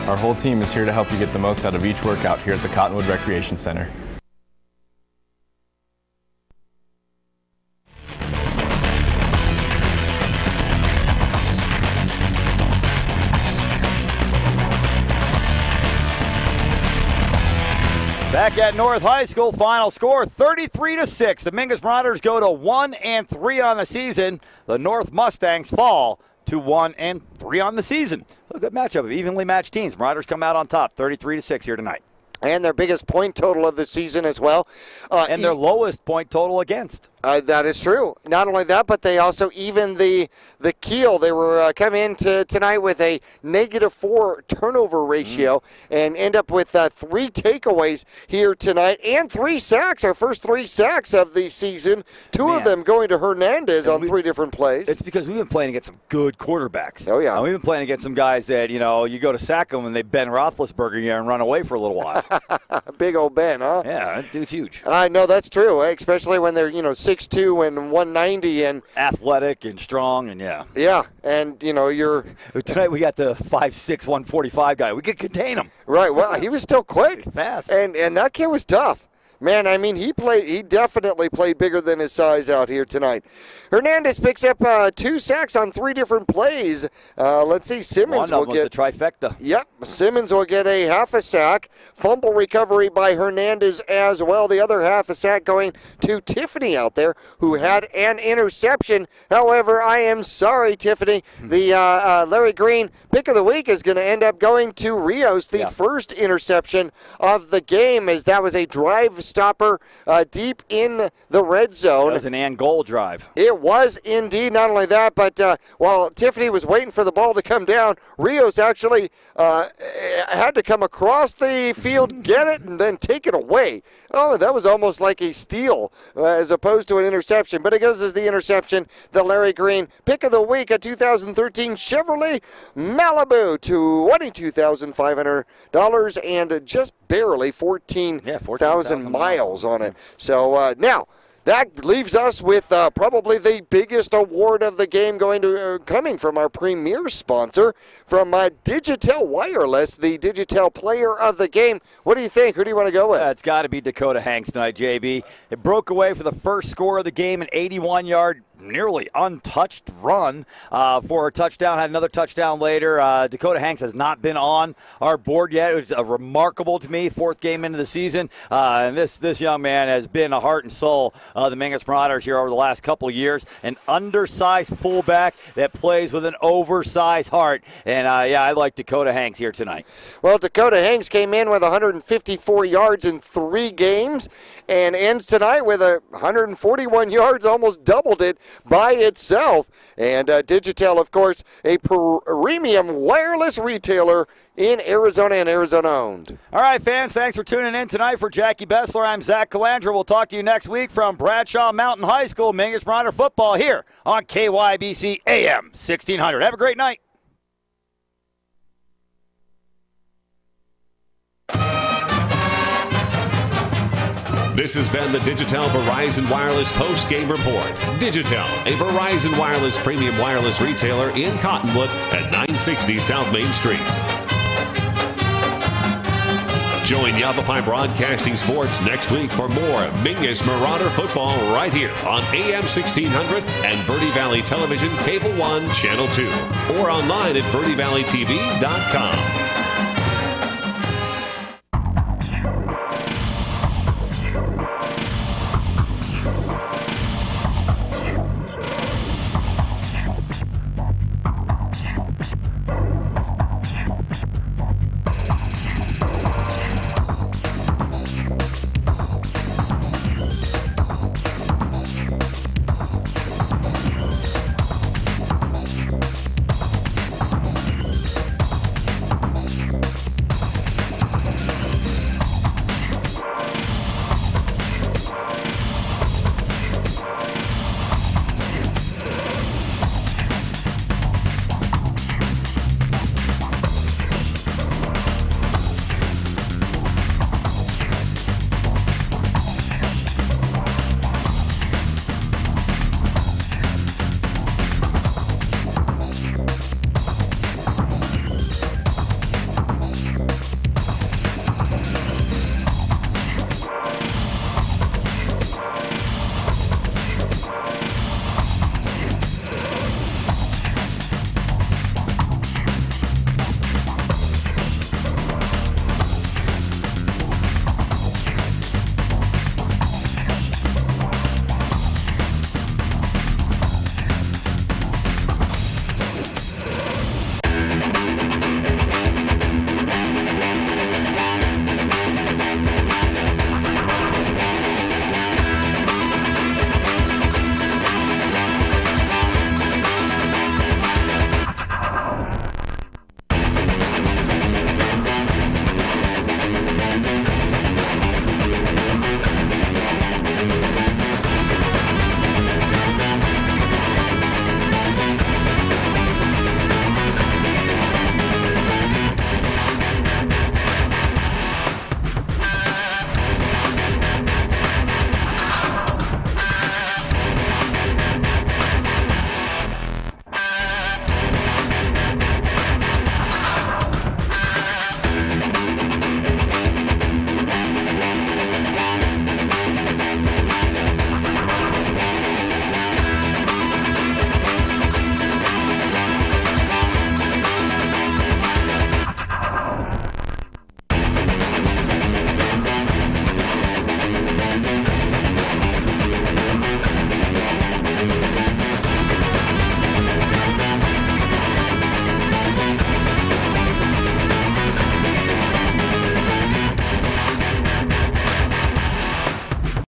Our whole team is here to help you get the most out of each workout here at the Cottonwood Recreation Center. Back at North High School, final score 33-6. The Mingus Marauders go to 1-3 on the season. The North Mustangs fall to 1-3 on the season. A good matchup of evenly matched teams. Marauders come out on top, 33-6 here tonight. And their biggest point total of the season as well. And their lowest point total against. That is true. Not only that, but they also even the keel. They were coming into tonight with a -4 turnover ratio and end up with 3 takeaways here tonight and 3 sacks. Our first 3 sacks of the season. 2 of them going to Hernandez on 3 different plays. It's because we've been playing against some good quarterbacks. Oh, yeah. And we've been playing against some guys that, you go to sack them and they Ben Roethlisberger you and run away for a little while. Big old Ben, huh? Yeah, that dude's huge. I know that's true, especially when they're 6'2" and 190 and athletic and strong and yeah. Yeah, and you're tonight we got the 5'6", 145 guy. We could contain him. Right. Well, he was still quick, fast, and that kid was tough. Man, I mean, he definitely played bigger than his size out here tonight. Hernandez picks up 2 sacks on 3 different plays. Let's see, Simmons will get a trifecta. Yep, Simmons will get a half a sack. Fumble recovery by Hernandez as well. The other half a sack going to Tiffany out there, who had an interception. However, I am sorry, Tiffany. The Larry Green pick of the week is going to end up going to Rios, the first interception of the game, as that was a drive stopper deep in the red zone. That was an and goal drive. It was indeed. Not only that, but while Tiffany was waiting for the ball to come down, Rios actually had to come across the field, get it, and then take it away. Oh, that was almost like a steal as opposed to an interception. But it goes as the interception. The Larry Green pick of the week, a 2013 Chevrolet Malibu, $22,500 and just barely 14,000 miles on it. So now, that leaves us with probably the biggest award of the game coming from our premier sponsor, from Digitel Wireless, the Digitel player of the game. What do you think? Who do you want to go with? It's got to be Dakota Hanks tonight, JB. It broke away for the first score of the game, an 81-yard, nearly untouched run for a touchdown. Had another touchdown later. Dakota Hanks has not been on our board yet. It was remarkable to me, 4th game into the season. And this young man has been a heart and soul of the Mingus Marauders here over the last couple of years. An undersized fullback that plays with an oversized heart. And, I like Dakota Hanks here tonight. Well, Dakota Hanks came in with 154 yards in 3 games and ends tonight with 141 yards, almost doubled it by itself. And Digitel, of course, a premium wireless retailer in Arizona and Arizona owned. All right, fans, thanks for tuning in tonight. For Jackie Bessler, I'm Zach Calandra. We'll talk to you next week from Bradshaw Mountain High School, Mingus Marauder football here on KYBC AM 1600. Have a great night. This has been the Digitel Verizon Wireless Post-Game Report. Digitel, a Verizon Wireless premium wireless retailer in Cottonwood at 960 South Main Street. Join Yavapai Broadcasting Sports next week for more Mingus Marauder football right here on AM 1600 and Verde Valley Television Cable 1 Channel 2 or online at verdevalleytv.com.